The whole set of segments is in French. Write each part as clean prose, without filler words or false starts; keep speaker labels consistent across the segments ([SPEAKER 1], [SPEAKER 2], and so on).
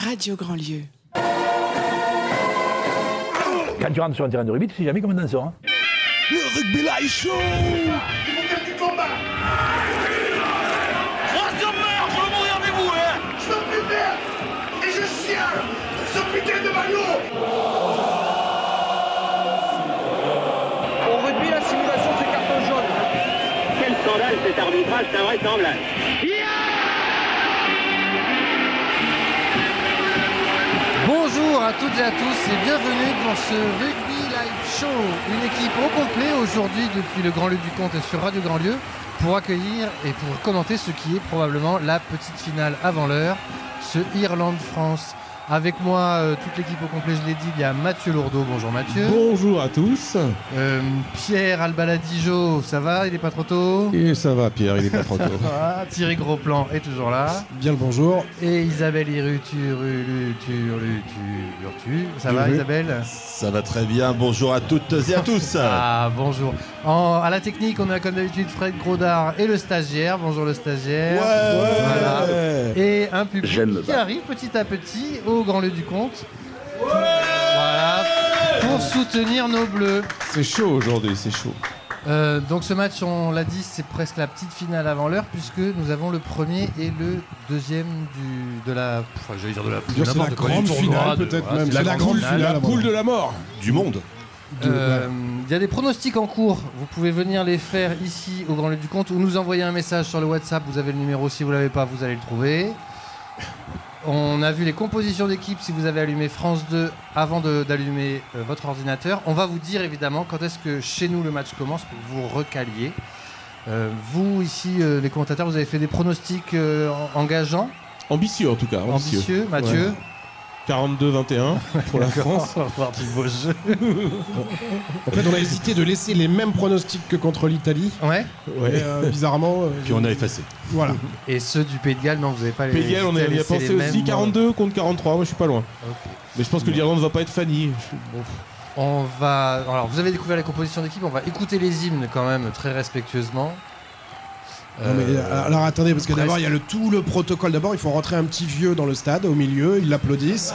[SPEAKER 1] Radio Grandlieu.
[SPEAKER 2] Quand tu rentres sur un terrain de rugby, tu sais jamais comment t'en sors. Hein.
[SPEAKER 3] Le rugby là est chaud.
[SPEAKER 4] Ils vont faire du combat.
[SPEAKER 5] Moi, ça meurt, je veux mourir avec vous, hein.
[SPEAKER 4] Je veux plus perdre. Et je chiale ce putain de maillot.
[SPEAKER 6] Au rugby, la simulation, c'est carton jaune.
[SPEAKER 7] Quel scandale cet arbitrage, c'est invraisemblable.
[SPEAKER 8] Bonjour à toutes et à tous et bienvenue pour ce Rugby Live Show. Une équipe au complet aujourd'hui depuis le Grand-Lieu du Comte et sur Radio Grandlieu pour accueillir et pour commenter ce qui est probablement la petite finale avant l'heure, ce Irlande-France. Avec moi, toute l'équipe au complet, je l'ai dit, il y a Mathieu Lourdeau. Bonjour Mathieu.
[SPEAKER 3] Bonjour à tous.
[SPEAKER 8] Pierre Albaladijo, ça va? Il est pas trop tôt?
[SPEAKER 3] Et ça va Pierre, il est pas trop tôt.
[SPEAKER 8] Thierry Grosplan est toujours là.
[SPEAKER 3] Bien le bonjour.
[SPEAKER 8] Et Isabelle Irrutu. Ça va Isabelle?
[SPEAKER 9] Ça va très bien, bonjour à toutes et à tous.
[SPEAKER 8] Ah bonjour. À la technique, on a comme d'habitude Fred Grodard et le stagiaire. Bonjour le stagiaire.
[SPEAKER 3] Voilà.
[SPEAKER 8] Et un public qui arrive petit à petit au Grand-Lieu du Comte. Voilà. Pour soutenir nos bleus.
[SPEAKER 3] C'est chaud aujourd'hui, c'est chaud.
[SPEAKER 8] Donc ce match, on l'a dit, c'est presque la petite finale avant l'heure puisque nous avons le premier et le deuxième de la... Enfin, j'allais dire de la poule.
[SPEAKER 3] C'est la grande finale peut-être même.
[SPEAKER 8] C'est la grande finale.
[SPEAKER 3] La poule de la mort.
[SPEAKER 9] Du monde.
[SPEAKER 8] Il y a des pronostics en cours. Vous pouvez venir les faire ici au Grand-Lieu du Comte ou nous envoyer un message sur le WhatsApp. Vous avez le numéro. Si vous ne l'avez pas, vous allez le trouver. On a vu les compositions d'équipe si vous avez allumé France 2 avant d'allumer votre ordinateur. On va vous dire évidemment quand est-ce que chez nous le match commence pour que vous recaliez. Vous ici, les commentateurs, vous avez fait des pronostics engageants.
[SPEAKER 3] Ambitieux en tout cas.
[SPEAKER 8] Ambitieux, Mathieu.
[SPEAKER 3] Ouais. 42-21 pour la France.
[SPEAKER 8] On va voir du beau jeu.
[SPEAKER 10] En fait, on a hésité de laisser les mêmes pronostics que contre l'Italie.
[SPEAKER 8] Ouais.
[SPEAKER 10] Et, bizarrement.
[SPEAKER 9] Puis on a effacé.
[SPEAKER 10] Voilà.
[SPEAKER 8] Et ceux du Pays de Galles, non, vous n'avez pas les.
[SPEAKER 3] Pays de Galles, on y a pensé aussi. 42 contre 43. Moi, je suis pas loin.
[SPEAKER 8] Okay.
[SPEAKER 3] Mais je pense que l'Irlande va pas être Fanny.
[SPEAKER 8] On va. Alors, vous avez découvert les compositions d'équipe. On va écouter les hymnes quand même très respectueusement.
[SPEAKER 10] Non, mais, alors attendez, parce que d'abord il y a tout le protocole. D'abord, il faut rentrer un petit vieux dans le stade au milieu, ils l'applaudissent.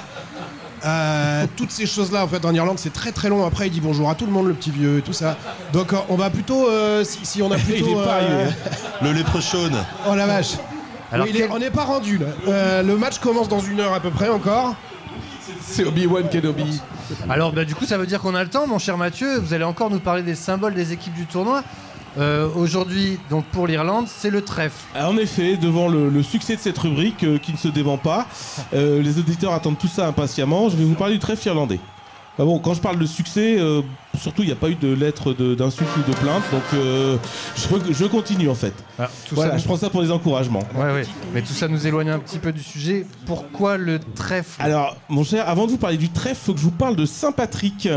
[SPEAKER 10] Toutes ces choses-là, en fait, en Irlande, c'est très très long. Après, il dit bonjour à tout le monde, le petit vieux et tout ça. Donc, on va plutôt, si on a plutôt.
[SPEAKER 3] Il est pas arrivé.
[SPEAKER 9] Le léprechaune.
[SPEAKER 10] Oh la vache.
[SPEAKER 8] Alors,
[SPEAKER 10] oui, on n'est pas rendu là. Le match commence dans 1 heure à peu près encore.
[SPEAKER 3] C'est Obi-Wan Kenobi.
[SPEAKER 8] Alors, du coup, ça veut dire qu'on a le temps, mon cher Mathieu. Vous allez encore nous parler des symboles des équipes du tournoi. Aujourd'hui, donc pour l'Irlande, c'est le trèfle.
[SPEAKER 3] En effet, devant le succès de cette rubrique qui ne se dément pas, les auditeurs attendent tout ça impatiemment. Je vais vous parler du trèfle irlandais. Ah bon, quand je parle de succès, surtout il n'y a pas eu de lettre d'insulte ou de plainte, donc je continue en fait.
[SPEAKER 8] Alors,
[SPEAKER 3] voilà, je prends ça pour des encouragements.
[SPEAKER 8] Ouais. Mais tout ça nous éloigne un petit peu du sujet. Pourquoi le trèfle?
[SPEAKER 3] Alors, mon cher, avant de vous parler du trèfle, il faut que je vous parle de Saint-Patrick.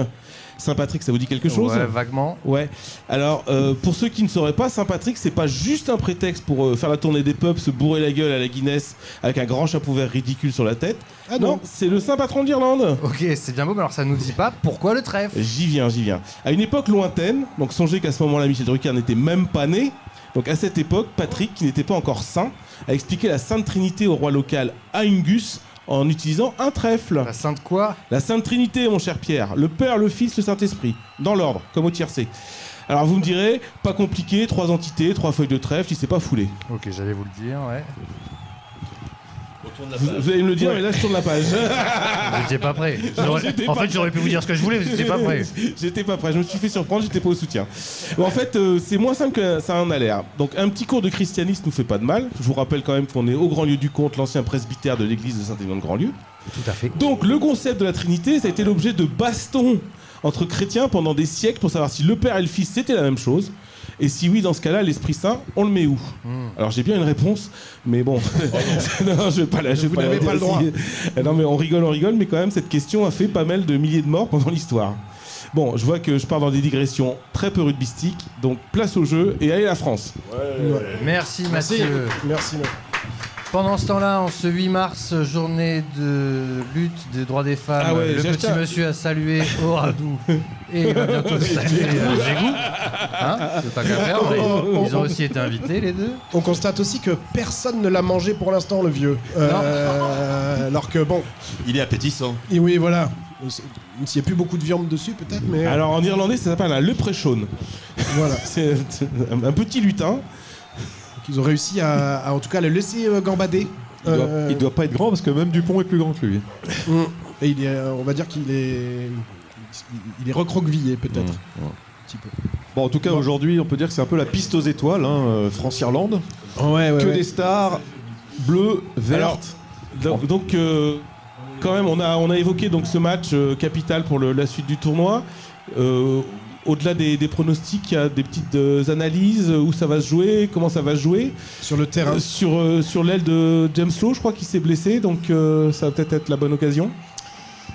[SPEAKER 3] Saint-Patrick, ça vous dit quelque chose?
[SPEAKER 8] Ouais, vaguement.
[SPEAKER 3] Ouais. Alors, pour ceux qui ne sauraient pas, Saint-Patrick, c'est pas juste un prétexte pour faire la tournée des pubs, se bourrer la gueule à la Guinness avec un grand chapeau vert ridicule sur la tête.
[SPEAKER 10] Ah non,
[SPEAKER 3] c'est le Saint-Patron de l'Irlande.
[SPEAKER 8] Ok, c'est bien beau, mais alors ça nous dit pas pourquoi le trèfle.
[SPEAKER 3] J'y viens. À une époque lointaine, donc songez qu'à ce moment-là, Michel Drucker n'était même pas né. Donc à cette époque, Patrick, qui n'était pas encore saint, a expliqué la Sainte Trinité au roi local Aengus en utilisant un trèfle.
[SPEAKER 8] La Sainte quoi?
[SPEAKER 3] La Sainte Trinité, mon cher Pierre. Le Père, le Fils, le Saint-Esprit. Dans l'ordre, comme au tiercé. Alors vous me direz, pas compliqué, 3 entités, 3 feuilles de trèfle, il s'est pas foulé.
[SPEAKER 8] Ok, j'allais vous le dire, ouais.
[SPEAKER 3] Vous allez me le dire, mais là je tourne la page.
[SPEAKER 8] J'étais pas prêt. J'aurais pu vous dire ce que je voulais, mais j'étais pas prêt.
[SPEAKER 3] J'étais pas prêt, je me suis fait surprendre, j'étais pas au soutien. Bon, en fait, c'est moins simple que ça en a l'air. Donc un petit cours de christianisme nous fait pas de mal. Je vous rappelle quand même qu'on est au Grand-Lieu du Comte, l'ancien presbytère de l'église de Saint-Émilion de Grand-Lieu.
[SPEAKER 8] Tout à fait.
[SPEAKER 3] Donc le concept de la Trinité, ça a été l'objet de bastons entre chrétiens pendant des siècles pour savoir si le Père et le Fils c'était la même chose. Et si oui, dans ce cas-là, l'Esprit Saint, on le met où? Alors j'ai bien une réponse, mais bon, non, je vais pas la. Vous
[SPEAKER 10] n'avez pas le droit.
[SPEAKER 3] Non, mais on rigole, mais quand même, cette question a fait pas mal de milliers de morts pendant l'histoire. Bon, je vois que je pars dans des digressions très peu rugbystiques, donc place au jeu et allez la France.
[SPEAKER 8] Ouais. Merci Mathieu.
[SPEAKER 10] Merci.
[SPEAKER 8] Pendant ce temps-là, en ce 8 mars, journée de lutte des droits des femmes,
[SPEAKER 3] Ah ouais,
[SPEAKER 8] le
[SPEAKER 3] j'ai
[SPEAKER 8] petit
[SPEAKER 3] acheté un-
[SPEAKER 8] monsieur a salué Oradou et il va bientôt saluer Gégou. Hein, c'est pas qu'à faire, mais ils ont aussi été invités les deux.
[SPEAKER 10] On constate aussi que personne ne l'a mangé pour l'instant, le vieux. Alors que bon,
[SPEAKER 9] Il est appétissant.
[SPEAKER 10] et oui, voilà. S'il n'y a plus beaucoup de viande dessus, peut-être, mais
[SPEAKER 3] Alors en irlandais, ça s'appelle un leprechaun.
[SPEAKER 10] voilà.
[SPEAKER 3] C'est un petit lutin.
[SPEAKER 10] Ils ont réussi à en tout cas, le laisser gambader.
[SPEAKER 1] Il doit pas être grand parce que même Dupont est plus grand que lui.
[SPEAKER 10] Et il est, on va dire qu'il est, il est recroquevillé peut-être. Un petit peu.
[SPEAKER 1] Bon, en tout cas, aujourd'hui, on peut dire que c'est un peu la piste aux étoiles, France-Irlande.
[SPEAKER 10] Ouais,
[SPEAKER 1] Que des stars bleues, vertes.
[SPEAKER 3] Donc, quand même, on a évoqué donc ce match capital pour la suite du tournoi. Au-delà des pronostics, il y a des petites analyses, où ça va se jouer, comment ça va se jouer.
[SPEAKER 10] Sur le terrain.
[SPEAKER 3] Sur l'aile de James Lowe, je crois qu'il s'est blessé, donc ça va peut-être être la bonne occasion.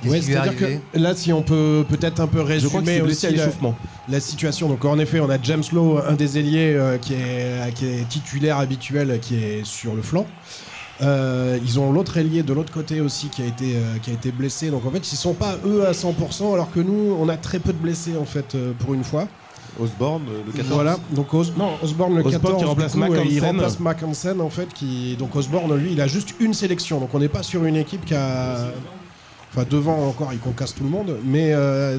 [SPEAKER 10] Ouais,
[SPEAKER 8] Qu'est-ce qui lui est
[SPEAKER 10] c'est-à-dire que
[SPEAKER 8] arrivé
[SPEAKER 10] là, si on peut peut-être un peu
[SPEAKER 3] Je crois qu'il
[SPEAKER 10] résumer
[SPEAKER 3] s'est blessé
[SPEAKER 10] aussi
[SPEAKER 3] à l'échauffement.
[SPEAKER 10] la situation. Donc en effet, on a James Lowe, un des ailiers qui est titulaire habituel, qui est sur le flanc. Ils ont l'autre ailier de l'autre côté aussi qui a été blessé. Donc en fait, ils sont pas eux à 100%, alors que nous, on a très peu de blessés en fait pour une fois.
[SPEAKER 1] Osborne, le 14.
[SPEAKER 10] Voilà. Donc Osborne le
[SPEAKER 3] Osborne
[SPEAKER 10] 14
[SPEAKER 3] qui remplace
[SPEAKER 10] du coup,
[SPEAKER 3] Mac
[SPEAKER 10] il
[SPEAKER 3] Hansen.
[SPEAKER 10] remplace Mac Hansen en fait. Donc Osborne, lui, il a juste une sélection. Donc on n'est pas sur une équipe qui a. Enfin, devant encore, ils concassent tout le monde, mais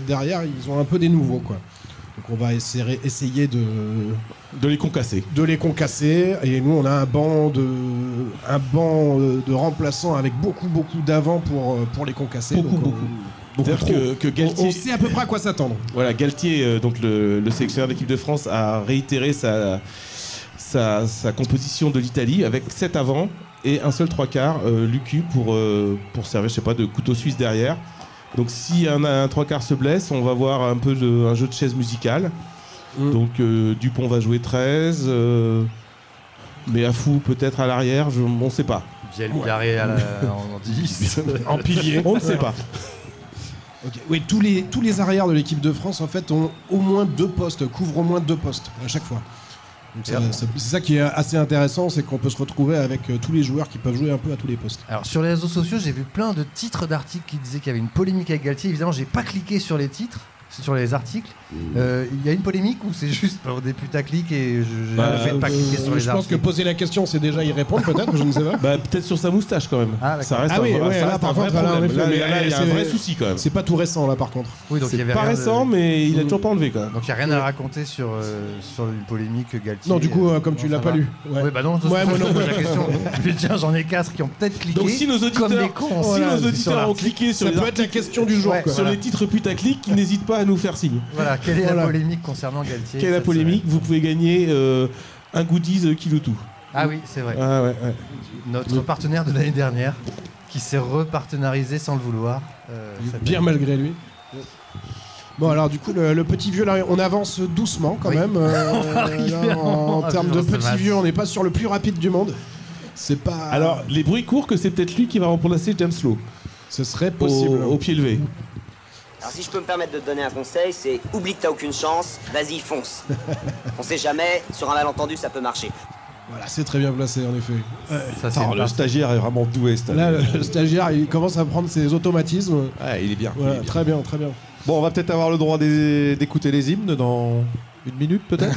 [SPEAKER 10] derrière, ils ont un peu des nouveaux, quoi. Donc on va essayer
[SPEAKER 3] De les concasser.
[SPEAKER 10] de les concasser, et nous, on a un banc de remplaçants avec beaucoup d'avant pour les concasser.
[SPEAKER 3] Beaucoup.
[SPEAKER 10] Donc,
[SPEAKER 3] C'est-à-dire que Galtier,
[SPEAKER 10] on sait à peu près à quoi s'attendre.
[SPEAKER 3] voilà, Galtier, donc le sélectionneur d'équipe de France, a réitéré sa composition de l'Italie avec 7 avant et un seul 3/4, Lucu, pour servir, je sais pas, de couteau suisse derrière. Donc si un 3/4 se blesse, on va voir un peu un jeu de chaise musicale. Donc Dupont va jouer 13, mais Afou peut-être à l'arrière, on ne sait pas.
[SPEAKER 8] Bielbarré en 10.
[SPEAKER 10] En pilier.
[SPEAKER 3] On ne sait pas.
[SPEAKER 10] Ok. Oui, tous les arrières de l'équipe de France, en fait, ont au moins 2 postes, couvrent au moins 2 postes à chaque fois. Donc c'est ça qui est assez intéressant, c'est qu'on peut se retrouver avec tous les joueurs qui peuvent jouer un peu à tous les postes.
[SPEAKER 8] Alors sur les réseaux sociaux, j'ai vu plein de titres d'articles qui disaient qu'il y avait une polémique avec Galtier. Évidemment, j'ai pas cliqué sur les titres, sur les articles. Il y a une polémique ou c'est juste des putaclics et je ne fais pas cliquer sur les
[SPEAKER 10] je pense que
[SPEAKER 8] articles.
[SPEAKER 10] poser la question, c'est déjà y répondre, peut-être, je ne sais pas.
[SPEAKER 3] Bah, peut-être sur sa moustache quand même.
[SPEAKER 8] Ah, d'accord.
[SPEAKER 3] ça reste
[SPEAKER 10] Ah oui,
[SPEAKER 3] un,
[SPEAKER 10] ouais,
[SPEAKER 3] ça
[SPEAKER 10] là,
[SPEAKER 3] reste
[SPEAKER 10] par
[SPEAKER 3] un vrai
[SPEAKER 10] contre, là, en
[SPEAKER 3] problème.
[SPEAKER 10] effet,
[SPEAKER 3] Là,
[SPEAKER 10] mais
[SPEAKER 3] il y a un
[SPEAKER 10] c'est-
[SPEAKER 3] vrai souci quand même.
[SPEAKER 10] C'est pas tout récent, là, par contre.
[SPEAKER 8] Oui, donc il y avait
[SPEAKER 3] Pas
[SPEAKER 8] rien de-
[SPEAKER 3] récent, mais il a toujours pas enlevé quand même.
[SPEAKER 8] Donc il n'y a rien à raconter sur une polémique Galtier.
[SPEAKER 10] Non, du coup, comme tu
[SPEAKER 8] non,
[SPEAKER 10] l'as
[SPEAKER 8] ça
[SPEAKER 10] pas
[SPEAKER 8] va.
[SPEAKER 10] lu.
[SPEAKER 8] Ouais, bah non,
[SPEAKER 10] Ouais, moi non.
[SPEAKER 8] je pose la question. Je vais dire, j'en ai 4 qui ont peut-être cliqué.
[SPEAKER 3] Donc si nos auditeurs,
[SPEAKER 8] comme des cons.
[SPEAKER 3] si
[SPEAKER 8] Voilà,
[SPEAKER 3] nos
[SPEAKER 8] sur
[SPEAKER 3] auditeurs ont
[SPEAKER 8] l'article.
[SPEAKER 3] cliqué sur
[SPEAKER 10] Ça
[SPEAKER 3] les,
[SPEAKER 10] peut être la question du jour,
[SPEAKER 8] Ouais.
[SPEAKER 10] quoi.
[SPEAKER 3] sur les titres putaclic, qu'ils n'hésitent pas à nous faire signe.
[SPEAKER 8] Voilà, quelle est
[SPEAKER 10] Voilà.
[SPEAKER 8] la polémique concernant Galtier
[SPEAKER 3] Quelle est la
[SPEAKER 8] cette
[SPEAKER 3] polémique? Vous pouvez gagner un goodies Kiloutou.
[SPEAKER 8] semaine? Ah oui, c'est vrai.
[SPEAKER 3] Ah ouais.
[SPEAKER 8] Notre partenaire de l'année dernière, qui s'est repartenarisé sans le vouloir.
[SPEAKER 10] Bien malgré lui. Bon, alors du coup, le petit vieux, là, on avance doucement quand
[SPEAKER 8] Oui.
[SPEAKER 10] même. Là, en
[SPEAKER 8] à
[SPEAKER 10] termes de
[SPEAKER 8] vivre ce
[SPEAKER 10] petit
[SPEAKER 8] match.
[SPEAKER 10] vieux, on n'est pas sur le plus rapide du monde. C'est pas.
[SPEAKER 3] Alors les bruits courent que c'est peut-être lui qui va remplacer James Lowe
[SPEAKER 10] ce serait possible.
[SPEAKER 3] au pied levé.
[SPEAKER 11] Alors si je peux me permettre de te donner un conseil, c'est oublie que t'as aucune chance, vas-y fonce. On sait jamais, sur un malentendu ça peut marcher.
[SPEAKER 10] Voilà, c'est très bien placé en effet.
[SPEAKER 8] Ça, c'est
[SPEAKER 1] Attends,
[SPEAKER 8] une
[SPEAKER 1] le
[SPEAKER 8] partie.
[SPEAKER 1] stagiaire est vraiment doué cette année.
[SPEAKER 10] Là, le stagiaire, il commence à prendre ses automatismes.
[SPEAKER 1] Ouais, il est bien.
[SPEAKER 10] Voilà,
[SPEAKER 1] il est bien.
[SPEAKER 10] très bien, très bien.
[SPEAKER 1] Bon, on va peut-être avoir le droit d'écouter les hymnes dans une minute peut-être.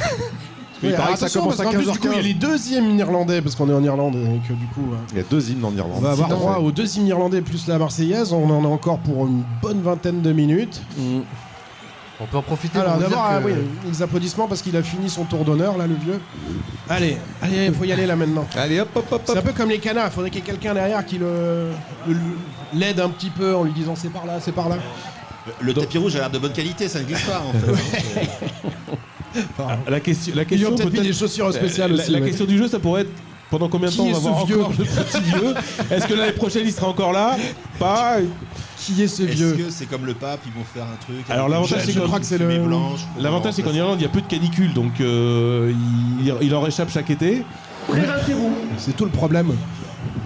[SPEAKER 10] Oui,
[SPEAKER 1] il paraît
[SPEAKER 10] alors
[SPEAKER 1] que ça
[SPEAKER 10] attention,
[SPEAKER 1] commence
[SPEAKER 10] parce
[SPEAKER 1] à
[SPEAKER 10] qu'en plus, du coup,
[SPEAKER 1] 15h15.
[SPEAKER 10] il y a les 2 hymnes irlandais, parce qu'on est en Irlande, et que du coup,
[SPEAKER 1] Il y a 2 hymnes en Irlande.
[SPEAKER 10] on va avoir
[SPEAKER 1] Sinon,
[SPEAKER 10] droit aux 2 hymnes irlandais plus la Marseillaise. On en a encore pour une bonne vingtaine de minutes.
[SPEAKER 8] On peut en profiter
[SPEAKER 10] Alors
[SPEAKER 8] pour vous
[SPEAKER 10] d'abord,
[SPEAKER 8] dire que...
[SPEAKER 10] oui, les applaudissements parce qu'il a fini son tour d'honneur, là, le vieux. Allez, il faut y aller là maintenant.
[SPEAKER 1] Allez, hop, hop, hop,
[SPEAKER 10] C'est un
[SPEAKER 1] hop.
[SPEAKER 10] peu comme les canards, il faudrait qu'il y ait quelqu'un derrière qui l'aide un petit peu en lui disant c'est par là, c'est par là.
[SPEAKER 9] Le tapis rouge a l'air de bonne qualité, ça ne glisse pas en fait.
[SPEAKER 3] La question,
[SPEAKER 10] Ils ont peut-être mis des chaussures spéciales aussi.
[SPEAKER 3] La
[SPEAKER 10] ouais.
[SPEAKER 3] question du jeu, ça pourrait être pendant combien de
[SPEAKER 10] Qui
[SPEAKER 3] temps on
[SPEAKER 10] est
[SPEAKER 3] va
[SPEAKER 10] ce
[SPEAKER 3] voir
[SPEAKER 10] vieux
[SPEAKER 3] encore le petit vieux? Est-ce que l'année prochaine il sera encore là? Pas.
[SPEAKER 10] Qui est ce
[SPEAKER 9] Est-ce
[SPEAKER 10] vieux
[SPEAKER 9] que c'est comme le pape, ils vont faire un truc
[SPEAKER 3] Alors,
[SPEAKER 9] avec
[SPEAKER 3] l'avantage,
[SPEAKER 9] une
[SPEAKER 3] c'est que-
[SPEAKER 9] fumée
[SPEAKER 10] crois que c'est
[SPEAKER 9] fumée
[SPEAKER 10] le-
[SPEAKER 9] blanche pour
[SPEAKER 3] L'avantage, c'est qu'en
[SPEAKER 9] remplacer.
[SPEAKER 3] Irlande, il y a peu de canicules, donc il en réchappe chaque été.
[SPEAKER 10] C'est tout le problème.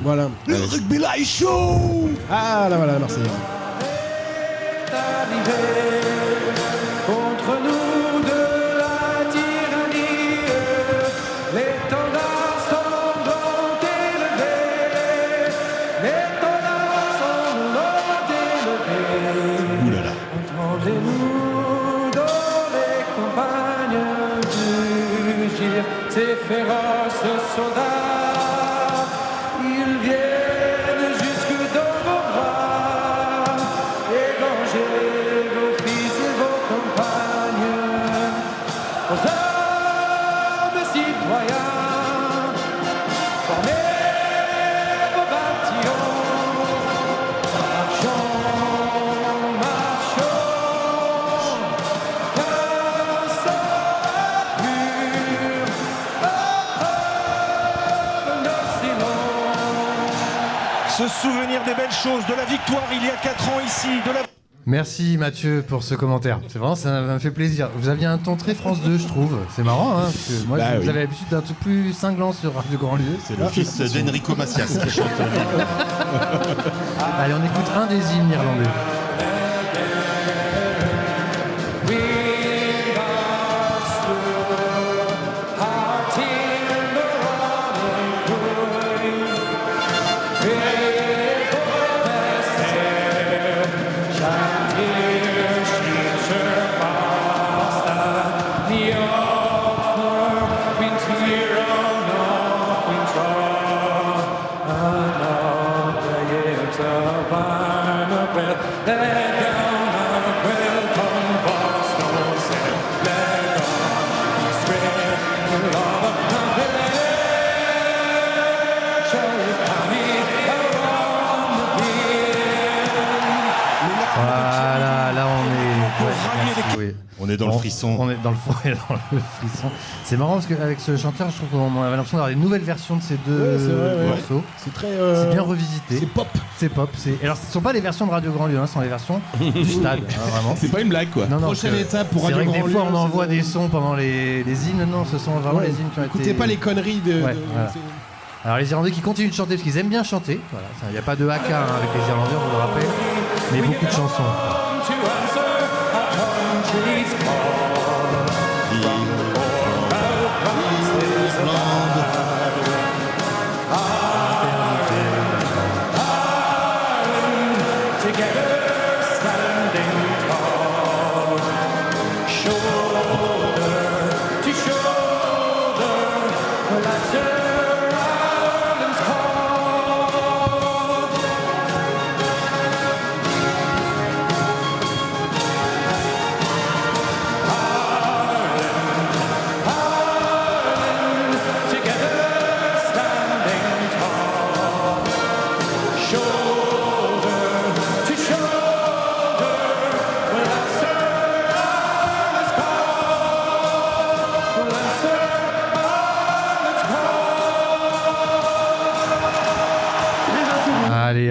[SPEAKER 10] Voilà.
[SPEAKER 9] Le rugby là est chaud.
[SPEAKER 10] Ah là voilà, la Marseillaise.
[SPEAKER 4] Contre nous de la tyrannie, l'étendard sanglant élevé,
[SPEAKER 12] se souvenir des belles choses, de la victoire il y a 4 ans ici, de la...
[SPEAKER 8] Merci Mathieu pour ce commentaire. C'est vraiment, ça me fait plaisir. Vous aviez un ton très France 2, je trouve. C'est marrant, hein, parce que moi, vous avez l'habitude d'un truc plus cinglant sur Radio Grandlieu.
[SPEAKER 9] C'est le fils d'Enrico Macias qui chante.
[SPEAKER 8] Allez, on écoute un des hymnes irlandais.
[SPEAKER 9] On est dans le frisson.
[SPEAKER 8] On est dans le frisson. C'est marrant parce qu'avec ce chanteur, je trouve qu'on avait l'impression d'avoir des nouvelles versions de ces deux morceaux.
[SPEAKER 10] C'est très.
[SPEAKER 8] C'est bien revisité.
[SPEAKER 10] C'est pop.
[SPEAKER 8] C'est pop. Alors, ce ne sont pas les versions de Radio Grandlieu, ce sont les versions du stade. Vraiment.
[SPEAKER 3] C'est pas une blague, quoi.
[SPEAKER 8] Non,
[SPEAKER 10] Prochaine étape pour Radio Grandlieu.
[SPEAKER 8] C'est vrai que des fois, on envoie des sons pendant les hymnes. Non, ce sont vraiment les hymnes qui ont été.
[SPEAKER 10] Écoutez pas les conneries de.
[SPEAKER 8] Voilà. Alors, les Irlandais qui continuent de chanter parce qu'ils aiment bien chanter. Voilà. Il n'y a pas de haka avec les Irlandais, on vous le rappelle. Mais beaucoup de chansons.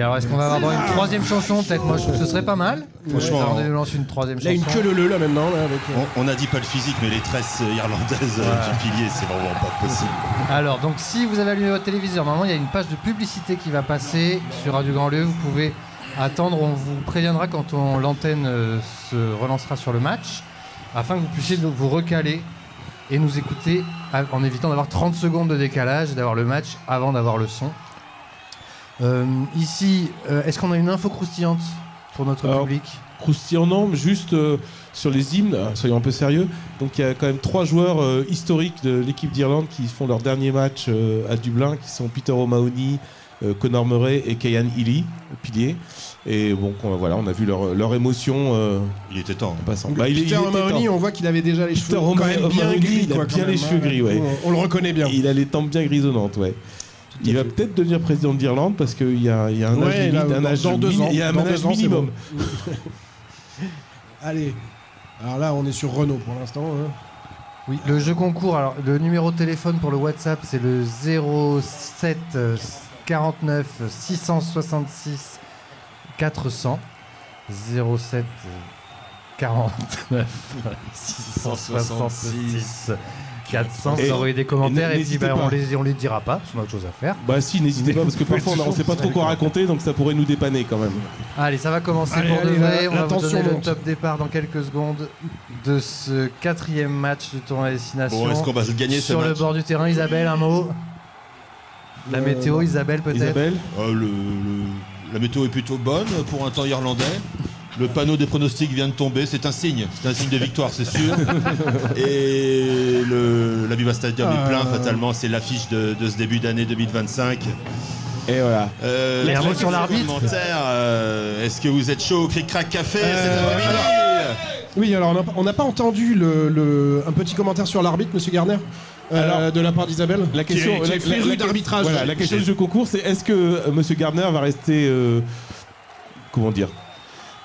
[SPEAKER 8] Alors est-ce qu'on va avoir une troisième chanson peut-être? Moi je trouve que ce serait pas mal.
[SPEAKER 9] Franchement,
[SPEAKER 8] on lance une troisième chanson.
[SPEAKER 10] Là une queue le là maintenant. Là, avec,
[SPEAKER 9] on a dit pas le physique, mais les tresses irlandaises du pilier, c'est vraiment pas possible.
[SPEAKER 8] Alors donc si vous avez allumé votre téléviseur, normalement il y a une page de publicité qui va passer sur Radio Grandlieu. Vous pouvez attendre, on vous préviendra quand l'antenne se relancera sur le match, afin que vous puissiez vous recaler et nous écouter en évitant d'avoir 30 secondes de décalage, d'avoir le match avant d'avoir le son. Ici, est-ce qu'on a une info croustillante pour notre public?
[SPEAKER 3] Croustillant, non, juste sur les hymnes, soyons un peu sérieux. Donc il y a quand même 3 joueurs historiques de l'équipe d'Irlande qui font leur dernier match à Dublin, qui sont Peter O'Mahony, Conor Murray et Cian Healy, au pilier. Et bon, voilà, on a vu leur émotion.
[SPEAKER 9] Il était temps.
[SPEAKER 10] Peter O'Mahony, on voit qu'il avait déjà les cheveux quand même bien gris.
[SPEAKER 3] Il a bien les cheveux gris, ouais.
[SPEAKER 10] On le reconnaît bien.
[SPEAKER 3] Il a les tempes bien grisonnantes, ouais. Il va peut-être devenir président d'Irlande parce qu'il y a un âge limite,
[SPEAKER 10] dans 2 ans.
[SPEAKER 3] Il y a un âge minimum.
[SPEAKER 10] Bon. Allez. Alors là, on est sur Renault pour l'instant. Hein.
[SPEAKER 8] Oui, le jeu concours. Alors, le numéro de téléphone pour le WhatsApp, c'est le 07 49 666 400. 07 49 666 400. Vous envoyez des commentaires et puis on les dira pas, parce qu'on a autre chose à faire.
[SPEAKER 3] Bah si, n'hésitez pas, parce que parfois on ne sait pas trop quoi raconter, donc ça pourrait nous dépanner quand même.
[SPEAKER 8] Allez, ça va commencer pour de vrai. On va vous donner le top départ dans quelques secondes de ce 4e match du tournoi Destination.
[SPEAKER 9] Bon, est-ce qu'on va se gagner ce match?
[SPEAKER 8] Sur le bord du terrain, Isabelle, un mot? La météo, Isabelle, peut-être?
[SPEAKER 3] Isabelle,
[SPEAKER 9] la météo est plutôt bonne pour un temps irlandais. Le panneau des pronostics vient de tomber, c'est un signe de victoire, c'est sûr. Et la Viva Stadium est plein, fatalement, c'est l'affiche de ce début d'année 2025.
[SPEAKER 3] Et voilà.
[SPEAKER 8] Et un mot sur l'arbitre.
[SPEAKER 9] Est-ce que vous êtes chaud au Cric-Crac Café cet après-midi?
[SPEAKER 10] Oui, alors on n'a pas entendu un petit commentaire sur l'arbitre, monsieur Garner, de la part d'Isabelle.
[SPEAKER 3] La question,
[SPEAKER 10] qui est féru d'arbitrage.
[SPEAKER 3] Voilà, la question du jeu concours, c'est est-ce que monsieur Gardner va rester, comment dire,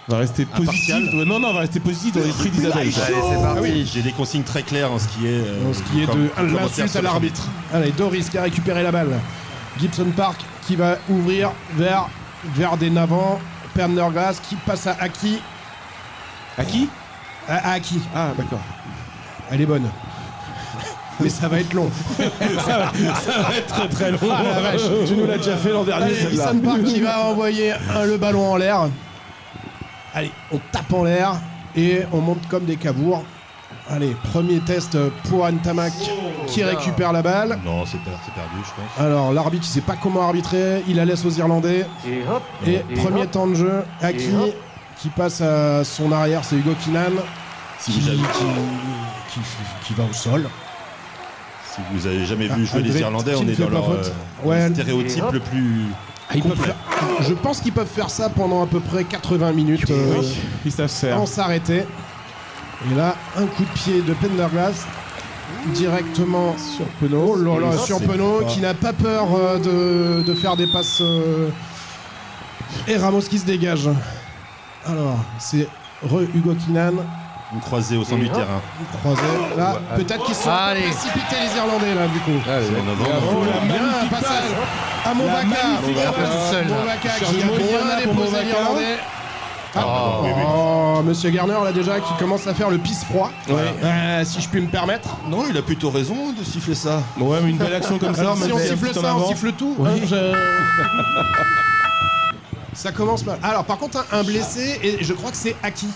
[SPEAKER 3] va rester positif? Non, va rester positif dans l'esprit d'Isabelle.
[SPEAKER 8] Allez, c'est parti.
[SPEAKER 9] Oui, j'ai des consignes très claires en ce qui est
[SPEAKER 10] de l'insulte à l'arbitre. Allez, Doris qui a récupéré la balle. Gibson Park qui va ouvrir vers des navants. Pendergast qui passe à Aki.
[SPEAKER 3] À qui?
[SPEAKER 10] À Aki.
[SPEAKER 3] Ah, d'accord.
[SPEAKER 10] Elle est bonne. Mais ça va être long.
[SPEAKER 3] ça va être très très long.
[SPEAKER 10] Ah la vache.
[SPEAKER 3] Tu nous l'as déjà fait l'an dernier.
[SPEAKER 10] Allez, Gibson Park qui va envoyer le ballon en l'air. Allez, on tape en l'air et on monte comme des cabours. Allez, premier test pour Ntamak qui récupère la balle.
[SPEAKER 9] Non, c'est perdu, je pense.
[SPEAKER 10] Alors, l'arbitre, il sait pas comment arbitrer. Il la laisse aux Irlandais. Et premier temps de jeu, Aki qui passe à son arrière, c'est Hugo Kinan qui va au sol.
[SPEAKER 9] Si vous avez jamais vu jouer les Irlandais, on est dans leur stéréotype le plus...
[SPEAKER 10] Je pense qu'ils peuvent faire ça pendant à peu près 80 minutes
[SPEAKER 3] ils savent faire.
[SPEAKER 10] sans s'arrêter. Et là, un coup de pied de Pendergast directement sur Penaud. Oh là là, sur Penaud qui n'a pas peur de faire des passes. Et Ramos qui se dégage. Alors, c'est Hugo Kinan.
[SPEAKER 9] Une croisée au centre du terrain.
[SPEAKER 10] Croisé. Là, peut-être qu'ils sont précipités les Irlandais là du coup. Bien un passage à Movaka. Movaka qui a bien déposé l'Irlandais. Monsieur Garner là déjà qui commence à faire le pisse froid. Si je puis me permettre.
[SPEAKER 9] Non, il a plutôt raison de siffler ça.
[SPEAKER 3] Ouais, mais une belle action comme ça.
[SPEAKER 10] Alors si on siffle ça, on siffle tout. Ça commence mal. Alors par contre un blessé et je crois que c'est Aki.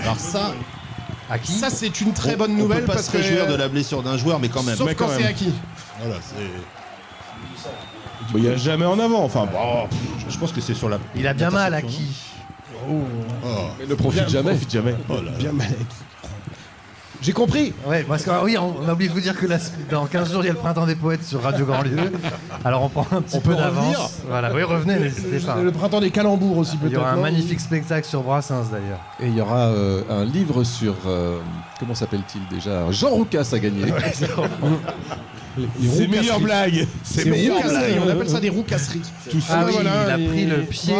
[SPEAKER 10] Alors ça.
[SPEAKER 8] Aki.
[SPEAKER 10] Ça c'est une très bonne nouvelle
[SPEAKER 9] on peut pas
[SPEAKER 10] parce
[SPEAKER 9] se
[SPEAKER 10] que
[SPEAKER 9] réjouir de la blessure d'un joueur, mais quand même.
[SPEAKER 10] Sauf quand c'est Aki.
[SPEAKER 9] Voilà, c'est.
[SPEAKER 3] Il n'y a jamais en avant. Enfin,
[SPEAKER 9] je pense que c'est sur la.
[SPEAKER 8] Il a bien mal Aki.
[SPEAKER 3] Mais ne profite jamais.
[SPEAKER 10] Bien mal Aki. J'ai compris.
[SPEAKER 8] Ouais, parce que oui, on a oublié de vous dire que dans 15 jours, il y a le Printemps des Poètes sur Radio Grandlieu. Alors on prend un petit peu d'avance. Voilà, oui, revenez, n'hésitez pas.
[SPEAKER 10] Le Printemps des Calembours aussi peut-être.
[SPEAKER 8] Il y aura un magnifique spectacle sur Brassens d'ailleurs.
[SPEAKER 13] Et il y aura un livre sur... comment s'appelle-t-il déjà? Jean Roucas a gagné.
[SPEAKER 3] C'est meilleure blague.
[SPEAKER 10] C'est meilleure blague. On appelle ça des roucasseries.
[SPEAKER 8] Tout ça, oui, il a pris le pied.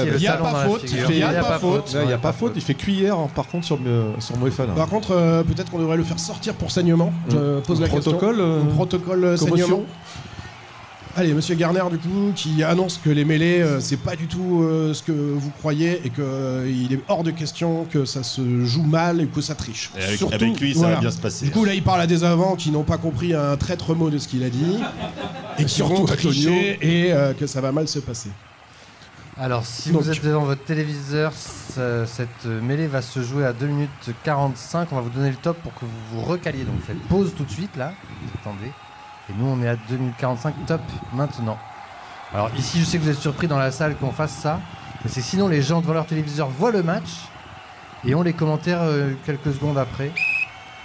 [SPEAKER 10] Il n'y a pas faute. Il n'y a pas faute.
[SPEAKER 1] Il n'y a pas faute. Il fait cuillère par contre sur Moefal.
[SPEAKER 10] Par contre, peut-être qu'on devrait le faire sortir pour saignement. Je pose la question. Protocole saignement. Allez, monsieur Garner, du coup, qui annonce que les mêlées, c'est pas du tout ce que vous croyez et qu'il est hors de question que ça se joue mal et que ça triche.
[SPEAKER 9] Et avec lui, ça va bien se passer.
[SPEAKER 10] Du coup, là, il parle à des avants qui n'ont pas compris un traître mot de ce qu'il a dit et qui surtout triché et que ça va mal se passer.
[SPEAKER 8] Alors, si vous êtes devant votre téléviseur, cette mêlée va se jouer à 2 minutes 45. On va vous donner le top pour que vous vous recaliez. Donc, faites pause tout de suite, là. Attendez. Et nous, on est à 2 minutes 45, top, maintenant. Alors ici, je sais que vous êtes surpris dans la salle qu'on fasse ça. Mais c'est sinon, les gens devant leur téléviseur voient le match et ont les commentaires quelques secondes après.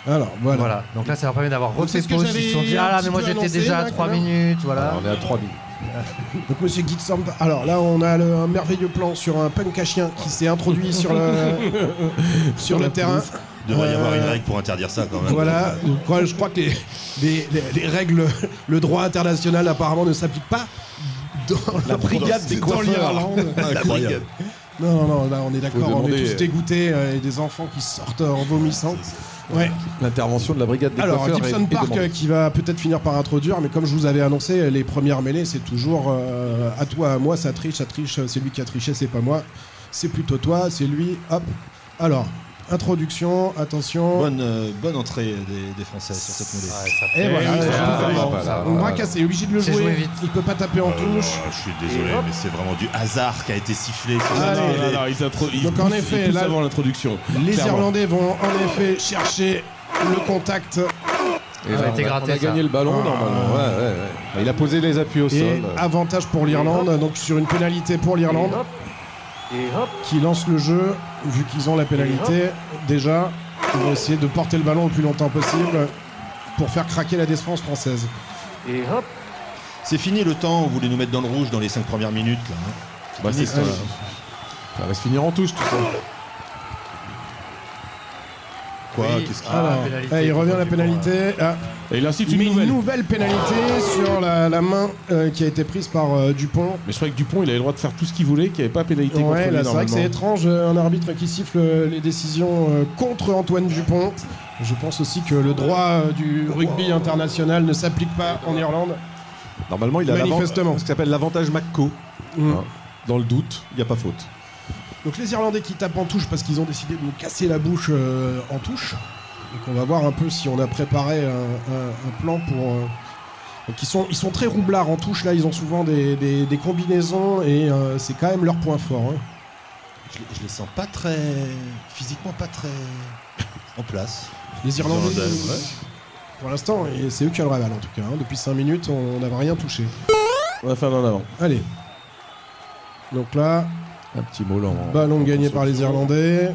[SPEAKER 10] Alors, voilà.
[SPEAKER 8] Donc là, ça leur permet d'avoir refait pause. Ils se sont dit, ah là, mais moi j'étais déjà à 3 minutes. Voilà.
[SPEAKER 13] Alors, on est à 3 minutes.
[SPEAKER 10] Donc monsieur Gibson, alors là on a un merveilleux plan sur un punk à chien qui s'est introduit sur le terrain.
[SPEAKER 9] Il devrait y avoir une règle pour interdire ça quand même.
[SPEAKER 10] Voilà, je crois que les règles, le droit international apparemment ne s'applique pas dans la brigade des coiffeurs.
[SPEAKER 9] Incroyable.
[SPEAKER 10] Non, là on est d'accord, on est tous dégoûtés et des enfants qui sortent en vomissant. Ouais.
[SPEAKER 13] L'intervention de la brigade des coiffeurs.
[SPEAKER 10] Alors Gibson Park qui va peut-être finir par introduire, mais comme je vous avais annoncé, les premières mêlées c'est toujours à toi, à moi, ça triche, c'est lui qui a triché, c'est pas moi, c'est plutôt toi, c'est lui, hop. Alors, introduction, attention.
[SPEAKER 9] Bonne entrée des Français sur cette mêlée.
[SPEAKER 10] Et voilà, on va casser, obligé de le jouer, il peut pas taper en touche.
[SPEAKER 9] Je suis désolé, mais c'est vraiment du hasard qui a été sifflé sur
[SPEAKER 3] cette mêlée.
[SPEAKER 10] Donc en effet, là,
[SPEAKER 3] avant l'introduction.
[SPEAKER 10] Les Irlandais vont en effet chercher le contact.
[SPEAKER 13] Et là, on a gagné le ballon normalement. Ouais. Il a posé les appuis au sol.
[SPEAKER 10] Et avantage pour l'Irlande, donc sur une pénalité pour l'Irlande. Qui lance le jeu, vu qu'ils ont la pénalité, déjà, ils vont essayer de porter le ballon le plus longtemps possible pour faire craquer la défense française.
[SPEAKER 9] C'est fini le temps où vous voulez nous mettre dans le rouge dans les 5 premières minutes. Là,
[SPEAKER 13] c'est ça. Ça va se finir en touche tout ça.
[SPEAKER 9] Quoi
[SPEAKER 10] il revient à la pénalité.
[SPEAKER 3] Et il incite
[SPEAKER 10] une nouvelle pénalité sur la main qui a été prise par Dupont.
[SPEAKER 3] Mais je croyais que Dupont il avait le droit de faire tout ce qu'il voulait, qu'il n'y avait pas pénalité contre lui.
[SPEAKER 10] C'est vrai que c'est étrange, un arbitre qui siffle les décisions contre Antoine Dupont. Je pense aussi que le droit du rugby international ne s'applique pas en Irlande.
[SPEAKER 1] Normalement, il a
[SPEAKER 10] Manifestement.
[SPEAKER 1] ce qui s'appelle l'avantage McCo. Hein. Dans le doute, il n'y a pas faute.
[SPEAKER 10] Donc les Irlandais qui tapent en touche parce qu'ils ont décidé de nous casser la bouche en touche. Donc on va voir un peu si on a préparé un plan pour... Donc ils sont très roublards en touche, là ils ont souvent des combinaisons et c'est quand même leur point fort. Hein.
[SPEAKER 9] Je les sens pas très... physiquement pas très... en place.
[SPEAKER 10] Les Irlandais,
[SPEAKER 9] ouais.
[SPEAKER 10] Pour l'instant, et c'est eux qui ont le raval en tout cas. Hein. Depuis 5 minutes, on n'avait rien touché.
[SPEAKER 3] On va faire en avant.
[SPEAKER 10] Allez. Donc là,
[SPEAKER 13] un petit Molland.
[SPEAKER 10] Ballon gagné par les Irlandais.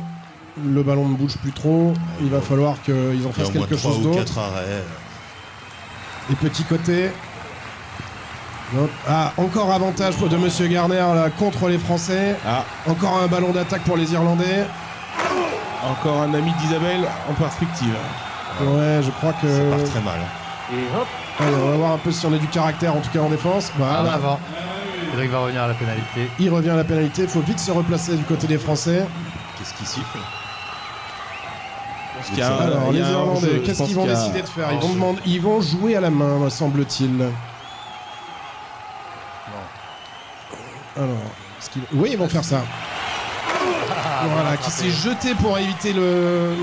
[SPEAKER 10] Le ballon ne bouge plus trop. Il va falloir qu'ils en fassent quelque chose d'autre. Et petit côté. Ah, encore avantage de Monsieur Garner là, contre les Français.
[SPEAKER 3] Ah.
[SPEAKER 10] Encore un ballon d'attaque pour les Irlandais.
[SPEAKER 3] Encore un ami d'Isabelle en perspective.
[SPEAKER 10] Ouais, je crois que...
[SPEAKER 9] Ça part très mal.
[SPEAKER 6] Et hop.
[SPEAKER 10] Allez, on va voir un peu si on a du caractère, en tout cas en défense. Voilà.
[SPEAKER 8] En avant. Cédric va revenir à la pénalité.
[SPEAKER 10] Il revient à la pénalité, il faut vite se replacer du côté des Français.
[SPEAKER 9] Qu'est-ce qui siffle?
[SPEAKER 10] Alors, les Irlandais, qu'est-ce qu'ils vont décider de faire? Ils vont jouer à la main, me semble-t-il. Alors, oui, ils vont faire ça. Voilà, qui s'est jeté pour éviter le...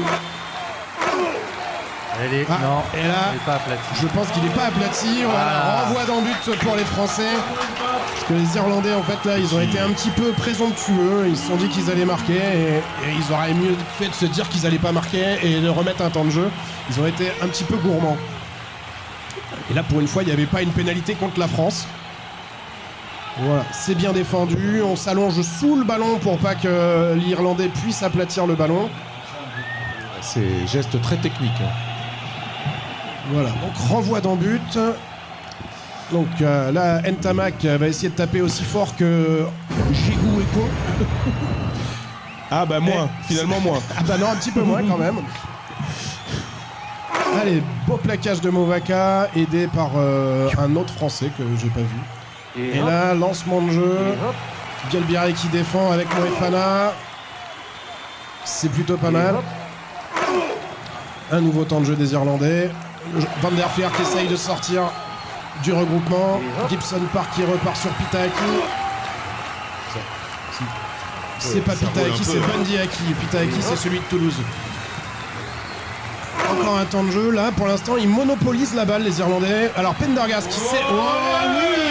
[SPEAKER 8] Non,
[SPEAKER 10] et là,
[SPEAKER 8] il est pas aplati.
[SPEAKER 10] Je pense qu'il n'est pas aplati. Voilà, renvoi d'en but pour les Français. Parce que les Irlandais, en fait, là, ils ont été un petit peu présomptueux. Ils se sont dit qu'ils allaient marquer et ils auraient mieux fait de se dire qu'ils n'allaient pas marquer et de remettre un temps de jeu. Ils ont été un petit peu gourmands. Et là, pour une fois, il n'y avait pas une pénalité contre la France. Voilà, c'est bien défendu. On s'allonge sous le ballon pour pas que l'Irlandais puisse aplatir le ballon.
[SPEAKER 1] C'est geste très technique.
[SPEAKER 10] Voilà, donc renvoi d'en but. Donc là, Ntamak va essayer de taper aussi fort que Gigou et con.
[SPEAKER 3] Ah bah moins, finalement moins.
[SPEAKER 10] Ah bah non, un petit peu moins quand même. Allez, beau plaquage de Movaka, aidé par un autre Français que j'ai pas vu. Et là, lancement de jeu. Galbieri qui défend avec Moefana. C'est plutôt pas mal. Un nouveau temps de jeu des Irlandais. Van der Fleer qui essaye de sortir du regroupement. Gibson Park qui repart sur Pitaaki. C'est pas Pitaaki, c'est Bandiaki. Pitaaki, c'est celui de Toulouse. Encore un temps de jeu. Là, pour l'instant, ils monopolisent la balle, les Irlandais. Alors, Pendergast qui sait... Oh oui!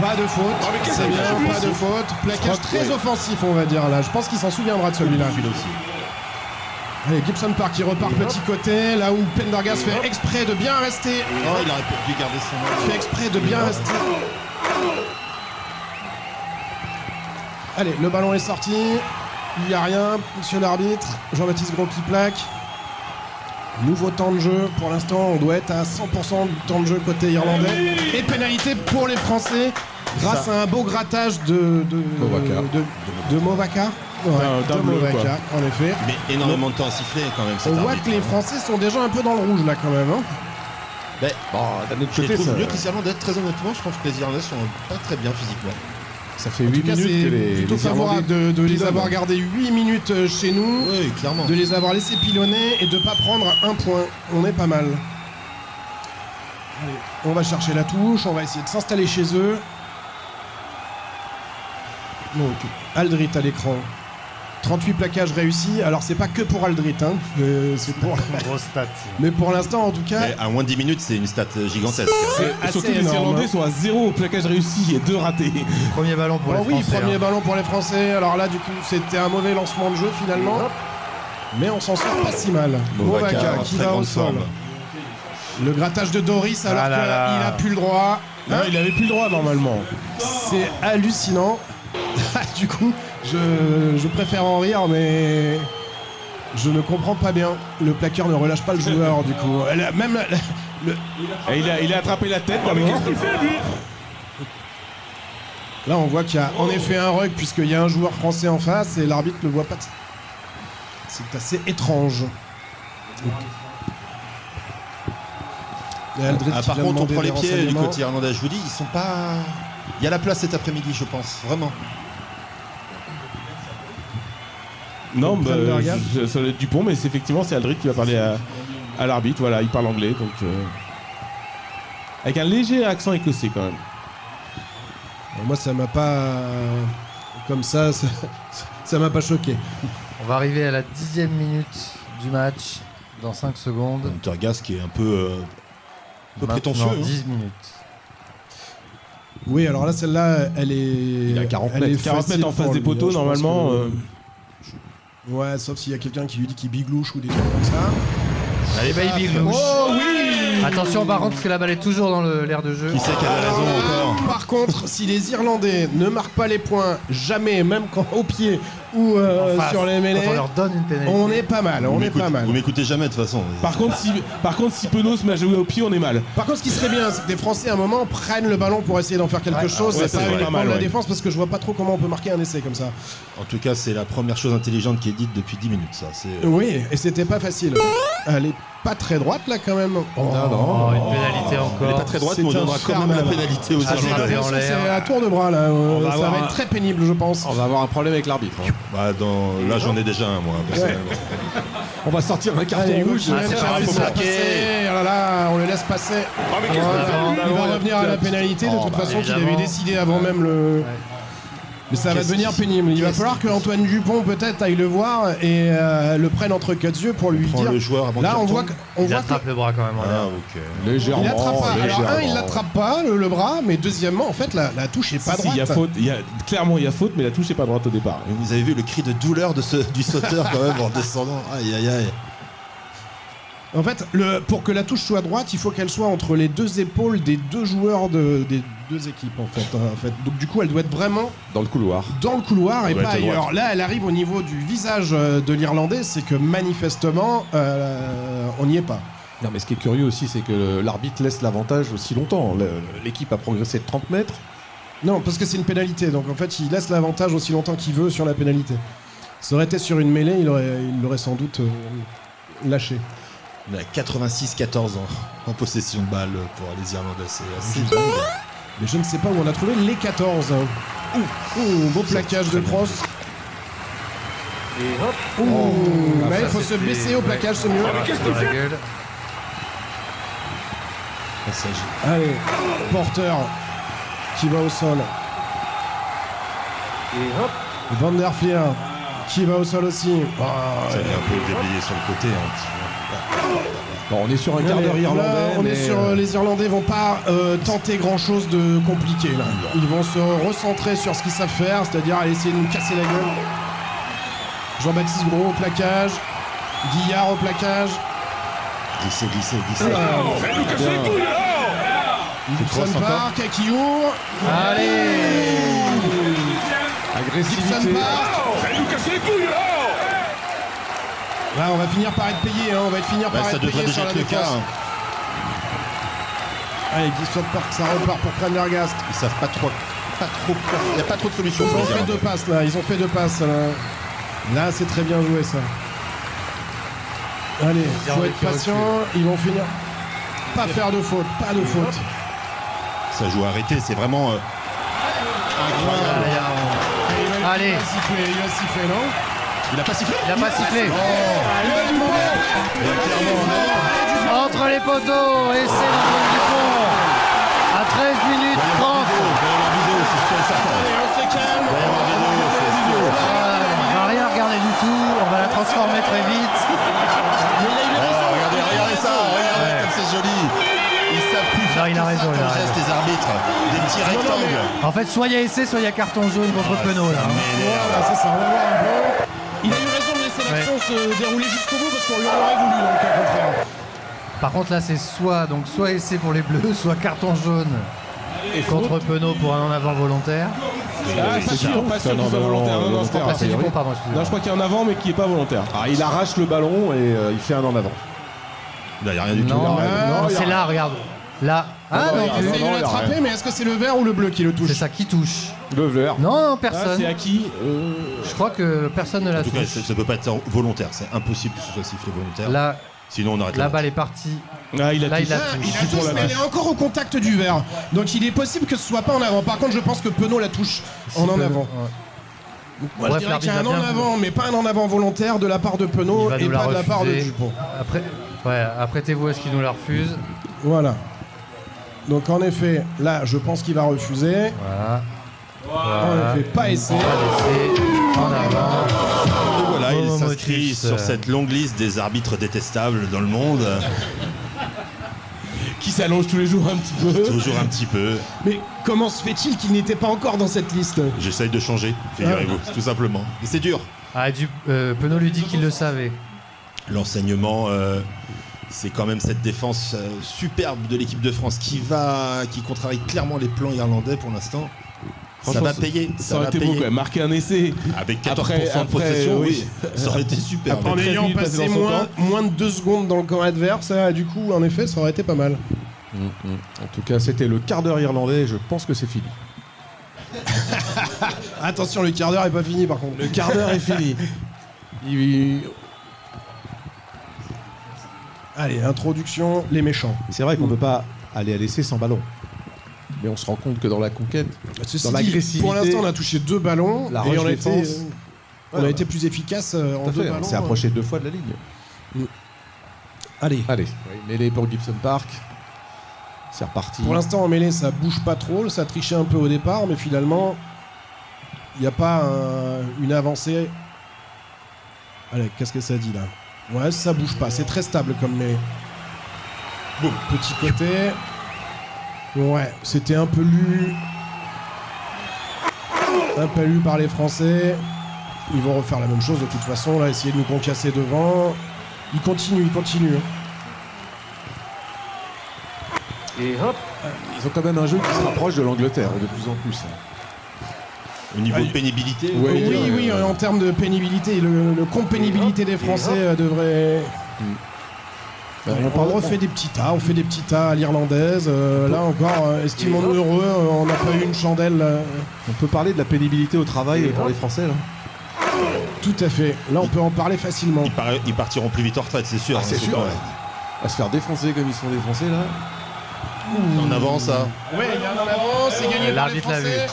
[SPEAKER 10] Pas de faute. C'est bien, pas de faute. Plaquage très offensif, on va dire, là. Je pense qu'il s'en souviendra de celui-là. Allez, Gibson Park qui repart petit côté, là où Pendergast fait exprès de bien rester.
[SPEAKER 9] Oh, il aurait dû garder son main.
[SPEAKER 10] Fait exprès de bien rester. Allez, le ballon est sorti. Il n'y a rien, monsieur l'arbitre. Jean-Baptiste Gros qui plaque. Nouveau temps de jeu. Pour l'instant, on doit être à 100% du temps de jeu côté irlandais. Et pénalité pour les Français grâce à un beau grattage de Movaka. Ouais, de Movaka, en effet.
[SPEAKER 9] Mais énormément de temps à siffler quand même.
[SPEAKER 10] On voit que les Français sont déjà un peu dans le rouge là quand même. Hein.
[SPEAKER 9] Ben, d'un autre côté, mieux que les Irlandais. Très honnêtement, je pense que les Irlandais sont pas très bien physiquement.
[SPEAKER 1] Ça fait 8 minutes que les
[SPEAKER 10] plutôt favorable de les avoir gardés 8 minutes chez nous.
[SPEAKER 9] Oui, clairement.
[SPEAKER 10] De les avoir laissés pilonner et de pas prendre un point. On est pas mal. Allez, on va chercher la touche, on va essayer de s'installer chez eux. Donc, Aldrit à l'écran. 38 plaquages réussis. Alors, c'est pas que pour Aldrit, hein. C'est pour.
[SPEAKER 8] Grosse stat.
[SPEAKER 10] Mais pour l'instant, en tout cas.
[SPEAKER 9] Mais à moins de 10 minutes, c'est une stat gigantesque.
[SPEAKER 3] Surtout les Irlandais sont à 0 plaquage réussi et 2 ratés.
[SPEAKER 8] Premier ballon pour les Français.
[SPEAKER 10] Oui, premier ballon pour les Français. Alors là, du coup, c'était un mauvais lancement de jeu finalement. Mais on s'en sort pas si mal. Movaka qui va au sol. Le grattage de Doris alors qu'il a plus le droit.
[SPEAKER 3] Non, il avait plus le droit normalement.
[SPEAKER 10] C'est hallucinant. Du coup, je préfère en rire, mais je ne comprends pas bien. Le plaqueur ne relâche pas le joueur, du coup. Même
[SPEAKER 3] il a attrapé la tête.
[SPEAKER 10] Là, on voit qu'il y a en effet un rug, puisqu'il y a un joueur français en face, et l'arbitre ne le voit pas. C'est assez étrange.
[SPEAKER 9] Par contre, on prend les pieds du côté irlandais. Je vous dis, ils sont pas... Il y a la place cet après-midi, je pense. Vraiment.
[SPEAKER 3] Non, bah, ça doit être Dupont, mais effectivement, c'est Aldrit qui va parler à l'arbitre. Voilà, il parle anglais, donc... Avec un léger accent écossais quand même.
[SPEAKER 10] Moi, ça m'a pas... Comme ça m'a pas choqué.
[SPEAKER 8] On va arriver à la 10e minute du match, dans 5 secondes.
[SPEAKER 9] Untergast qui est un peu prétentieux.
[SPEAKER 8] Maintenant, 10 minutes.
[SPEAKER 10] Oui, alors là, celle-là, elle est...
[SPEAKER 13] Il y a 40
[SPEAKER 10] elle est
[SPEAKER 13] mètres.
[SPEAKER 3] 40 mètres en
[SPEAKER 10] facile
[SPEAKER 3] face des
[SPEAKER 10] pour lui,
[SPEAKER 3] poteaux,
[SPEAKER 10] hein, je pense
[SPEAKER 3] normalement.
[SPEAKER 10] que- Ouais, sauf s'il y a quelqu'un qui lui dit qu'il biglouche ou des trucs comme ça.
[SPEAKER 8] Allez, baby glouche.
[SPEAKER 10] Oh oui!
[SPEAKER 8] Attention par contre, parce que la balle est toujours dans l'air de jeu.
[SPEAKER 9] Qui c'est qui avait raison encore?
[SPEAKER 10] Par contre, si les Irlandais ne marquent pas les points, jamais, même quand au pied ou
[SPEAKER 8] Enfin,
[SPEAKER 10] sur les mêlées,
[SPEAKER 8] quand on leur donne une pénalité.
[SPEAKER 10] on est pas mal, on est pas mal.
[SPEAKER 9] Vous m'écoutez jamais de toute façon.
[SPEAKER 3] Par contre, si Penaud se met à jouer au pied, on est mal.
[SPEAKER 10] Par contre, ce qui serait bien, c'est que les Français, à un moment, prennent le ballon pour essayer d'en faire quelque chose.
[SPEAKER 3] ouais,
[SPEAKER 10] C'est
[SPEAKER 3] ça
[SPEAKER 10] pas
[SPEAKER 3] serait pas
[SPEAKER 10] uniquement
[SPEAKER 3] mal,
[SPEAKER 10] de la
[SPEAKER 3] ouais.
[SPEAKER 10] défense, parce que je vois pas trop comment on peut marquer un essai comme ça.
[SPEAKER 9] En tout cas, c'est la première chose intelligente qui est dite depuis 10 minutes, ça. C'est
[SPEAKER 10] Oui, et c'était pas facile. Elle est pas très droite là quand même.
[SPEAKER 8] Oh, une pénalité encore.
[SPEAKER 9] Elle est pas très droite,
[SPEAKER 10] C'est
[SPEAKER 9] mais on donnera quand même la
[SPEAKER 10] infernal.
[SPEAKER 9] pénalité aux
[SPEAKER 8] Ah, c'est
[SPEAKER 9] Irlandais.
[SPEAKER 8] en l'air.
[SPEAKER 10] C'est à tour de bras là.
[SPEAKER 13] va
[SPEAKER 10] Ça
[SPEAKER 13] avoir
[SPEAKER 10] va
[SPEAKER 13] un-
[SPEAKER 10] être très pénible, je pense.
[SPEAKER 13] On va avoir un problème avec l'arbitre. hein.
[SPEAKER 9] Bah, là, j'en ai déjà un, moi, personnellement.
[SPEAKER 13] On va sortir un carton
[SPEAKER 10] Allez,
[SPEAKER 13] rouge.
[SPEAKER 10] il
[SPEAKER 8] c'est
[SPEAKER 10] va
[SPEAKER 8] pas
[SPEAKER 10] laisser
[SPEAKER 8] possible.
[SPEAKER 10] passer. Oh là là, on le laisse passer. Il va revenir à la pénalité de toute façon qu'il avait
[SPEAKER 8] évidemment.
[SPEAKER 10] décidé avant même le. Mais ça va devenir pénible. Il va falloir que Antoine Dupont peut-être aille le voir et le prenne entre quatre yeux pour lui
[SPEAKER 9] Prends
[SPEAKER 10] dire.
[SPEAKER 9] le joueur avant
[SPEAKER 10] Là,
[SPEAKER 9] qu'il
[SPEAKER 10] on voit
[SPEAKER 9] retombe.
[SPEAKER 10] qu'on
[SPEAKER 8] Il
[SPEAKER 10] voit
[SPEAKER 8] attrape le bras quand même en l'air.
[SPEAKER 9] Ah, ok.
[SPEAKER 13] Légèrement.
[SPEAKER 10] il l'attrape pas. Alors
[SPEAKER 13] légèrement.
[SPEAKER 10] il l'attrape pas le bras, mais deuxièmement en fait la touche est pas
[SPEAKER 3] Si,
[SPEAKER 10] droite.
[SPEAKER 3] il y a faute. Clairement, il y a faute, mais la touche est pas droite au départ.
[SPEAKER 9] Et vous avez vu le cri de douleur du sauteur quand même en descendant. Aïe, aïe, aïe.
[SPEAKER 10] En fait, pour que la touche soit droite, il faut qu'elle soit entre les deux épaules des deux joueurs des deux équipes en fait. Donc du coup, elle doit être vraiment
[SPEAKER 13] Dans le couloir.
[SPEAKER 10] dans le couloir et
[SPEAKER 9] doit
[SPEAKER 10] pas
[SPEAKER 9] être
[SPEAKER 10] ailleurs.
[SPEAKER 9] droite.
[SPEAKER 10] Là, elle arrive au niveau du visage de l'Irlandais, c'est que manifestement, on n'y est pas.
[SPEAKER 13] Non, mais ce qui est curieux aussi, c'est que l'arbitre laisse l'avantage aussi longtemps. L'équipe a progressé de 30 mètres.
[SPEAKER 10] Non, parce que c'est une pénalité, donc en fait, il laisse l'avantage aussi longtemps qu'il veut sur la pénalité. Ça aurait été sur une mêlée, il l'aurait sans doute lâché.
[SPEAKER 9] On a 86-14 ans en possession de balle pour les Irlandais. C'est assez dingue.
[SPEAKER 10] Mais je ne sais pas où on a trouvé les 14. Beau plaquage de cross.
[SPEAKER 8] Et hop.
[SPEAKER 10] Mais il
[SPEAKER 8] ça,
[SPEAKER 10] faut se
[SPEAKER 8] c'était-
[SPEAKER 10] baisser au plaquage, c'est mieux.
[SPEAKER 8] Dans la gueule.
[SPEAKER 9] Passage.
[SPEAKER 10] Allez, Porter qui va au sol.
[SPEAKER 8] Et hop.
[SPEAKER 10] Van der Fleer qui va au sol aussi.
[SPEAKER 9] Ça vient un peu déblayé sur le côté.
[SPEAKER 13] Bon, on est sur un quart d'heure
[SPEAKER 10] Allez,
[SPEAKER 13] irlandais.
[SPEAKER 10] là, on est
[SPEAKER 13] mais,
[SPEAKER 10] sur les Irlandais vont pas tenter grand chose de compliqué là. Ils vont se recentrer sur ce qu'ils savent faire, c'est-à-dire aller essayer de nous casser la gueule. Jean-Baptiste Gros au plaquage, Guillard au plaquage.
[SPEAKER 9] Glissé.
[SPEAKER 10] Gibson Park, Akiour.
[SPEAKER 8] Allez.
[SPEAKER 10] Gibson
[SPEAKER 13] Agressivité.
[SPEAKER 10] Park. Là, on va finir par être payé, hein. On va finir par
[SPEAKER 9] Ça
[SPEAKER 10] être
[SPEAKER 9] devrait
[SPEAKER 10] payé
[SPEAKER 9] déjà
[SPEAKER 10] sur la
[SPEAKER 9] être le cas.
[SPEAKER 10] défense. Allez, Gibson Park, ça repart pour Prendergast.
[SPEAKER 9] Ils savent pas trop quoi. Il n'y a pas trop de solutions.
[SPEAKER 10] Ils
[SPEAKER 9] pour
[SPEAKER 10] ont
[SPEAKER 9] les
[SPEAKER 10] fait
[SPEAKER 9] Irlandais.
[SPEAKER 10] deux passes là, ils ont fait deux passes là. Là, c'est très bien joué ça. Allez, faut
[SPEAKER 8] Irlandais
[SPEAKER 10] être
[SPEAKER 8] qui
[SPEAKER 10] patient, ils vont finir. Pas faire de faute, pas de faute.
[SPEAKER 9] Ça joue arrêté, c'est vraiment incroyable.
[SPEAKER 8] Allez.
[SPEAKER 10] Il va siffler, non?
[SPEAKER 9] Il a pas sifflé.
[SPEAKER 8] Il a pas sifflé. Entre les poteaux, et c'est l'Antoine Dupont. À 13 minutes 30.
[SPEAKER 10] Allez, on se calme.
[SPEAKER 8] On va rien regarder du tout. On va la transformer très vite.
[SPEAKER 9] Regardez ça, regardez comme c'est joli. Ils savent plus faire
[SPEAKER 8] Non, il a
[SPEAKER 9] tout
[SPEAKER 8] raison,
[SPEAKER 9] ça
[SPEAKER 8] il a
[SPEAKER 9] comme
[SPEAKER 8] raison.
[SPEAKER 9] geste, les arbitres. Des petits rectangles.
[SPEAKER 8] En fait, soit il y a essai, soit il y a carton jaune contre Penaud là.
[SPEAKER 10] Voilà, c'est ça, on va voir un peu. Il a eu raison de laisser l'action se dérouler jusqu'au bout parce qu'on lui en aurait voulu dans le cas contraire.
[SPEAKER 8] Par contre là c'est soit essai pour les bleus, soit carton jaune contre Penaud pour un en avant volontaire.
[SPEAKER 3] Pas sûr qu'il soit volontaire. Non, je crois
[SPEAKER 8] Ah,
[SPEAKER 3] pas.
[SPEAKER 8] c'est Dupont, pardon, excusez-moi.
[SPEAKER 3] Non, je crois qu'il y a un avant, mais qui est pas volontaire.
[SPEAKER 13] Ah, il arrache le ballon et il fait un en avant.
[SPEAKER 9] Là, il n'y a rien du tout.
[SPEAKER 8] Non,
[SPEAKER 13] il y a
[SPEAKER 8] c'est là, regarde. Là. Ah non,
[SPEAKER 10] Il
[SPEAKER 8] plus.
[SPEAKER 10] essaye de l'attraper, mais est-ce que c'est le vert ou le bleu qui le touche?
[SPEAKER 8] C'est ça qui touche.
[SPEAKER 13] Le vert.
[SPEAKER 8] Non,
[SPEAKER 3] Ah,
[SPEAKER 8] personne.
[SPEAKER 3] c'est à qui
[SPEAKER 8] Je crois que personne ne la
[SPEAKER 9] En tout cas,
[SPEAKER 8] touche.
[SPEAKER 9] ça peut pas être volontaire. C'est impossible que ce soit sifflé volontaire.
[SPEAKER 8] Là,
[SPEAKER 9] Sinon, on arrête
[SPEAKER 8] la
[SPEAKER 9] là.
[SPEAKER 8] balle est partie.
[SPEAKER 3] Ah, il a
[SPEAKER 8] Là,
[SPEAKER 3] touché.
[SPEAKER 8] il a
[SPEAKER 10] Il
[SPEAKER 8] touché.
[SPEAKER 10] la touche, mais elle est encore au contact du verre. Donc il est possible que ce soit pas en avant. Par contre, je pense que Penaud la touche en avant. Moi,
[SPEAKER 8] Bref,
[SPEAKER 10] je dirais qu'il y a un
[SPEAKER 8] l'arbitre
[SPEAKER 10] en
[SPEAKER 8] va bien.
[SPEAKER 10] avant, mais pas un en avant volontaire de la part de
[SPEAKER 8] Il
[SPEAKER 10] Penaud
[SPEAKER 8] va
[SPEAKER 10] et
[SPEAKER 8] nous la
[SPEAKER 10] pas de la part de
[SPEAKER 8] refuser.
[SPEAKER 10] Dupont.
[SPEAKER 8] Après, apprêtez-vous à ce qu'il nous la refuse.
[SPEAKER 10] Voilà. Donc en effet, là, je pense qu'il va refuser. En effet, pas essai.
[SPEAKER 8] En avant.
[SPEAKER 9] Et voilà, il
[SPEAKER 8] Momotus.
[SPEAKER 9] s'inscrit sur cette longue liste des arbitres détestables dans le monde.
[SPEAKER 3] Qui s'allonge tous les jours un petit peu.
[SPEAKER 9] Toujours un petit peu.
[SPEAKER 10] Mais comment se fait-il qu'il n'était pas encore dans cette liste?
[SPEAKER 9] J'essaye de changer, figurez-vous, tout simplement. Et c'est dur.
[SPEAKER 8] Penaud lui dit qu'il le savait.
[SPEAKER 9] L'enseignement, c'est quand même cette défense superbe de l'équipe de France qui contrarie clairement les plans irlandais pour l'instant. Ça va payer.
[SPEAKER 3] Ça aurait été beau quand même. Marquer un essai.
[SPEAKER 9] Avec 14% de possession, oui. Ça aurait été super.
[SPEAKER 10] En ayant passé moins de 2 secondes dans le camp adverse, du coup, en effet, ça aurait été pas mal.
[SPEAKER 13] En tout cas, c'était le quart d'heure irlandais. Je pense que c'est fini.
[SPEAKER 10] Attention, le quart d'heure est pas fini par contre.
[SPEAKER 13] Le quart d'heure est fini.
[SPEAKER 10] Allez, introduction, les méchants.
[SPEAKER 13] C'est vrai qu'on ne peut pas aller à l'essai sans ballon. Mais on se rend compte que dans la conquête, dans l'agressivité...
[SPEAKER 10] Pour l'instant, on a touché 2 ballons
[SPEAKER 13] la
[SPEAKER 10] et on a
[SPEAKER 13] défense,
[SPEAKER 10] été plus efficace en 2 ballons.
[SPEAKER 13] On s'est approché 2 fois de la ligne.
[SPEAKER 10] Allez.
[SPEAKER 13] Mêlée pour Gibson Park. C'est reparti.
[SPEAKER 10] Pour l'instant, en mêlée, ça bouge pas trop. Ça trichait un peu au départ, mais finalement, il n'y a pas une avancée. Allez, qu'est-ce que ça dit là? Ouais, ça bouge pas. C'est très stable comme mêlée. Bon, petit côté. Ouais, c'était un peu lu. Un peu lu par les Français. Ils vont refaire la même chose de toute façon. Là, essayer de nous concasser devant. Ils continuent.
[SPEAKER 13] Et hop. Ils ont quand même un jeu qui se rapproche de l'Angleterre de plus en plus.
[SPEAKER 9] Au niveau de pénibilité.
[SPEAKER 10] Oui, en termes de pénibilité, le compte pénibilité des Français devrait. On refait des petits tas, on fait des petits tas à l'irlandaise. Là encore, estimons-nous heureux, on n'a pas eu une chandelle.
[SPEAKER 13] On peut parler de la pénibilité au travail pour les Français là.
[SPEAKER 10] Tout à fait. Là, on peut en parler facilement.
[SPEAKER 9] Ils partiront plus vite en retraite, c'est sûr.
[SPEAKER 13] Ah, c'est sûr. Ouais. À se faire défoncer comme ils se font défoncer là.
[SPEAKER 9] En avant, ça.
[SPEAKER 10] Ouais, il y a un avant, c'est gagné par les Français.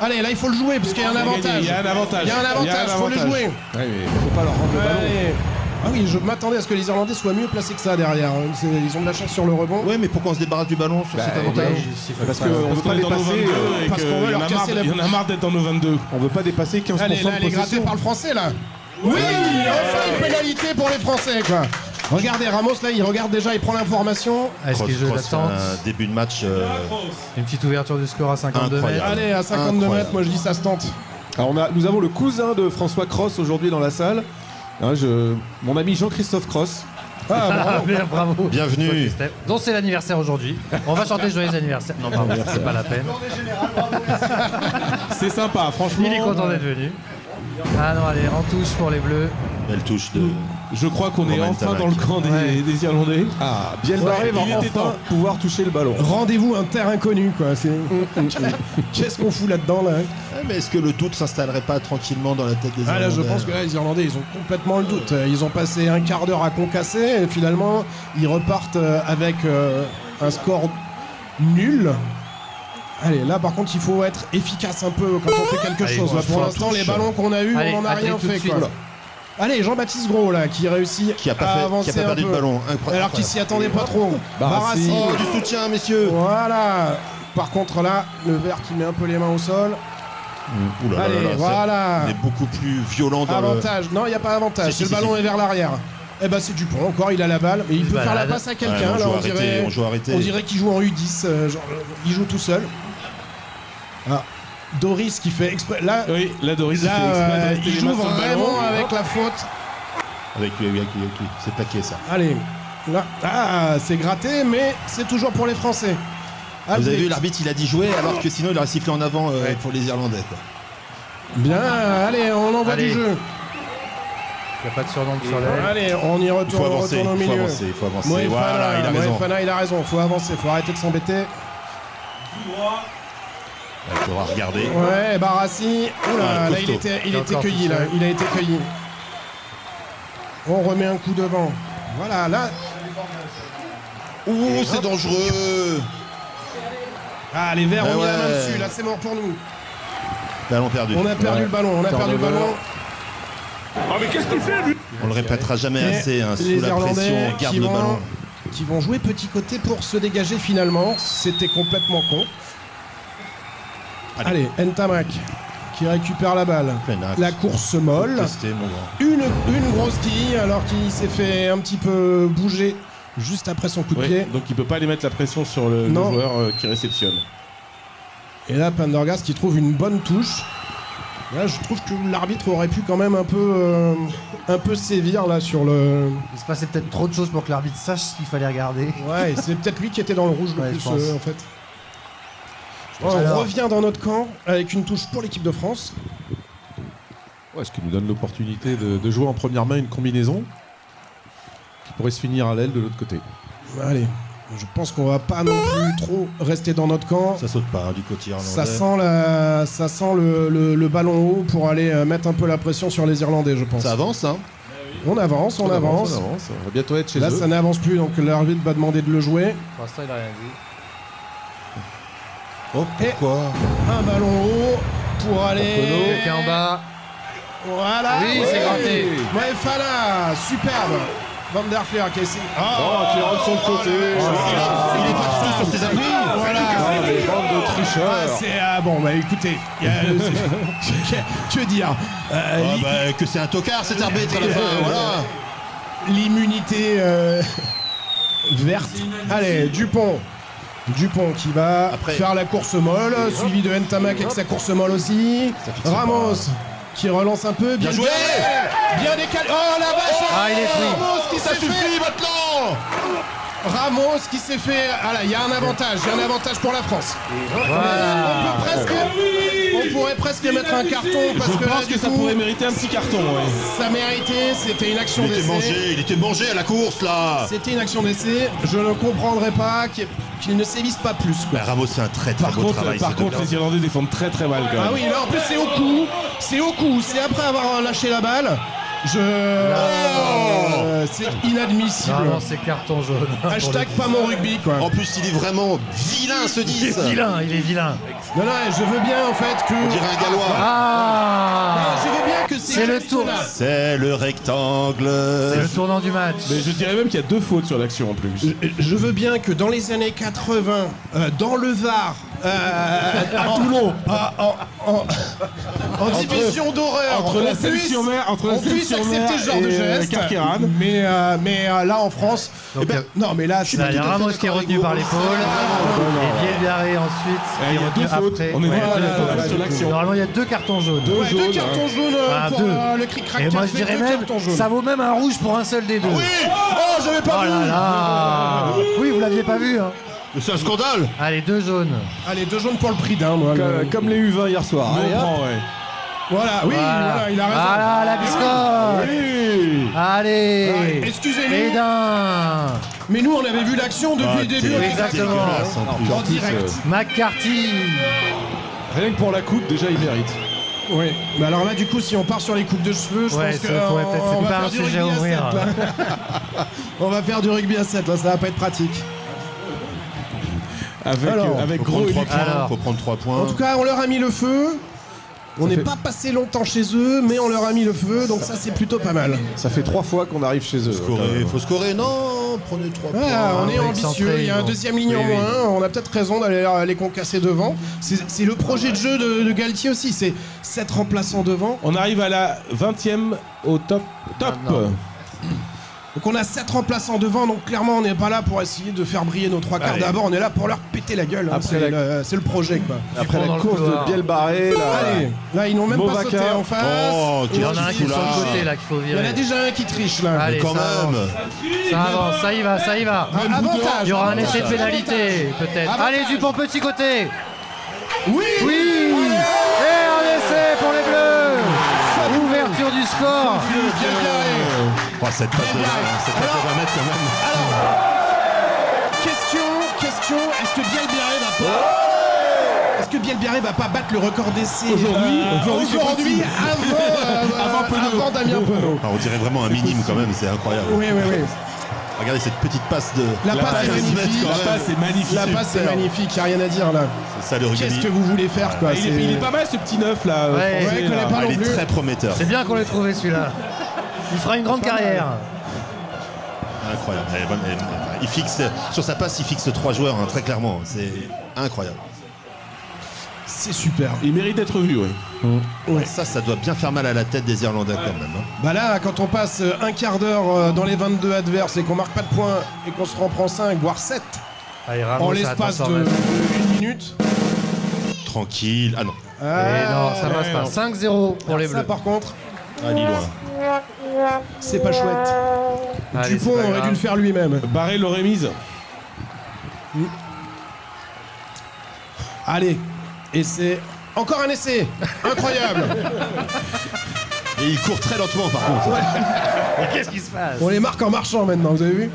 [SPEAKER 10] Allez, là, il faut le jouer parce qu'il y a un avantage.
[SPEAKER 3] Il y a un avantage.
[SPEAKER 10] Il faut le jouer.
[SPEAKER 13] Ouais, mais faut pas leur rendre le ballon.
[SPEAKER 10] Ah oui, je m'attendais à ce que les Irlandais soient mieux placés que ça derrière. Ils ont de la chance sur le rebond.
[SPEAKER 9] Ouais, mais pourquoi on se débarrasse du ballon sur cet avantage?
[SPEAKER 13] Parce qu'on veut pas dépasser.
[SPEAKER 10] Parce qu'on veut leur casser la bouche.
[SPEAKER 3] Il y en a marre d'être dans nos 22.
[SPEAKER 13] On veut pas dépasser 15%
[SPEAKER 10] Allez, là,
[SPEAKER 13] de
[SPEAKER 10] elle est grattée
[SPEAKER 13] possession.
[SPEAKER 10] par le Français, là. Oui, enfin une pénalité pour les Français, quoi. Regardez, Ramos, là, il regarde déjà, il prend l'information.
[SPEAKER 8] Est-ce qu'il joue d'attente?
[SPEAKER 9] Un début de match.
[SPEAKER 8] Une petite ouverture du score à 52 mètres.
[SPEAKER 10] Allez, à 52 mètres, moi je dis ça se tente.
[SPEAKER 13] Alors nous avons le cousin de François Cross aujourd'hui dans la salle. Hein, mon ami Jean-Christophe Cross.
[SPEAKER 10] Ah,
[SPEAKER 8] bravo.
[SPEAKER 9] Bienvenue.
[SPEAKER 8] Donc c'est l'anniversaire aujourd'hui. On va chanter joyeux anniversaire. Non, pardon, c'est pas la peine.
[SPEAKER 3] C'est sympa, franchement.
[SPEAKER 8] Il est content d'être venu. Ah non, allez, en touche pour les Bleus.
[SPEAKER 9] Elle touche de.
[SPEAKER 3] Je crois qu'on est
[SPEAKER 9] Romain
[SPEAKER 3] enfin
[SPEAKER 9] Tamac.
[SPEAKER 3] dans le camp des Irlandais.
[SPEAKER 13] Ah, Bielbarré va enfin pouvoir toucher le ballon.
[SPEAKER 10] Rendez-vous un terre inconnu, quoi. Qu'est-ce qu'on fout là-dedans, là?
[SPEAKER 9] Mais est-ce que le doute s'installerait pas tranquillement dans la tête des Irlandais?
[SPEAKER 10] Là, je pense que là, les Irlandais, ils ont complètement le doute. Ils ont passé un quart d'heure à concasser et finalement, ils repartent avec un score nul. Allez, là, par contre, il faut être efficace un peu quand on fait quelque chose. Là, pour l'instant, les ballons qu'on a eus, on n'en a rien fait, quoi. Allez, Jean-Baptiste Gros, là, qui réussit à avancer
[SPEAKER 9] qui a pas perdu
[SPEAKER 10] un
[SPEAKER 9] de
[SPEAKER 10] peu.
[SPEAKER 9] ballon.
[SPEAKER 10] Alors qu'il s'y attendait pas trop. Barassi.
[SPEAKER 9] Oh, du soutien, messieurs.
[SPEAKER 10] Voilà. Par contre, là, le vert qui met un peu les mains au sol.
[SPEAKER 9] Ouh là là
[SPEAKER 10] Allez,
[SPEAKER 9] là là,
[SPEAKER 10] voilà.
[SPEAKER 9] c'est beaucoup plus violent dans
[SPEAKER 10] Avantage. Non, il n'y a pas avantage.
[SPEAKER 9] Si,
[SPEAKER 10] Le ballon est vers l'arrière. Eh ben c'est Dupont, encore il a la balle, mais il peut faire la passe à quelqu'un.
[SPEAKER 9] Ouais,
[SPEAKER 10] là,
[SPEAKER 9] on joue arrêté.
[SPEAKER 10] On dirait qu'il joue en U10, genre, il joue tout seul. Ah, Doris qui fait exprès. Là,
[SPEAKER 3] oui, là Doris
[SPEAKER 10] là,
[SPEAKER 3] fait exprès de rester
[SPEAKER 10] il
[SPEAKER 3] les
[SPEAKER 10] joue
[SPEAKER 3] mains sur le ballon.
[SPEAKER 10] vraiment avec la faute.
[SPEAKER 9] Avec lui. C'est plaqué ça.
[SPEAKER 10] Allez, là, c'est gratté, mais c'est toujours pour les Français.
[SPEAKER 9] Vous avez vu, l'arbitre il a dit jouer alors que sinon il aurait sifflé en avant pour les Irlandais. Quoi.
[SPEAKER 10] Bien, allez, on envoie du jeu.
[SPEAKER 8] Il n'y a pas de surnom sur l'aile.
[SPEAKER 10] Allez, on y retourne,
[SPEAKER 9] Il faut avancer,
[SPEAKER 10] au milieu.
[SPEAKER 9] il faut avancer.
[SPEAKER 10] Moefana,
[SPEAKER 9] Voilà, il a raison.
[SPEAKER 10] Moefana, il a raison, faut avancer, faut arrêter de s'embêter.
[SPEAKER 9] Il faudra regarder.
[SPEAKER 10] Ouais, Barassi. Oula, là il était cueilli, là. Il a été cueilli. On remet un coup devant. Voilà, là.
[SPEAKER 9] Ouh, c'est dangereux.
[SPEAKER 10] Ah, les Verts ont mis la main
[SPEAKER 9] ouais.
[SPEAKER 10] dessus. Là, c'est mort pour nous.
[SPEAKER 9] Ballon perdu.
[SPEAKER 10] On a perdu le ballon. On a perdu le ballon.
[SPEAKER 5] Ah mais qu'est-ce qu'il fait lui?
[SPEAKER 9] On le répétera jamais
[SPEAKER 10] Et
[SPEAKER 9] assez. Hein,
[SPEAKER 10] les
[SPEAKER 9] sous la
[SPEAKER 10] Irlandais
[SPEAKER 9] pression, on garde
[SPEAKER 10] qui
[SPEAKER 9] le
[SPEAKER 10] vont
[SPEAKER 9] ballon.
[SPEAKER 10] qui vont jouer petit côté pour se dégager finalement. C'était complètement con. Allez, Ntamak qui récupère la balle. La course molle.
[SPEAKER 9] Testé, mon grand.
[SPEAKER 10] Une grosse quille alors qu'il s'est fait un petit peu bouger juste après son coup de pied.
[SPEAKER 3] Donc il peut pas aller mettre la pression sur le joueur qui réceptionne.
[SPEAKER 10] Et là, Pendergast qui trouve une bonne touche. Là, je trouve que l'arbitre aurait pu quand même un peu sévir là sur le...
[SPEAKER 8] Il se passait peut-être trop de choses pour que l'arbitre sache ce qu'il fallait regarder.
[SPEAKER 10] Ouais, c'est peut-être lui qui était dans le rouge le
[SPEAKER 8] Ouais,
[SPEAKER 10] plus
[SPEAKER 8] je pense.
[SPEAKER 10] en fait. On revient dans notre camp avec une touche pour l'équipe de France.
[SPEAKER 13] Ouais, ce qui nous donne l'opportunité de jouer en première main une combinaison qui pourrait se finir à l'aile de l'autre côté.
[SPEAKER 10] Allez, je pense qu'on va pas non plus trop rester dans notre camp.
[SPEAKER 9] Ça saute pas du côté irlandais.
[SPEAKER 10] Ça sent le ballon haut pour aller mettre un peu la pression sur les Irlandais, je pense.
[SPEAKER 9] Ça avance, hein.
[SPEAKER 10] On avance.
[SPEAKER 13] On va bientôt être chez eux.
[SPEAKER 10] Là, ça n'avance plus, donc l'arbitre va demander de le jouer.
[SPEAKER 8] Pour l'instant, il a rien dit.
[SPEAKER 9] Oh, pourquoi
[SPEAKER 10] Un ballon haut pour aller...
[SPEAKER 8] Quelqu'un en bas.
[SPEAKER 10] Voilà.
[SPEAKER 8] Oui, c'est gratté.
[SPEAKER 10] Moefala, superbe. Van der Fleer qui essaie...
[SPEAKER 13] qui rentre sur le côté.
[SPEAKER 9] Il est pas du tout sur ses appuis.
[SPEAKER 10] Voilà.
[SPEAKER 13] Les bandes de tricheurs.
[SPEAKER 10] Bon, bah écoutez, que dire
[SPEAKER 9] Que c'est un tocard cet arbitre à la fin, voilà.
[SPEAKER 10] L'immunité verte. Allez, Dupont qui va faire la course molle, suivi de Ntamak avec sa course molle aussi. Ramos qui relance un peu, bien joué, bien décalé. Oh la vache!
[SPEAKER 8] Il est pris.
[SPEAKER 10] Ramos qui s'est fait
[SPEAKER 9] maintenant.
[SPEAKER 10] Ramos qui s'est fait... Ah là, il y a un avantage pour la France. On pourrait presque mettre un carton parce
[SPEAKER 3] Je pense que ça pourrait mériter un petit carton. Ouais.
[SPEAKER 10] Ça méritait, c'était une action d'essai.
[SPEAKER 9] Il était mangé à la course là.
[SPEAKER 10] C'était une action d'essai. Je ne comprendrais pas qu'il ne sévisse pas plus. Quoi.
[SPEAKER 9] Ramos, c'est un très beau travail.
[SPEAKER 3] Par contre, les Irlandais défendent très mal quand même.
[SPEAKER 10] Ah oui, là en plus c'est au coup. C'est après avoir lâché la balle. C'est inadmissible.
[SPEAKER 8] Non, c'est carton jaune.
[SPEAKER 10] Hashtag pas mon rugby quoi.
[SPEAKER 9] En plus, il est vraiment vilain ce 10.
[SPEAKER 8] Il est vilain.
[SPEAKER 10] Non, je veux bien en fait que...
[SPEAKER 9] On dirait un gallois.
[SPEAKER 10] Je veux bien que
[SPEAKER 8] c'est le tour.
[SPEAKER 9] C'est le rectangle.
[SPEAKER 8] C'est le tournant du match.
[SPEAKER 3] Mais je dirais même qu'il y a 2 fautes sur l'action en plus.
[SPEAKER 10] Je veux bien que dans les années 80, dans le Var, à Toulon, en division d'horreur,
[SPEAKER 3] Entre la
[SPEAKER 10] on puisse
[SPEAKER 3] Seine-sur-Mer
[SPEAKER 10] accepter ce genre de geste.
[SPEAKER 3] Carqueiranne.
[SPEAKER 10] Mais là en France, non mais là,
[SPEAKER 8] il y a Ramos qui est retenu par l'épaule et Bielbiarré ensuite qui est retenu après.
[SPEAKER 3] On est deux sur l'action.
[SPEAKER 8] Normalement, il y a 2 cartons jaunes.
[SPEAKER 10] deux cartons jaunes pour le cric-crac.
[SPEAKER 8] Et moi, je dirais même, ça vaut même un rouge pour un seul des deux.
[SPEAKER 9] Oui. Oh, j'avais pas vu.
[SPEAKER 8] Oh là là. Oui, vous l'aviez pas vu. Hein.
[SPEAKER 9] C'est un scandale.
[SPEAKER 8] Allez, 2 jaunes.
[SPEAKER 10] Allez, 2 jaunes pour le prix d'un.
[SPEAKER 13] Comme les U20 hier soir.
[SPEAKER 3] On
[SPEAKER 13] Allez, hop.
[SPEAKER 3] prend, ouais.
[SPEAKER 10] Voilà, oui, voilà, il a raison.
[SPEAKER 8] Voilà, la biscotte.
[SPEAKER 3] Oui.
[SPEAKER 8] Allez.
[SPEAKER 10] Ouais, excusez-nous.
[SPEAKER 8] Bédin.
[SPEAKER 10] Mais nous, on avait vu l'action depuis le début.
[SPEAKER 8] Exactement.
[SPEAKER 10] En direct.
[SPEAKER 8] McCarthy.
[SPEAKER 13] Rien que pour la coupe, déjà, il mérite.
[SPEAKER 10] Oui. Mais alors là, du coup, si on part sur les coupes de cheveux, je pense que on va faire du rugby à 7. Là. On va faire du rugby à 7, là, ça va pas être pratique.
[SPEAKER 3] Avec gros et
[SPEAKER 9] Faut prendre 3 points.
[SPEAKER 10] En tout cas, on leur a mis le feu. On n'est pas passé longtemps chez eux, mais on leur a mis le feu, donc ça c'est plutôt pas mal.
[SPEAKER 13] Ça fait 3 fois qu'on arrive chez eux.
[SPEAKER 9] Faut scorer, non. Prenez 3 points.
[SPEAKER 10] On est ambitieux, il y a un deuxième ligne en moins, on a peut-être raison d'aller les concasser devant. C'est le projet de jeu de Galtier aussi, c'est 7 remplaçants devant.
[SPEAKER 3] On arrive à la 20e au top.
[SPEAKER 10] Donc on a 7 remplaçants devant, donc clairement on n'est pas là pour essayer de faire briller nos 3 quarts. D'abord on est là pour leur péter la gueule, hein. C'est le projet quoi.
[SPEAKER 13] Après la course de Bielbarré,
[SPEAKER 10] allez, là ils n'ont même pas sauté en face.
[SPEAKER 9] Oh,
[SPEAKER 8] il y en a un qui est sur le côté là qu'il faut virer.
[SPEAKER 10] Il y en a déjà un qui triche là.
[SPEAKER 8] Allez,
[SPEAKER 9] quand même.
[SPEAKER 8] Ça avance, ça y va.
[SPEAKER 10] Avantage.
[SPEAKER 8] Il y aura un essai de pénalité peut-être. Allez, Dupont petit côté.
[SPEAKER 10] Oui.
[SPEAKER 8] Et un essai pour les Bleus. Ouverture du score.
[SPEAKER 9] Cette passe de 20 mètres quand même.
[SPEAKER 10] Alors, question, est-ce que Bielbiarré va pas battre le record d'essai aujourd'hui avant Damien Penaud?
[SPEAKER 9] On dirait vraiment un minime quand même, c'est incroyable.
[SPEAKER 10] Oui.
[SPEAKER 9] Regardez cette petite passe de...
[SPEAKER 10] La passe est magnifique. La passe est magnifique, y a rien à dire là.
[SPEAKER 9] C'est ça le rugby.
[SPEAKER 10] Qu'est-ce que vous voulez faire quoi?
[SPEAKER 3] Il est pas mal ce petit neuf là.
[SPEAKER 9] Il est très prometteur.
[SPEAKER 8] C'est bien qu'on l'ait trouvé celui-là. Il fera une grande carrière.
[SPEAKER 9] Incroyable. Il fixe, sur sa passe, il fixe 3 joueurs, hein, très clairement. C'est incroyable.
[SPEAKER 10] C'est super.
[SPEAKER 3] Il mérite d'être vu, oui.
[SPEAKER 10] Ouais.
[SPEAKER 9] Ça doit bien faire mal à la tête des Irlandais quand même. Hein.
[SPEAKER 10] Bah là, quand on passe un quart d'heure dans les 22 adverses et qu'on marque pas de points et qu'on se reprend 5, voire 7,
[SPEAKER 8] Allez, Ramos,
[SPEAKER 10] en l'espace
[SPEAKER 8] attends,
[SPEAKER 10] de
[SPEAKER 8] vas-y.
[SPEAKER 10] 1 minute.
[SPEAKER 9] Tranquille. Ah non.
[SPEAKER 8] Et non, ça passe pas. 5-0 pour les
[SPEAKER 10] Ça,
[SPEAKER 8] Bleus.
[SPEAKER 10] par contre,
[SPEAKER 9] Allez, loin.
[SPEAKER 10] c'est pas chouette.
[SPEAKER 8] Allez,
[SPEAKER 10] Dupont
[SPEAKER 8] c'est pas
[SPEAKER 10] aurait
[SPEAKER 8] grave.
[SPEAKER 10] dû le faire lui-même.
[SPEAKER 3] Barré l'aurait mise.
[SPEAKER 10] Allez, essai. Encore un essai. Incroyable.
[SPEAKER 9] Et il court très lentement par contre.
[SPEAKER 8] Qu'est-ce qui se passe?
[SPEAKER 10] On les marque en marchant maintenant, vous avez vu?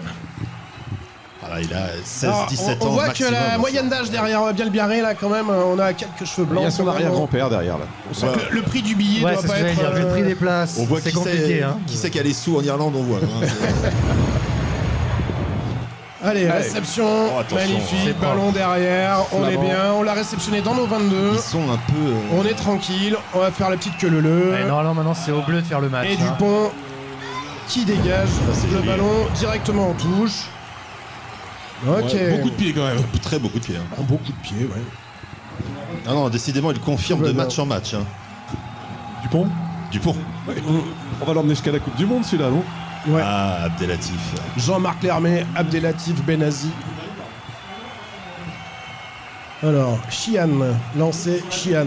[SPEAKER 9] Voilà, il a 16-17
[SPEAKER 10] Alors,
[SPEAKER 9] ans
[SPEAKER 10] on voit
[SPEAKER 9] maximum.
[SPEAKER 10] que la
[SPEAKER 9] hein,
[SPEAKER 10] moyenne d'âge derrière bien le Biarré, là, quand même, on a quelques cheveux
[SPEAKER 13] Il
[SPEAKER 10] blancs.
[SPEAKER 13] y a son
[SPEAKER 10] quand même.
[SPEAKER 13] arrière-grand-père derrière là.
[SPEAKER 10] On sent que le prix du billet
[SPEAKER 8] Ouais,
[SPEAKER 10] doit
[SPEAKER 8] c'est ce
[SPEAKER 10] pas
[SPEAKER 8] que j'allais
[SPEAKER 10] être.
[SPEAKER 8] dire. Vu le prix des places,
[SPEAKER 9] On voit
[SPEAKER 8] c'est
[SPEAKER 9] qui
[SPEAKER 8] compliqué.
[SPEAKER 9] sait,
[SPEAKER 8] Hein.
[SPEAKER 9] qui sait qu'il y a les sous en Irlande, on voit. Hein,
[SPEAKER 10] Allez, réception,
[SPEAKER 9] Oh, attention,
[SPEAKER 10] magnifique,
[SPEAKER 8] c'est propre.
[SPEAKER 10] ballon derrière, on est
[SPEAKER 13] Flamand.
[SPEAKER 10] bien, on l'a réceptionné dans nos 22,
[SPEAKER 9] Ils sont un peu.
[SPEAKER 10] on est tranquille, on va faire la petite queue leu
[SPEAKER 8] Ouais, normalement, maintenant, c'est au Bleu de faire le match.
[SPEAKER 10] et
[SPEAKER 8] hein.
[SPEAKER 10] Dupont qui dégage le
[SPEAKER 9] joli.
[SPEAKER 10] ballon directement en touche. Ok.
[SPEAKER 3] Ouais, beaucoup de pieds quand même.
[SPEAKER 9] Très beaucoup de pieds. Hein.
[SPEAKER 10] Beaucoup de pieds, ouais.
[SPEAKER 9] Ah non, décidément, il confirme de match en match. Hein.
[SPEAKER 13] Dupont.
[SPEAKER 9] Dupont.
[SPEAKER 13] On va l'emmener jusqu'à la Coupe du Monde celui-là, non?
[SPEAKER 10] Ouais.
[SPEAKER 9] Ah, Abdelatif.
[SPEAKER 10] Jean-Marc Lermé, Abdelatif Benazi. Alors, Chian, lancé Chian.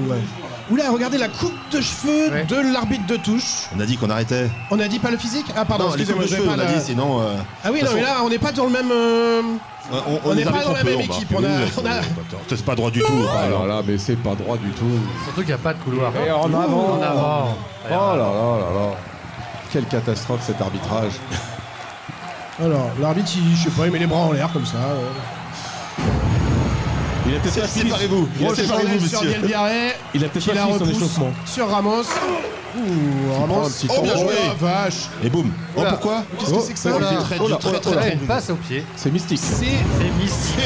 [SPEAKER 10] Oula, regardez la coupe de cheveux
[SPEAKER 8] Ouais.
[SPEAKER 10] de l'arbitre de touche.
[SPEAKER 9] On a dit qu'on arrêtait.
[SPEAKER 10] On a dit pas le physique? Ah pardon,
[SPEAKER 9] Non, les coupes
[SPEAKER 10] excusez-moi,
[SPEAKER 9] de
[SPEAKER 10] j'avais
[SPEAKER 9] cheveux,
[SPEAKER 10] pas
[SPEAKER 9] on a
[SPEAKER 10] la-
[SPEAKER 9] dit, sinon.
[SPEAKER 10] Ah oui,
[SPEAKER 9] de
[SPEAKER 10] non,
[SPEAKER 9] toute
[SPEAKER 10] mais
[SPEAKER 9] façon,
[SPEAKER 10] là, on n'est pas dans le même.
[SPEAKER 9] on
[SPEAKER 10] n'est
[SPEAKER 9] est
[SPEAKER 10] pas
[SPEAKER 9] arbitres
[SPEAKER 10] dans la
[SPEAKER 9] peu,
[SPEAKER 10] même
[SPEAKER 9] on
[SPEAKER 10] équipe,
[SPEAKER 9] marque.
[SPEAKER 10] on a-
[SPEAKER 9] Attends, c'est pas droit du tout.
[SPEAKER 13] Oh là là, mais c'est pas droit du tout.
[SPEAKER 8] Surtout qu'il n'y a pas de couloir.
[SPEAKER 13] Et en avant.
[SPEAKER 8] En avant.
[SPEAKER 13] Oh là là là là. Quelle catastrophe cet arbitrage.
[SPEAKER 10] Alors, l'arbitre, je sais pas, il met les bras en l'air comme ça.
[SPEAKER 3] Il a peut-être pas fini.
[SPEAKER 9] Séparez-vous. Séparez-vous,
[SPEAKER 10] sur
[SPEAKER 9] monsieur.
[SPEAKER 10] Diel Biarré,
[SPEAKER 3] Il a peut-être
[SPEAKER 10] qui
[SPEAKER 3] pas
[SPEAKER 10] la
[SPEAKER 3] fini son
[SPEAKER 10] repousse
[SPEAKER 3] échauffement.
[SPEAKER 10] sur Ramos. Ouh, Ramos.
[SPEAKER 13] prend un petit
[SPEAKER 10] Oh, bien
[SPEAKER 9] temps.
[SPEAKER 10] joué,
[SPEAKER 9] Ouais.
[SPEAKER 10] vache.
[SPEAKER 9] Et boum. Oh,
[SPEAKER 8] Oula.
[SPEAKER 9] pourquoi
[SPEAKER 10] Qu'est-ce que c'est que ça
[SPEAKER 9] Oh,
[SPEAKER 10] là
[SPEAKER 9] du très,
[SPEAKER 13] Oh là,
[SPEAKER 9] très, très,
[SPEAKER 8] Ouais,
[SPEAKER 9] très
[SPEAKER 8] une
[SPEAKER 9] bon.
[SPEAKER 8] passe au pied.
[SPEAKER 13] C'est mystique.
[SPEAKER 10] C'est.
[SPEAKER 8] C'est mystique.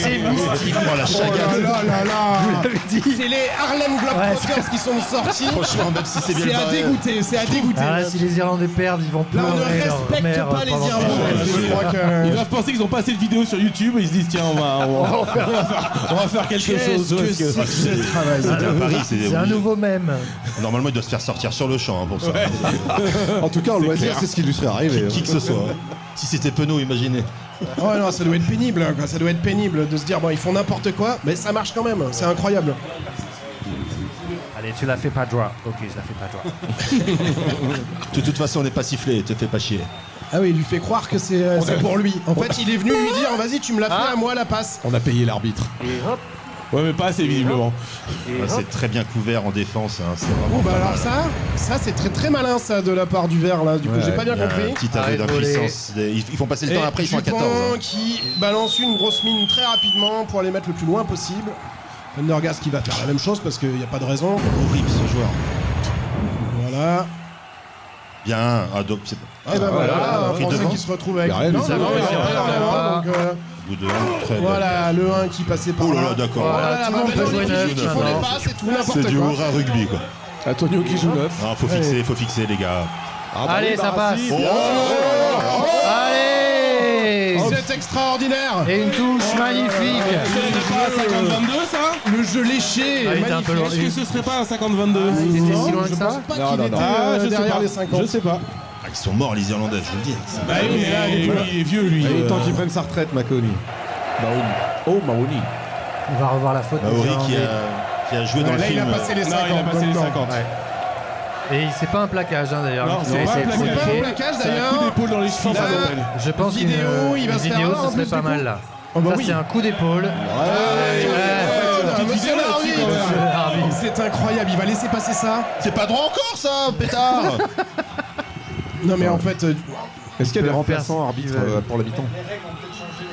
[SPEAKER 8] C'est mystique.
[SPEAKER 9] Oh, la
[SPEAKER 10] Oh
[SPEAKER 9] chagrin.
[SPEAKER 10] là là là là.
[SPEAKER 8] l'avez dit.
[SPEAKER 10] C'est les Harlem Globetrotters qui sont sortis.
[SPEAKER 9] Franchement, même si c'est bien
[SPEAKER 10] C'est à
[SPEAKER 9] barré.
[SPEAKER 10] dégoûter, c'est à dégoûter.
[SPEAKER 8] Ah, là, si les Irlandais perdent, ils vont
[SPEAKER 10] Là, on ne
[SPEAKER 8] pleurer leur
[SPEAKER 10] respecte
[SPEAKER 8] mère
[SPEAKER 10] pas les
[SPEAKER 8] pendant
[SPEAKER 10] Irlandais. Je crois
[SPEAKER 3] Ils
[SPEAKER 10] que.
[SPEAKER 3] doivent penser qu'ils ont pas assez de vidéos sur YouTube et ils se disent tiens on va faire quelque chose.
[SPEAKER 10] Qu'est-ce que
[SPEAKER 3] parce
[SPEAKER 10] c'est que ce travail?
[SPEAKER 9] C'était à Paris,
[SPEAKER 8] C'est un nouveau mème.
[SPEAKER 9] Normalement, il doit se faire sortir sur le champ hein, pour ça.
[SPEAKER 13] En tout cas, en loisir, c'est ce qui lui serait arrivé.
[SPEAKER 9] Qui que ce soit. Si c'était Penaud, imaginez.
[SPEAKER 10] Oh non, ça doit être pénible, hein, quoi. Ça doit être pénible de se dire, bon, ils font n'importe quoi, mais ça marche quand même, c'est incroyable.
[SPEAKER 8] Allez, tu la fais pas droit. Ok, je la fais pas droit.
[SPEAKER 9] De toute façon, on n'est pas sifflé, te fais pas chier.
[SPEAKER 10] Ah oui, il lui fait croire que c'est pour lui. En fait, il est venu lui dire, vas-y, tu me l'as fait à moi la passe.
[SPEAKER 13] On a payé l'arbitre.
[SPEAKER 8] Et hop.
[SPEAKER 3] Ouais mais pas assez visiblement.
[SPEAKER 9] Ah, c'est très bien couvert en défense. Hein, c'est
[SPEAKER 10] Bon,
[SPEAKER 9] vraiment
[SPEAKER 10] bah
[SPEAKER 9] pas
[SPEAKER 10] alors
[SPEAKER 9] mal.
[SPEAKER 10] ça c'est très très malin ça de la part du vert là. Du coup,
[SPEAKER 13] Ouais,
[SPEAKER 10] j'ai pas bien
[SPEAKER 9] Il y a un
[SPEAKER 10] compris.
[SPEAKER 9] petit aveu
[SPEAKER 8] Arrête de voler.
[SPEAKER 9] d'impuissance. Ils font passer le
[SPEAKER 10] Et
[SPEAKER 9] temps après, ils sont à
[SPEAKER 10] Dupont
[SPEAKER 9] 14. hein.
[SPEAKER 10] qui balance une grosse mine très rapidement pour les mettre le plus loin possible. Pendergast qui va faire la même chose parce qu'il n'y a pas de raison.
[SPEAKER 9] Horrible ce joueur.
[SPEAKER 10] Voilà.
[SPEAKER 9] Bien, donc c'est
[SPEAKER 10] Et ben voilà, un
[SPEAKER 9] pris
[SPEAKER 10] Français
[SPEAKER 9] devant.
[SPEAKER 10] qui se retrouve avec.
[SPEAKER 13] Il y a rien,
[SPEAKER 10] Non,
[SPEAKER 13] mais ça
[SPEAKER 10] non,
[SPEAKER 13] va,
[SPEAKER 10] il y a
[SPEAKER 8] il y a
[SPEAKER 10] rien,
[SPEAKER 8] rien,
[SPEAKER 10] vraiment, donc,
[SPEAKER 9] Au bout de très bien.
[SPEAKER 10] voilà, le 1 qui passait par
[SPEAKER 9] Oh là
[SPEAKER 10] là.
[SPEAKER 9] là, d'accord.
[SPEAKER 8] Voilà, tout le monde peut jouer neuf
[SPEAKER 10] Ils font
[SPEAKER 8] maintenant.
[SPEAKER 10] des passes et tout,
[SPEAKER 9] C'est
[SPEAKER 10] n'importe
[SPEAKER 9] du
[SPEAKER 10] quoi.
[SPEAKER 9] hurrah rugby quoi.
[SPEAKER 13] Antonio qui joue neuf.
[SPEAKER 9] Non, faut fixer les gars.
[SPEAKER 8] Allez, ça passe. Allez.
[SPEAKER 10] C'est extraordinaire.
[SPEAKER 8] Et une touche magnifique.
[SPEAKER 3] C'est pas un 50-22 ça
[SPEAKER 10] Le jeu léché,
[SPEAKER 8] Ah, il était un peu
[SPEAKER 10] magnifique.
[SPEAKER 8] loin.
[SPEAKER 3] Est-ce que ce serait pas un 50-22
[SPEAKER 8] Il était
[SPEAKER 10] Non,
[SPEAKER 8] si loin
[SPEAKER 10] je
[SPEAKER 8] que ça
[SPEAKER 10] pense pas
[SPEAKER 13] Non,
[SPEAKER 10] qu'il
[SPEAKER 13] non,
[SPEAKER 10] était
[SPEAKER 13] non.
[SPEAKER 3] je sais
[SPEAKER 10] derrière
[SPEAKER 3] pas.
[SPEAKER 10] les 50.
[SPEAKER 3] Je sais pas.
[SPEAKER 9] Ah, ils sont morts les Irlandais, je vous le dis.
[SPEAKER 3] Bah oui, mais là, il est vieux lui.
[SPEAKER 13] Il est temps qu'il prenne sa retraite, Maconi. Mahoney. Oh, Mahoney.
[SPEAKER 8] On va revoir la faute. des
[SPEAKER 9] Maori
[SPEAKER 8] Irlandais.
[SPEAKER 9] qui a joué dans le
[SPEAKER 10] Là, il
[SPEAKER 9] film.
[SPEAKER 10] a passé les
[SPEAKER 3] Non,
[SPEAKER 10] 50.
[SPEAKER 3] il a passé les
[SPEAKER 10] donc,
[SPEAKER 3] 50.
[SPEAKER 8] Ouais. Et c'est pas un plaquage hein, d'ailleurs.
[SPEAKER 3] Non,
[SPEAKER 8] Il
[SPEAKER 3] c'est
[SPEAKER 8] a
[SPEAKER 3] pas un
[SPEAKER 8] essayé de
[SPEAKER 3] plaquage.
[SPEAKER 10] C'est pas un
[SPEAKER 8] provoquer.
[SPEAKER 10] plaquage
[SPEAKER 3] C'est un coup
[SPEAKER 10] d'ailleurs.
[SPEAKER 3] d'épaule dans les chevilles, ça
[SPEAKER 10] Là,
[SPEAKER 3] s'appelle.
[SPEAKER 8] Je pense qu'une
[SPEAKER 10] Vidéo, il va
[SPEAKER 8] une
[SPEAKER 10] se faire
[SPEAKER 8] vidéo,
[SPEAKER 10] là, en
[SPEAKER 8] ce serait
[SPEAKER 10] plus,
[SPEAKER 8] pas
[SPEAKER 10] du
[SPEAKER 8] mal
[SPEAKER 10] coup.
[SPEAKER 8] là.
[SPEAKER 10] Oh, bah
[SPEAKER 8] Ça
[SPEAKER 10] oui.
[SPEAKER 8] c'est un coup d'épaule.
[SPEAKER 10] Monsieur
[SPEAKER 3] vidéo là-dessus,
[SPEAKER 10] l'arbitre. C'est incroyable, il va laisser passer ça.
[SPEAKER 9] C'est pas droit encore ça, pétard.
[SPEAKER 10] Non mais en fait,
[SPEAKER 13] Est-ce qu'il y a des
[SPEAKER 8] Peuvent
[SPEAKER 13] remplaçants
[SPEAKER 8] faire
[SPEAKER 13] arbitres
[SPEAKER 8] ce qu'ils veulent.
[SPEAKER 13] pour la mi-temps?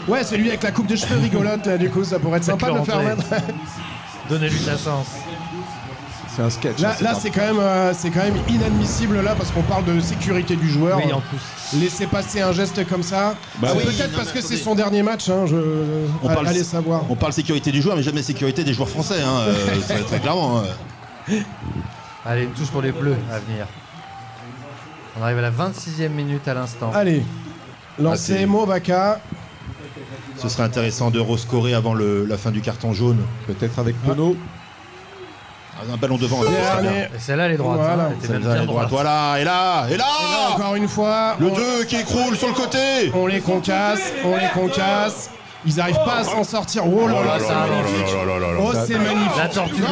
[SPEAKER 10] ouais, celui avec la coupe de cheveux rigolote, là, du coup, ça pourrait être sympa de le faire
[SPEAKER 8] Avec
[SPEAKER 10] mettre.
[SPEAKER 8] Donnez-lui sa chance.
[SPEAKER 13] C'est un sketch.
[SPEAKER 10] Là,
[SPEAKER 13] hein,
[SPEAKER 10] là c'est quand même inadmissible là parce qu'on parle de sécurité du joueur.
[SPEAKER 8] Oui, en plus.
[SPEAKER 10] Laisser passer un geste comme ça,
[SPEAKER 9] Bah
[SPEAKER 10] c'est
[SPEAKER 9] oui,
[SPEAKER 10] peut-être
[SPEAKER 9] non,
[SPEAKER 10] parce
[SPEAKER 9] mais
[SPEAKER 10] que c'est
[SPEAKER 9] attendez.
[SPEAKER 10] son dernier match. Hein,
[SPEAKER 9] On parle-
[SPEAKER 10] allez savoir.
[SPEAKER 9] On parle sécurité du joueur, mais jamais sécurité des joueurs français, hein, très clairement. Hein.
[SPEAKER 8] Allez, une touche pour les Bleus à venir. On arrive à la 26e minute à l'instant.
[SPEAKER 10] Allez,
[SPEAKER 9] Ah,
[SPEAKER 10] lancé
[SPEAKER 9] c'est-
[SPEAKER 10] Movaka.
[SPEAKER 9] Ce serait intéressant de rescorer avant la fin du carton jaune.
[SPEAKER 13] Peut-être avec Penaud.
[SPEAKER 9] Un ballon devant, ça serait bien.
[SPEAKER 8] Et celle-là, elle est droite.
[SPEAKER 9] Voilà.
[SPEAKER 8] Elle était même bien droite.
[SPEAKER 9] Voilà, et là,
[SPEAKER 10] Encore une fois.
[SPEAKER 9] Le 2 qui écroule sur le côté.
[SPEAKER 10] On les concasse. Ils n'arrivent pas à s'en sortir. Oh là là, c'est magnifique. Oh, c'est magnifique.
[SPEAKER 8] La tortue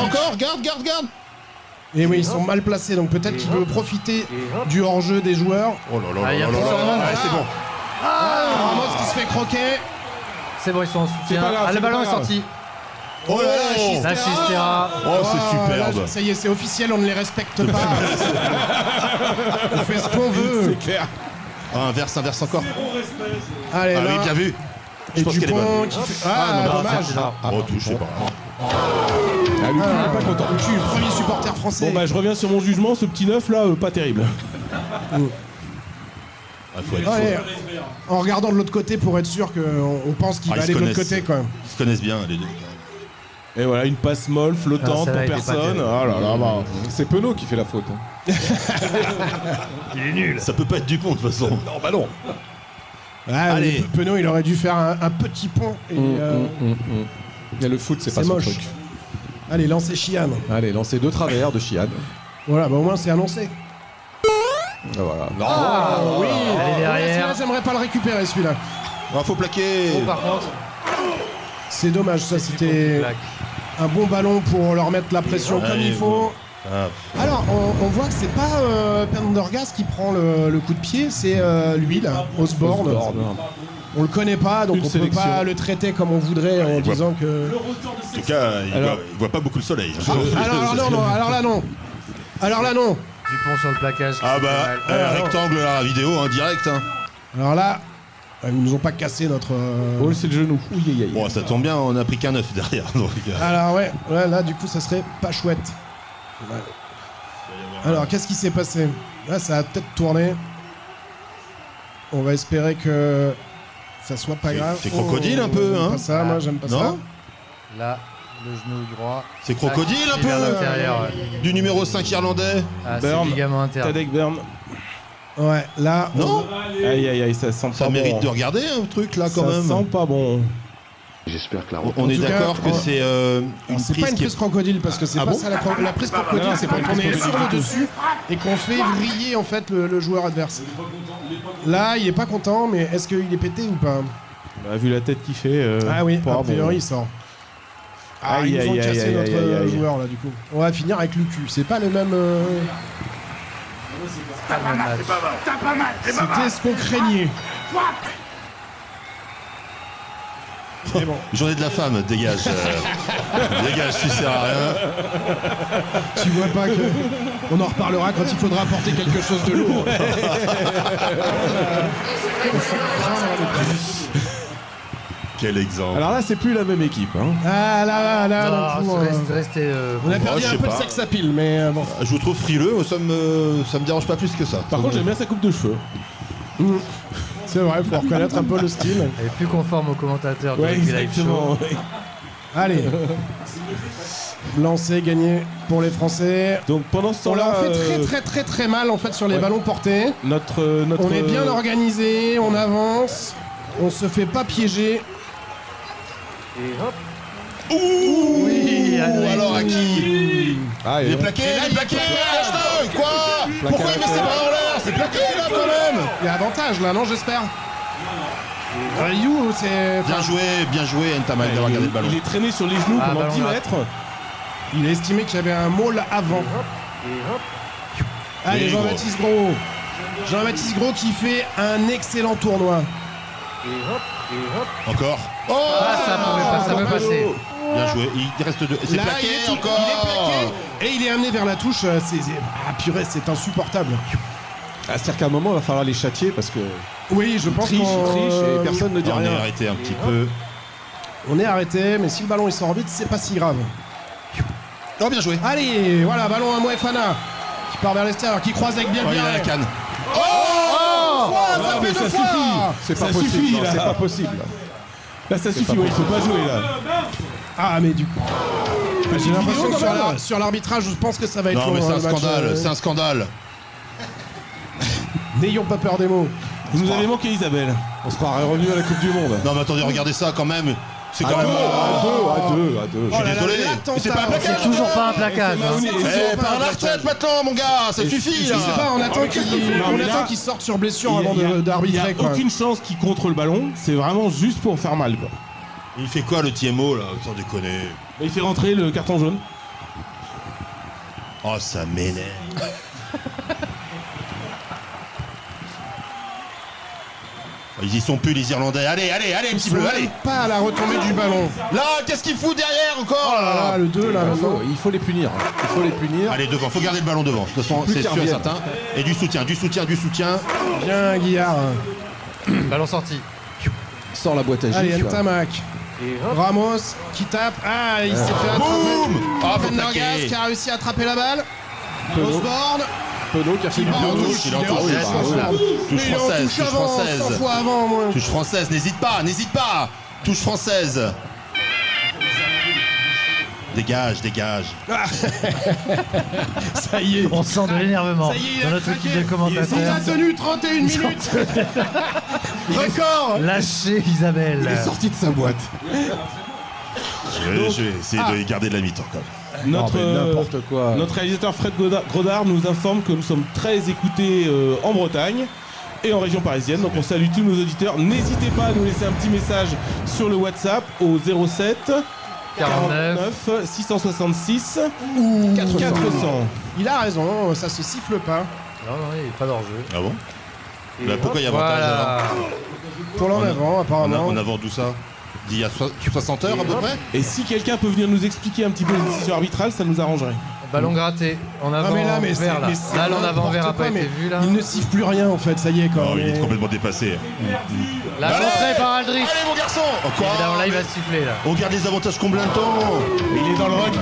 [SPEAKER 9] Encore, garde.
[SPEAKER 10] Et oui, ils sont mal placés, donc peut-être qu'il veut profiter du hors-jeu des joueurs.
[SPEAKER 9] Oh là là
[SPEAKER 8] Ah, il y a
[SPEAKER 9] là là
[SPEAKER 8] plusieurs
[SPEAKER 9] là.
[SPEAKER 8] monde.
[SPEAKER 9] Ouais, c'est bon.
[SPEAKER 10] Ramos qui se fait croquer.
[SPEAKER 8] C'est bon, ils sont en soutien.
[SPEAKER 13] pas grave,
[SPEAKER 8] Ah, le
[SPEAKER 13] c'est
[SPEAKER 8] ballon
[SPEAKER 13] pas
[SPEAKER 8] est
[SPEAKER 13] grave.
[SPEAKER 8] sorti.
[SPEAKER 9] Oh là là,
[SPEAKER 8] La Chistera.
[SPEAKER 9] Oh, c'est
[SPEAKER 10] Là,
[SPEAKER 9] superbe.
[SPEAKER 10] ça y est, c'est officiel, on ne les respecte pas. On fait ce qu'on veut.
[SPEAKER 13] C'est clair.
[SPEAKER 9] Ah, inverse encore.
[SPEAKER 10] Allez,
[SPEAKER 9] Ah
[SPEAKER 10] là.
[SPEAKER 9] oui, bien vu. Je
[SPEAKER 10] Et
[SPEAKER 9] pense qu'elle est
[SPEAKER 10] Dupont
[SPEAKER 9] bonne.
[SPEAKER 10] qui fait. Ah,
[SPEAKER 8] non,
[SPEAKER 10] dommage.
[SPEAKER 8] c'est là.
[SPEAKER 9] Oh, touche, c'est pas grave.
[SPEAKER 13] Ah, lui, il est pas content.
[SPEAKER 10] Tu es le premier supporter français.
[SPEAKER 3] Bon bah je reviens sur mon jugement, ce petit neuf là, pas terrible.
[SPEAKER 9] Ah, faut être
[SPEAKER 10] Allez,
[SPEAKER 9] faux.
[SPEAKER 10] en regardant de l'autre côté pour être sûr qu'on pense qu'il
[SPEAKER 9] Ah,
[SPEAKER 10] va
[SPEAKER 9] ils
[SPEAKER 10] aller
[SPEAKER 9] se
[SPEAKER 10] de l'autre
[SPEAKER 9] connaissent.
[SPEAKER 10] côté quand même.
[SPEAKER 9] Ils se connaissent bien, les deux.
[SPEAKER 3] Et voilà, une passe molle,
[SPEAKER 8] Ah,
[SPEAKER 3] flottante
[SPEAKER 8] celle-là
[SPEAKER 3] pour
[SPEAKER 8] était pas
[SPEAKER 3] personne.
[SPEAKER 8] terrible.
[SPEAKER 3] Oh là là, bah.
[SPEAKER 13] C'est Penaud qui fait la faute.
[SPEAKER 8] Il est nul.
[SPEAKER 9] Ça peut pas être Dupont de toute façon.
[SPEAKER 3] Non, bah non.
[SPEAKER 10] Ah,
[SPEAKER 9] Allez.
[SPEAKER 10] Penaud, il aurait dû faire un petit pont. Et,
[SPEAKER 13] Et le foot, c'est pas
[SPEAKER 10] c'est
[SPEAKER 13] son
[SPEAKER 10] moche.
[SPEAKER 13] truc.
[SPEAKER 10] Allez, lancez Chian.
[SPEAKER 13] Allez, lancer de travers de Chiad.
[SPEAKER 10] Voilà, bah au moins c'est annoncé.
[SPEAKER 13] Voilà. Non.
[SPEAKER 10] Ah oui.
[SPEAKER 8] Elle est derrière.
[SPEAKER 10] Celui-là, j'aimerais pas le récupérer celui-là.
[SPEAKER 9] Ah, faut plaquer.
[SPEAKER 8] Oh, par contre.
[SPEAKER 10] C'est dommage, ça c'était un bon ballon pour leur mettre la pression comme il faut.
[SPEAKER 9] Ah,
[SPEAKER 10] Alors, on voit que c'est pas Pendergast qui prend le coup de pied, c'est lui là, Osborne. On le connaît pas, donc
[SPEAKER 3] Une
[SPEAKER 10] on
[SPEAKER 3] sélection.
[SPEAKER 10] peut pas le traiter comme on voudrait en
[SPEAKER 9] voit-
[SPEAKER 10] disant que.
[SPEAKER 9] en tout cas, il voit pas beaucoup le soleil.
[SPEAKER 10] Alors non, alors là non. Alors là non.
[SPEAKER 8] Dupont sur le plaquage.
[SPEAKER 9] Ah bah,
[SPEAKER 8] c'est pas mal.
[SPEAKER 9] rectangle là, vidéo, hein, direct. Hein.
[SPEAKER 10] Alors là, ils nous ont pas cassé notre.
[SPEAKER 3] Oh, c'est le genou. Oui, aïe, aïe.
[SPEAKER 9] Bon, ça tombe bien, on a pris qu'un 9 derrière. Donc,
[SPEAKER 10] Alors ouais, là du coup ça serait pas chouette. Ouais. Alors qu'est-ce qui s'est passé? Là ça a peut-être tourné. On va espérer que ça soit pas grave.
[SPEAKER 9] c'est crocodile un peu,
[SPEAKER 10] J'aime
[SPEAKER 9] hein.
[SPEAKER 10] pas ça, moi j'aime pas ça.
[SPEAKER 9] Non.
[SPEAKER 8] Là, le genou droit.
[SPEAKER 9] C'est crocodile un
[SPEAKER 8] Il est vers
[SPEAKER 9] peu
[SPEAKER 8] l'intérieur, ouais.
[SPEAKER 9] du numéro 5 irlandais.
[SPEAKER 8] Ah, c'est
[SPEAKER 3] Burn.
[SPEAKER 8] ligament interne.
[SPEAKER 3] Tadek Burn.
[SPEAKER 10] Ouais, là.
[SPEAKER 9] Non.
[SPEAKER 3] Aïe, aïe, aïe, ça sent
[SPEAKER 9] Ça
[SPEAKER 3] pas
[SPEAKER 9] mérite
[SPEAKER 3] bon.
[SPEAKER 9] de regarder un truc là quand
[SPEAKER 3] Ça
[SPEAKER 9] même.
[SPEAKER 3] sent pas bon.
[SPEAKER 14] J'espère que la
[SPEAKER 9] On est
[SPEAKER 10] tout cas,
[SPEAKER 9] d'accord que c'est une
[SPEAKER 10] C'est pas
[SPEAKER 9] prise
[SPEAKER 10] une
[SPEAKER 9] qui
[SPEAKER 10] prise crocodile parce que c'est
[SPEAKER 9] Ah
[SPEAKER 10] pas
[SPEAKER 9] bon
[SPEAKER 10] ça la prise crocodile,
[SPEAKER 3] Non,
[SPEAKER 10] c'est
[SPEAKER 3] c'est pas
[SPEAKER 10] quand
[SPEAKER 3] une
[SPEAKER 10] on est
[SPEAKER 3] prise
[SPEAKER 10] sur le dessus et qu'on fait vriller en fait le joueur adverse. Là, il est pas content, mais est-ce qu'il est pété ou pas?
[SPEAKER 3] Bah, vu la tête qu'il fait.
[SPEAKER 10] Ah oui,
[SPEAKER 3] pas
[SPEAKER 10] a
[SPEAKER 3] bon.
[SPEAKER 10] priori il sort. Ah,
[SPEAKER 3] Aïe,
[SPEAKER 10] ils nous ont
[SPEAKER 3] aïe,
[SPEAKER 10] cassé
[SPEAKER 3] aïe,
[SPEAKER 10] notre
[SPEAKER 3] aïe, aïe.
[SPEAKER 10] joueur là du coup. On va finir avec le cul. C'est pas le même.
[SPEAKER 8] Pas le même match.
[SPEAKER 10] C'était ce qu'on craignait. Mais bon.
[SPEAKER 9] Journée de la femme, dégage. Dégage, tu sers à rien.
[SPEAKER 10] Tu vois pas que. On en reparlera quand il faudra apporter quelque chose de lourd.
[SPEAKER 9] Quel exemple.
[SPEAKER 3] Alors là, c'est plus la même équipe. Hein.
[SPEAKER 10] Ah là,
[SPEAKER 8] Non,
[SPEAKER 10] du coup,
[SPEAKER 8] restez.
[SPEAKER 10] on a perdu
[SPEAKER 9] je
[SPEAKER 10] un
[SPEAKER 9] sais
[SPEAKER 10] peu de
[SPEAKER 9] pas.
[SPEAKER 10] sex appeal, mais bon.
[SPEAKER 9] Je vous trouve frileux, moi, ça me dérange pas plus que ça.
[SPEAKER 3] Par contre, j'aime bien sa coupe de cheveux.
[SPEAKER 10] C'est vrai, faut reconnaître un peu le style.
[SPEAKER 8] Elle est plus conforme aux commentateurs de
[SPEAKER 3] Ouais,
[SPEAKER 8] Rugby Live
[SPEAKER 3] exactement.
[SPEAKER 8] Show.
[SPEAKER 10] Allez. Lancé, gagné pour les Français.
[SPEAKER 3] Donc pendant ce
[SPEAKER 10] On
[SPEAKER 3] temps-là,
[SPEAKER 10] leur fait très mal en fait sur les ballons portés.
[SPEAKER 3] notre
[SPEAKER 10] On est bien organisé, on avance, on se fait pas piéger.
[SPEAKER 8] Oui, allez.
[SPEAKER 9] Alors à qui
[SPEAKER 13] Ah,
[SPEAKER 9] Il est plaqué, il est plaqué. Hashtag, quoi Pourquoi il met ses bras en l'air C'est plaqué là quand même.
[SPEAKER 10] Il y a avantage là, non j'espère. Ryu, c'est.
[SPEAKER 9] Bien joué, Ntamal d'avoir gardé le ballon.
[SPEAKER 3] Il est traîné sur les genoux
[SPEAKER 8] Ah,
[SPEAKER 3] pendant
[SPEAKER 8] ballon
[SPEAKER 3] 10
[SPEAKER 8] là.
[SPEAKER 3] mètres.
[SPEAKER 10] Il a estimé qu'il y avait un maul avant. Allez,
[SPEAKER 9] Oui,
[SPEAKER 10] Jean-Baptiste Gros. Jean-Baptiste Gros qui fait un excellent tournoi.
[SPEAKER 9] Encore. Oh
[SPEAKER 8] Ah, ça peut passer.
[SPEAKER 9] Bien joué, il reste deux. C'est
[SPEAKER 10] Là,
[SPEAKER 9] plaqué
[SPEAKER 10] il est
[SPEAKER 9] encore.
[SPEAKER 10] plaqué et il est amené vers la touche. Ah purée, c'est insupportable.
[SPEAKER 13] Ah, c'est-à-dire qu'à un moment, il va falloir les châtier parce que.
[SPEAKER 10] Oui, je pense
[SPEAKER 13] Triche,
[SPEAKER 10] qu'on
[SPEAKER 13] et personne ne dit
[SPEAKER 9] On est
[SPEAKER 13] rien.
[SPEAKER 9] arrêté un petit peu.
[SPEAKER 10] On est arrêté, mais si le ballon il sort vite, c'est pas si grave.
[SPEAKER 9] Oh, bien joué.
[SPEAKER 10] Allez, voilà, ballon à Moefana qui part vers l'extérieur, qui croise avec bien
[SPEAKER 9] Oh,
[SPEAKER 10] bien.
[SPEAKER 9] il a la canne.
[SPEAKER 10] Ça fait deux fois.
[SPEAKER 13] C'est pas
[SPEAKER 3] Ça
[SPEAKER 13] possible.
[SPEAKER 3] suffit,
[SPEAKER 13] non,
[SPEAKER 3] là.
[SPEAKER 13] c'est pas possible.
[SPEAKER 3] Là, ça suffit, ouais, il faut pas jouer là.
[SPEAKER 10] Ah, mais du coup. J'ai l'impression
[SPEAKER 3] vidéo,
[SPEAKER 10] que
[SPEAKER 3] quand même.
[SPEAKER 10] sur l'arbitrage, je pense que ça va être
[SPEAKER 9] Non,
[SPEAKER 10] long,
[SPEAKER 9] mais c'est
[SPEAKER 10] hein,
[SPEAKER 9] un
[SPEAKER 10] le match,
[SPEAKER 9] scandale, c'est un scandale.
[SPEAKER 10] N'ayons pas peur des mots.
[SPEAKER 3] Vous nous avez manqué, Isabelle.
[SPEAKER 13] On se croirait revenu à la Coupe du Monde.
[SPEAKER 9] Non mais attendez, regardez ça quand même. C'est quand même...
[SPEAKER 13] À deux.
[SPEAKER 9] Je suis désolé. Mais c'est pas un plaquage.
[SPEAKER 8] C'est toujours pas un plaquage.
[SPEAKER 9] Par la retraite maintenant, mon gars, ça suffit
[SPEAKER 10] Je
[SPEAKER 9] là.
[SPEAKER 10] sais pas, on attend qu'il sorte sur blessure avant d'arbitrer.
[SPEAKER 3] Il n'y a aucune chance qu'il contre le ballon. C'est vraiment juste pour faire mal, quoi.
[SPEAKER 9] Il fait quoi le TMO là, sans déconner?
[SPEAKER 3] Il fait rentrer le carton jaune.
[SPEAKER 9] Oh, ça m'énerve. Ils y sont plus les Irlandais. Allez, petit bleu, allez.
[SPEAKER 10] Pas à la retombée du ballon.
[SPEAKER 9] Là, qu'est-ce qu'il fout derrière encore là
[SPEAKER 10] Ah, le 2 là.
[SPEAKER 13] Il faut les punir.
[SPEAKER 9] Allez, devant, faut garder le ballon devant. De toute façon, c'est sûr et certain. Et du soutien.
[SPEAKER 10] Bien, Guillard.
[SPEAKER 8] Ballon sorti.
[SPEAKER 13] Sors la boîte à gifles.
[SPEAKER 10] Allez, Ntamak. Ramos qui tape. Ah, il s'est fait attraper.
[SPEAKER 9] Boum. Ah, faut
[SPEAKER 10] Pendergast
[SPEAKER 9] plaquer.
[SPEAKER 10] qui a réussi à attraper la balle. Osborne.
[SPEAKER 13] Penaud qui a fait du
[SPEAKER 10] Il
[SPEAKER 13] bien.
[SPEAKER 10] touche.
[SPEAKER 9] Il en touche. Touche française, touche
[SPEAKER 10] 100
[SPEAKER 9] française.
[SPEAKER 10] fois avant, moi.
[SPEAKER 9] Touche française, n'hésite pas. Touche française. Dégage.
[SPEAKER 10] Ça y est.
[SPEAKER 8] On sent de l'énervement
[SPEAKER 10] Ça y est, il
[SPEAKER 8] dans
[SPEAKER 10] a
[SPEAKER 8] notre
[SPEAKER 10] craqué.
[SPEAKER 8] équipe de
[SPEAKER 10] Il
[SPEAKER 8] commentateurs.
[SPEAKER 10] a tenu 31 minutes. Record.
[SPEAKER 8] Lâchez Isabelle.
[SPEAKER 13] Il est sorti de sa boîte.
[SPEAKER 9] Je vais essayer de garder de la mi-temps quand même.
[SPEAKER 13] N'importe quoi.
[SPEAKER 3] Notre réalisateur Fred Grodard nous informe que nous sommes très écoutés en Bretagne et en région parisienne. Donc on salue tous nos auditeurs. N'hésitez pas à nous laisser un petit message sur le WhatsApp au 07 49 666 ou 400.
[SPEAKER 10] Il a raison, ça se siffle pas.
[SPEAKER 8] Non, il n'est pas d'enjeu.
[SPEAKER 9] Ah bon? Pourquoi il y a avantage alors?
[SPEAKER 10] Pour l'en avant, apparemment.
[SPEAKER 9] En avant d'où ça? D'il y a 60 heures à peu près?
[SPEAKER 3] Et si quelqu'un peut venir nous expliquer un petit peu les décisions arbitrales, ça nous arrangerait.
[SPEAKER 8] Ballon gratté. En avant, vert là. Là, en avant, vert a pas été vu là.
[SPEAKER 10] Il ne siffle plus rien en fait, ça y est quoi.
[SPEAKER 9] Non, il est complètement dépassé.
[SPEAKER 8] La rentrée par Aldrich.
[SPEAKER 9] Allez mon garçon!
[SPEAKER 8] Évidemment, là il va siffler là.
[SPEAKER 9] On garde les avantages combien de temps?
[SPEAKER 3] Il est dans le ruck,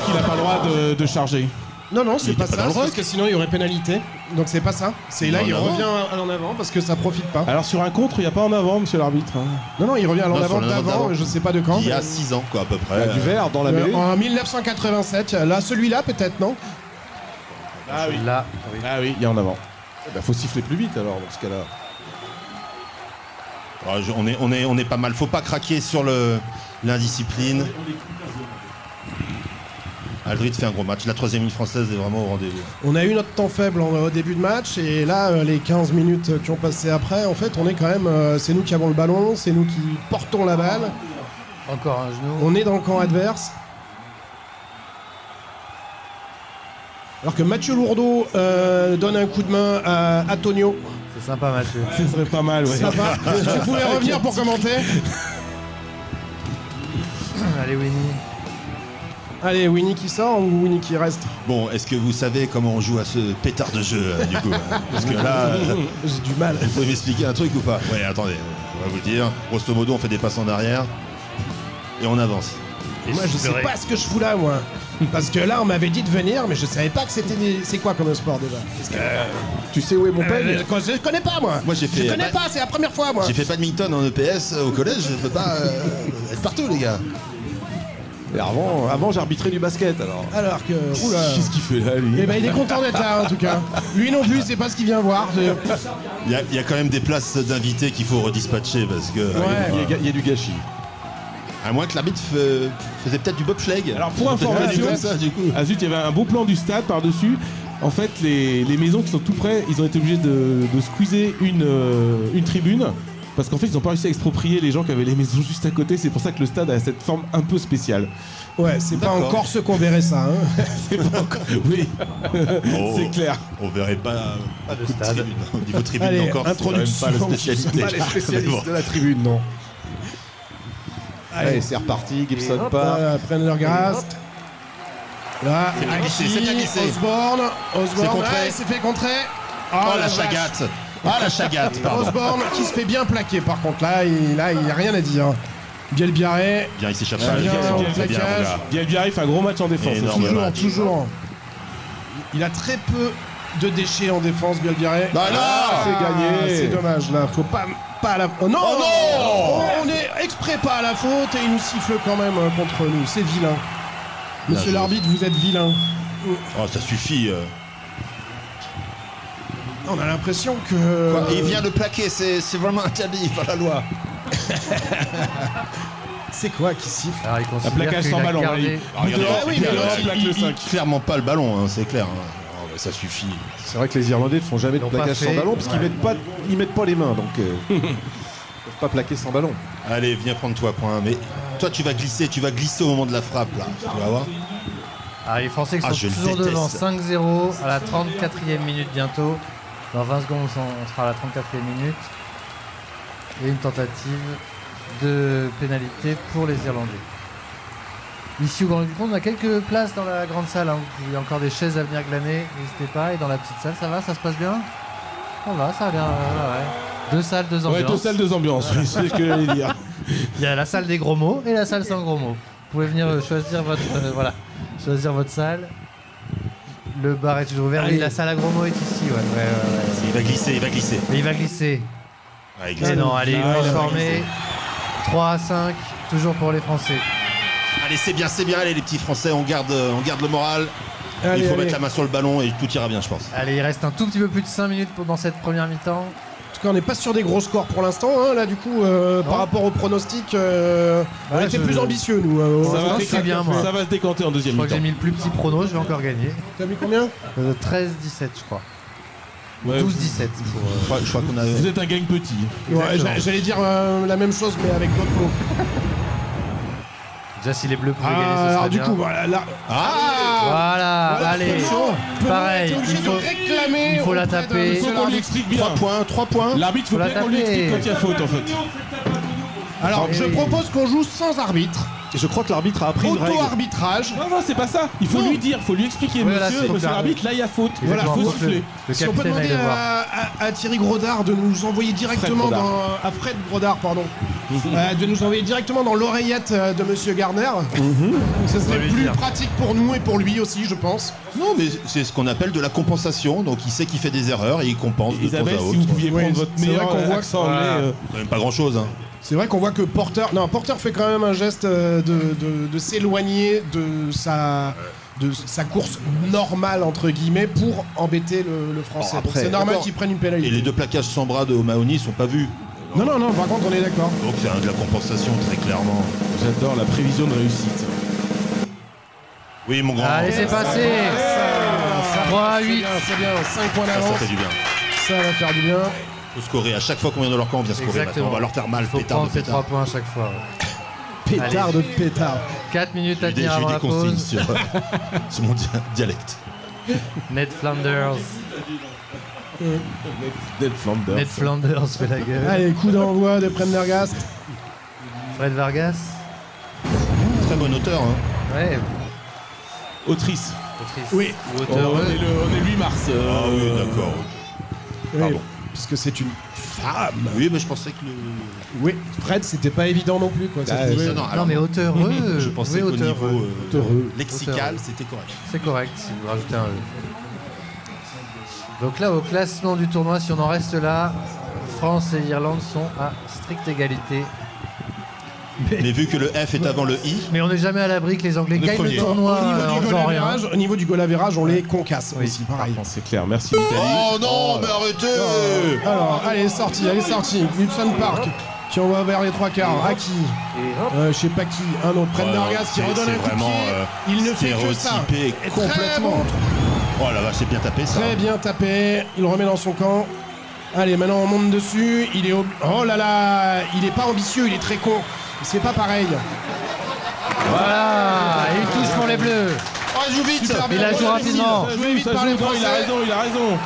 [SPEAKER 3] il n'a pas le droit de charger.
[SPEAKER 10] Non, c'est pas
[SPEAKER 9] était pas
[SPEAKER 10] ça,
[SPEAKER 9] dans le
[SPEAKER 10] parce
[SPEAKER 9] ruck.
[SPEAKER 10] que sinon il y aurait pénalité. Donc c'est pas ça. C'est là,
[SPEAKER 9] En
[SPEAKER 10] il
[SPEAKER 9] avant.
[SPEAKER 10] revient en avant parce que ça profite pas.
[SPEAKER 3] Alors sur un contre, il n'y a pas en avant, monsieur l'arbitre.
[SPEAKER 10] Non, il revient à l'en
[SPEAKER 9] Non,
[SPEAKER 10] avant
[SPEAKER 9] sur l'en
[SPEAKER 10] d'avant,
[SPEAKER 9] avant.
[SPEAKER 10] je sais pas de quand.
[SPEAKER 9] Il y a 6 ans quoi à peu
[SPEAKER 13] Il y
[SPEAKER 9] près.
[SPEAKER 13] a du vert dans la mêlée.
[SPEAKER 10] En 1987, là, celui-là peut-être, non?
[SPEAKER 3] Ah oui.
[SPEAKER 8] Là, oui.
[SPEAKER 3] Ah oui, il y a en avant.
[SPEAKER 13] Faut siffler plus vite alors dans ce cas-là.
[SPEAKER 9] On est pas mal. Faut pas craquer sur l'indiscipline. Aldrit fait un gros match. La 3e ligne française est vraiment au rendez-vous.
[SPEAKER 10] On a eu notre temps faible au début de match et là, les 15 minutes qui ont passé après, en fait, on est quand même. C'est nous qui avons le ballon, c'est nous qui portons la balle.
[SPEAKER 8] Encore un genou.
[SPEAKER 10] On est dans le camp adverse. Alors que Mathieu Lourdeau donne un coup de main à Tonio.
[SPEAKER 8] C'est sympa, Mathieu.
[SPEAKER 3] Ce serait pas mal, ouais.
[SPEAKER 10] Ça va. Tu pouvais revenir pour commenter.
[SPEAKER 8] Allez, Winnie.
[SPEAKER 10] Allez, Winnie qui sort ou Winnie qui reste?
[SPEAKER 9] Bon, est-ce que vous savez comment on joue à ce pétard de jeu du coup? Parce que là,
[SPEAKER 10] j'ai du mal.
[SPEAKER 9] Vous pouvez m'expliquer un truc ou pas? Ouais, attendez, on va vous dire. Grosso modo, on fait des passes en arrière et on avance.
[SPEAKER 10] Moi, je sais pas ce que je fous là, moi. Parce que là, on m'avait dit de venir, mais je savais pas que c'était des... C'est quoi comme sport déjà?
[SPEAKER 13] Tu sais où est mon peigne?
[SPEAKER 10] Je connais pas, moi.
[SPEAKER 9] Moi, j'ai fait.
[SPEAKER 10] Je connais pas, c'est la première fois, moi.
[SPEAKER 9] J'ai fait badminton en EPS au collège, je peux pas être partout, les gars.
[SPEAKER 13] Et avant j'arbitrais du basket alors.
[SPEAKER 10] Alors que. Oula.
[SPEAKER 3] Qu'est-ce qu'il fait là, lui?
[SPEAKER 10] Eh ben, il est content d'être là, en tout cas. Lui non plus, c'est pas ce qu'il vient voir.
[SPEAKER 9] Il y a quand même des places d'invités qu'il faut redispatcher parce que.
[SPEAKER 10] Ouais.
[SPEAKER 13] Il y a du gâchis.
[SPEAKER 9] À moins que l'arbitre faisait peut-être du bobsleigh.
[SPEAKER 3] Alors pour information,
[SPEAKER 9] comme ça, du coup.
[SPEAKER 3] Ah zut, il y avait un beau plan du stade par-dessus. En fait, les maisons qui sont tout près, ils ont été obligés de squeezer une tribune. Parce qu'en fait, ils n'ont pas réussi à exproprier les gens qui avaient les maisons juste à côté. C'est pour ça que le stade a cette forme un peu spéciale.
[SPEAKER 10] Ouais, c'est pas encore ceux qu'on verrait ça. Hein.
[SPEAKER 3] C'est pas encore. Oui, c'est clair.
[SPEAKER 9] On verrait pas
[SPEAKER 8] de stade.
[SPEAKER 9] tribune. Au niveau tribune
[SPEAKER 10] Allez,
[SPEAKER 9] encore, c'est quand même
[SPEAKER 10] introduction.
[SPEAKER 9] pas la spécialité.
[SPEAKER 13] Pas les spécialistes de la tribune, non. Allez, c'est reparti, Gibson part.
[SPEAKER 10] Voilà, Prendergast. Là,
[SPEAKER 9] C'est bien glissé, c'est bien glissé.
[SPEAKER 10] Osborne.
[SPEAKER 9] C'est contré.
[SPEAKER 10] Ouais, il s'est fait contrer.
[SPEAKER 9] Oh la
[SPEAKER 10] vache.
[SPEAKER 9] chagate. Ah la chagate, pardon.
[SPEAKER 10] Osborne qui se fait bien plaquer par contre. Là, il n'y a rien à dire. Bielbiaré.
[SPEAKER 9] Bien, il s'échappe
[SPEAKER 10] Bien,
[SPEAKER 9] pas.
[SPEAKER 10] bien,
[SPEAKER 9] C'est bien,
[SPEAKER 10] plaquage.
[SPEAKER 9] mon gars.
[SPEAKER 3] Bielbiaré fait un gros match en défense.
[SPEAKER 9] Énorme
[SPEAKER 10] Toujours,
[SPEAKER 9] match.
[SPEAKER 10] toujours. Il a très peu de déchets en défense, Bielbiaré.
[SPEAKER 9] Bah non,
[SPEAKER 13] c'est gagné.
[SPEAKER 10] C'est dommage là. Faut pas à la. Oh non,
[SPEAKER 9] Oh non.
[SPEAKER 10] On est exprès pas à la faute et il nous siffle quand même contre nous. C'est vilain. Monsieur
[SPEAKER 9] joué.
[SPEAKER 10] l'arbitre, vous êtes vilain.
[SPEAKER 9] Oh, ça suffit.
[SPEAKER 10] On a l'impression que...
[SPEAKER 9] Quoi, il vient de plaquer, c'est vraiment interdit par la loi.
[SPEAKER 10] C'est quoi qui siffle?
[SPEAKER 8] Alors, il
[SPEAKER 3] Un
[SPEAKER 8] considère
[SPEAKER 3] plaquage
[SPEAKER 8] qu'il
[SPEAKER 3] sans
[SPEAKER 8] a
[SPEAKER 3] ballon.
[SPEAKER 8] gardé-
[SPEAKER 9] Regardez,
[SPEAKER 3] il plaque le 5.
[SPEAKER 9] clairement pas le ballon, hein, c'est clair. Hein. Oh, bah, ça suffit.
[SPEAKER 13] C'est vrai que les Irlandais ne font jamais de
[SPEAKER 8] Ils l'ont
[SPEAKER 13] plaquage
[SPEAKER 8] pas
[SPEAKER 13] sans
[SPEAKER 8] fait.
[SPEAKER 13] ballon parce qu'ils mettent pas les mains, donc ils peuvent pas plaquer sans ballon.
[SPEAKER 9] Allez, viens prendre toi point. Mais toi, tu vas glisser au moment de la frappe là. Tu vas voir.
[SPEAKER 8] Ah, les Français qui
[SPEAKER 9] Ah,
[SPEAKER 8] sont
[SPEAKER 9] je le
[SPEAKER 8] toujours
[SPEAKER 9] déteste.
[SPEAKER 8] devant 5-0 à la 34e minute bientôt. Dans 20 secondes, on sera à la 34e minute. Et une tentative de pénalité pour les Irlandais. Ici au Grand du Comte, on a quelques places dans la grande salle. Hein. Il y a encore des chaises à venir glaner, n'hésitez pas. Et dans la petite salle, ça va, ça se passe bien? Ça va, ça a l'air. Ouais. Deux salles, deux ambiances.
[SPEAKER 3] Ouais, 2 salles, 2 ambiances, oui, c'est ce que j'allais dire.
[SPEAKER 8] Il y a la salle des gros mots et la salle sans gros mots. Vous pouvez venir choisir votre choisir votre salle. Le bar est toujours ouvert.
[SPEAKER 10] Allez.
[SPEAKER 8] Oui, la salle à gros mots est ici. Ouais.
[SPEAKER 9] Il va glisser, il va glisser.
[SPEAKER 8] Mais il va glisser.
[SPEAKER 9] Ouais, il
[SPEAKER 8] Mais
[SPEAKER 9] glisse.
[SPEAKER 8] non, allez, il
[SPEAKER 3] Ah,
[SPEAKER 8] va
[SPEAKER 3] il a pas
[SPEAKER 8] transformer. 3-5, toujours pour les Français.
[SPEAKER 9] Allez, c'est bien. Allez, les petits Français, on garde le moral.
[SPEAKER 10] Allez,
[SPEAKER 9] il faut
[SPEAKER 10] allez.
[SPEAKER 9] mettre la main sur le ballon et tout ira bien, je pense.
[SPEAKER 8] Allez, il reste un tout petit peu plus de 5 minutes dans cette première mi-temps.
[SPEAKER 10] En tout cas, on n'est pas sur des gros scores pour l'instant. Hein. Là, du coup, par rapport au pronostic, on était plus ambitieux, nous.
[SPEAKER 3] Ça va,
[SPEAKER 8] c'est bien, moi.
[SPEAKER 3] ça va se décanter en
[SPEAKER 8] Je
[SPEAKER 3] deuxième
[SPEAKER 8] crois que j'ai
[SPEAKER 3] mi-temps.
[SPEAKER 8] mis le plus petit prono, je vais encore gagner.
[SPEAKER 10] T'as mis combien?
[SPEAKER 8] 13-17, je crois.
[SPEAKER 3] Ouais,
[SPEAKER 8] 12-17 pour.
[SPEAKER 9] Je crois qu'on a.
[SPEAKER 3] Vous êtes un gang petit.
[SPEAKER 10] Ouais,
[SPEAKER 8] Exactement.
[SPEAKER 10] j'allais dire la même chose, mais avec d'autres mots.
[SPEAKER 8] Déjà, si les Bleus pouvaient gagner, ce
[SPEAKER 10] Alors,
[SPEAKER 8] serait
[SPEAKER 10] du
[SPEAKER 8] bien.
[SPEAKER 10] coup, voilà. Là,
[SPEAKER 8] Voilà, allez. Pareil,
[SPEAKER 10] t'es obligé de réclamer
[SPEAKER 8] il faut la
[SPEAKER 10] auprès de
[SPEAKER 8] taper.
[SPEAKER 10] monsieur
[SPEAKER 3] Faut qu'on lui
[SPEAKER 10] l'arbitre.
[SPEAKER 3] explique bien.
[SPEAKER 9] 3 points.
[SPEAKER 3] L'arbitre, faut
[SPEAKER 8] Faut la
[SPEAKER 3] bien qu'on lui
[SPEAKER 8] taper.
[SPEAKER 3] explique quand il y a faute, en fait.
[SPEAKER 10] Alors,
[SPEAKER 8] Eh
[SPEAKER 10] je
[SPEAKER 8] oui.
[SPEAKER 10] propose qu'on joue sans arbitre.
[SPEAKER 13] Et je crois que l'arbitre a appris une règle.
[SPEAKER 10] Auto-arbitrage.
[SPEAKER 3] Non, c'est pas ça. Il faut
[SPEAKER 10] Non.
[SPEAKER 3] lui dire, faut lui expliquer.
[SPEAKER 8] Voilà,
[SPEAKER 3] Monsieur,
[SPEAKER 8] faut
[SPEAKER 3] monsieur
[SPEAKER 8] que
[SPEAKER 3] l'arbitre, là, il y a faute.
[SPEAKER 10] Voilà,
[SPEAKER 3] il faut
[SPEAKER 10] faut
[SPEAKER 3] siffler.
[SPEAKER 8] Le
[SPEAKER 10] Si on peut
[SPEAKER 8] capitaine aille
[SPEAKER 10] demander
[SPEAKER 8] le voir.
[SPEAKER 10] à Thierry Grodard de nous envoyer directement
[SPEAKER 3] Fred Grodard.
[SPEAKER 10] à Fred Grodard, pardon, de nous envoyer directement dans l'oreillette de Monsieur Garner. Ce serait
[SPEAKER 8] lui
[SPEAKER 10] plus
[SPEAKER 8] dire.
[SPEAKER 10] pratique pour nous et pour lui aussi, je pense.
[SPEAKER 9] Non, mais c'est ce qu'on appelle de la compensation. Donc il sait qu'il fait des erreurs et il compense de temps
[SPEAKER 3] Isabelle,
[SPEAKER 9] à
[SPEAKER 3] si
[SPEAKER 9] autre.
[SPEAKER 3] vous pouviez
[SPEAKER 10] Oui,
[SPEAKER 3] prendre votre
[SPEAKER 10] c'est vrai
[SPEAKER 3] meilleur
[SPEAKER 10] qu'on voit
[SPEAKER 3] accent
[SPEAKER 10] que-
[SPEAKER 3] anglais.
[SPEAKER 10] Voilà.
[SPEAKER 9] Quand même pas grand chose. Hein.
[SPEAKER 10] C'est vrai qu'on voit que Porter fait quand même un geste de s'éloigner de sa course normale entre guillemets pour embêter le français.
[SPEAKER 9] Bon,
[SPEAKER 10] Donc
[SPEAKER 9] après,
[SPEAKER 10] c'est normal
[SPEAKER 9] d'accord.
[SPEAKER 10] qu'il prenne une
[SPEAKER 9] Et
[SPEAKER 10] pénalité.
[SPEAKER 9] les 2 plaquages sans bras de O'Mahony sont pas vus.
[SPEAKER 10] Non, par contre on est d'accord.
[SPEAKER 9] Donc c'est de la compensation très clairement.
[SPEAKER 3] J'adore la prévision de réussite.
[SPEAKER 9] Oui, mon grand.
[SPEAKER 8] Allez, c'est passé. 3-8.
[SPEAKER 10] C'est bien, 5 points
[SPEAKER 9] Ça
[SPEAKER 10] d'avance.
[SPEAKER 9] fait du bien.
[SPEAKER 10] Ça va faire du bien.
[SPEAKER 9] Faut scorer. À chaque fois qu'on vient dans leur camp, on vient scorer. Maintenant,
[SPEAKER 8] Exactement.
[SPEAKER 9] on va leur faire mal.
[SPEAKER 8] Il faut
[SPEAKER 9] Pétard de
[SPEAKER 8] prendre ces 3
[SPEAKER 9] pétard.
[SPEAKER 8] points à chaque fois.
[SPEAKER 10] Pétard de pétard.
[SPEAKER 8] 4 minutes à
[SPEAKER 9] J'ai
[SPEAKER 8] tenir avant
[SPEAKER 9] des
[SPEAKER 8] la
[SPEAKER 9] consignes
[SPEAKER 8] pause.
[SPEAKER 9] sur mon dialecte.
[SPEAKER 8] Ned Flanders.
[SPEAKER 3] Ned Flanders.
[SPEAKER 8] Ned Flanders fait la gueule.
[SPEAKER 10] Allez, coup d'envoi de Prendergast.
[SPEAKER 8] Fred Vargas.
[SPEAKER 9] Très bon auteur. Hein.
[SPEAKER 8] Ouais,
[SPEAKER 3] Autrice.
[SPEAKER 8] autrice.
[SPEAKER 10] Oui.
[SPEAKER 8] Ou
[SPEAKER 3] Oh,
[SPEAKER 8] auteur.
[SPEAKER 3] on est le 8 mars.
[SPEAKER 9] Ah oui, d'accord.
[SPEAKER 10] Oui,
[SPEAKER 9] Pardon.
[SPEAKER 10] puisque c'est une femme.
[SPEAKER 9] Oui, mais je pensais que le.
[SPEAKER 10] Oui, Fred, c'était pas évident non plus. Quoi. Ça
[SPEAKER 9] Ah,
[SPEAKER 10] pouvait-
[SPEAKER 9] non,
[SPEAKER 8] Non,
[SPEAKER 9] alors,
[SPEAKER 8] mais auteur.
[SPEAKER 9] je pensais qu'au
[SPEAKER 8] auteur.
[SPEAKER 9] niveau
[SPEAKER 10] Heureux.
[SPEAKER 9] lexical, c'était correct.
[SPEAKER 8] C'est correct si vous rajoutez un E. Donc là, au classement du tournoi, si on en reste là, France et Irlande sont à stricte égalité.
[SPEAKER 9] Mais vu que le F est avant le I,
[SPEAKER 8] Mais on n'est jamais à l'abri que les Anglais
[SPEAKER 9] On est
[SPEAKER 8] gagnent le
[SPEAKER 9] premier.
[SPEAKER 8] tournoi en faisant rien.
[SPEAKER 10] Au niveau du goal average, on les concasse
[SPEAKER 8] Oui.
[SPEAKER 10] aussi, pareil.
[SPEAKER 3] C'est clair, merci l'Italie.
[SPEAKER 9] Oh non, mais arrêtez
[SPEAKER 10] Alors, allez, elle est sortie. Hudson Park, qui envoie vers les 3/4. À qui Je sais pas qui. Un autre. Prendergast qui
[SPEAKER 9] c'est-
[SPEAKER 10] redonne
[SPEAKER 9] c'est
[SPEAKER 10] un coup de
[SPEAKER 9] vraiment,
[SPEAKER 10] pied. Il ne fait que ça.
[SPEAKER 9] stéréotypé
[SPEAKER 10] Et très
[SPEAKER 9] complètement.
[SPEAKER 10] bon.
[SPEAKER 9] Oh la vache, c'est bien tapé ça.
[SPEAKER 10] Très bien tapé. Il le remet dans son camp. Allez, maintenant on monte dessus. Il est oh là là, il est pas ambitieux, il est très con. C'est pas pareil.
[SPEAKER 8] Voilà, et il touche pour les Bleus.
[SPEAKER 9] Oh, il joue vite.
[SPEAKER 10] Super bien.
[SPEAKER 8] Il a joué rapidement.
[SPEAKER 10] Joué vite par les
[SPEAKER 3] Non, il a
[SPEAKER 10] Français.
[SPEAKER 3] raison, il a raison.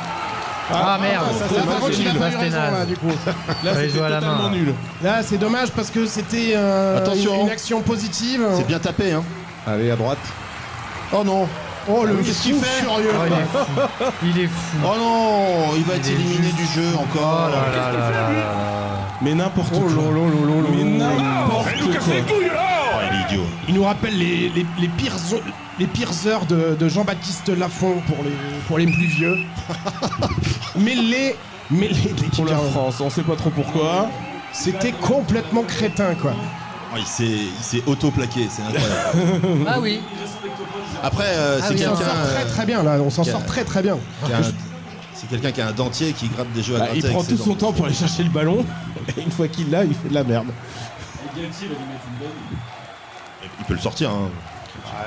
[SPEAKER 8] Ah merde,
[SPEAKER 10] Ça,
[SPEAKER 3] c'est
[SPEAKER 10] c'est
[SPEAKER 3] pas
[SPEAKER 10] par contre, il a
[SPEAKER 3] nul.
[SPEAKER 10] pas eu
[SPEAKER 8] C'était
[SPEAKER 10] raison,
[SPEAKER 8] naze.
[SPEAKER 10] là, du coup.
[SPEAKER 3] Là,
[SPEAKER 8] Fallait
[SPEAKER 3] c'était
[SPEAKER 8] jouer à la
[SPEAKER 3] totalement
[SPEAKER 8] main.
[SPEAKER 3] nul.
[SPEAKER 10] Là, c'est dommage parce que c'était
[SPEAKER 9] Attention.
[SPEAKER 10] une action positive.
[SPEAKER 9] C'est bien tapé, hein.
[SPEAKER 13] Allez, à droite.
[SPEAKER 9] Oh non.
[SPEAKER 10] Oh, le
[SPEAKER 9] Qu'est-ce qu'il
[SPEAKER 10] fou
[SPEAKER 9] fait
[SPEAKER 10] furieux.
[SPEAKER 8] Oh, il est fou. Il est fou.
[SPEAKER 9] Oh non, il va être
[SPEAKER 8] Il est
[SPEAKER 9] éliminé
[SPEAKER 8] juste.
[SPEAKER 9] du jeu
[SPEAKER 8] Oh
[SPEAKER 9] encore.
[SPEAKER 8] là là là là là.
[SPEAKER 3] Mais n'importe quoi. Mais n'importe quoi.
[SPEAKER 9] Oh, il est idiot.
[SPEAKER 10] Il nous rappelle les pires heures de Jean-Baptiste Lafont pour les plus vieux. mais les
[SPEAKER 3] Pour la France, on sait pas trop pourquoi.
[SPEAKER 10] c'était complètement crétin, quoi.
[SPEAKER 9] Oh, il s'est auto-plaqué, c'est incroyable.
[SPEAKER 8] Ah oui.
[SPEAKER 9] Après, c'est
[SPEAKER 8] oui,
[SPEAKER 10] On s'en
[SPEAKER 9] quelqu'un
[SPEAKER 10] sort très très bien, là. On s'en
[SPEAKER 9] qui a-
[SPEAKER 10] sort très très bien.
[SPEAKER 9] qui a un- C'est quelqu'un qui a un dentier qui gratte des jeux à gratter.
[SPEAKER 3] Il prend
[SPEAKER 9] avec ses
[SPEAKER 3] tout son
[SPEAKER 9] dents.
[SPEAKER 3] temps pour aller chercher le ballon. Et une fois qu'il l'a, il fait de la merde.
[SPEAKER 9] Il peut le sortir. Hein.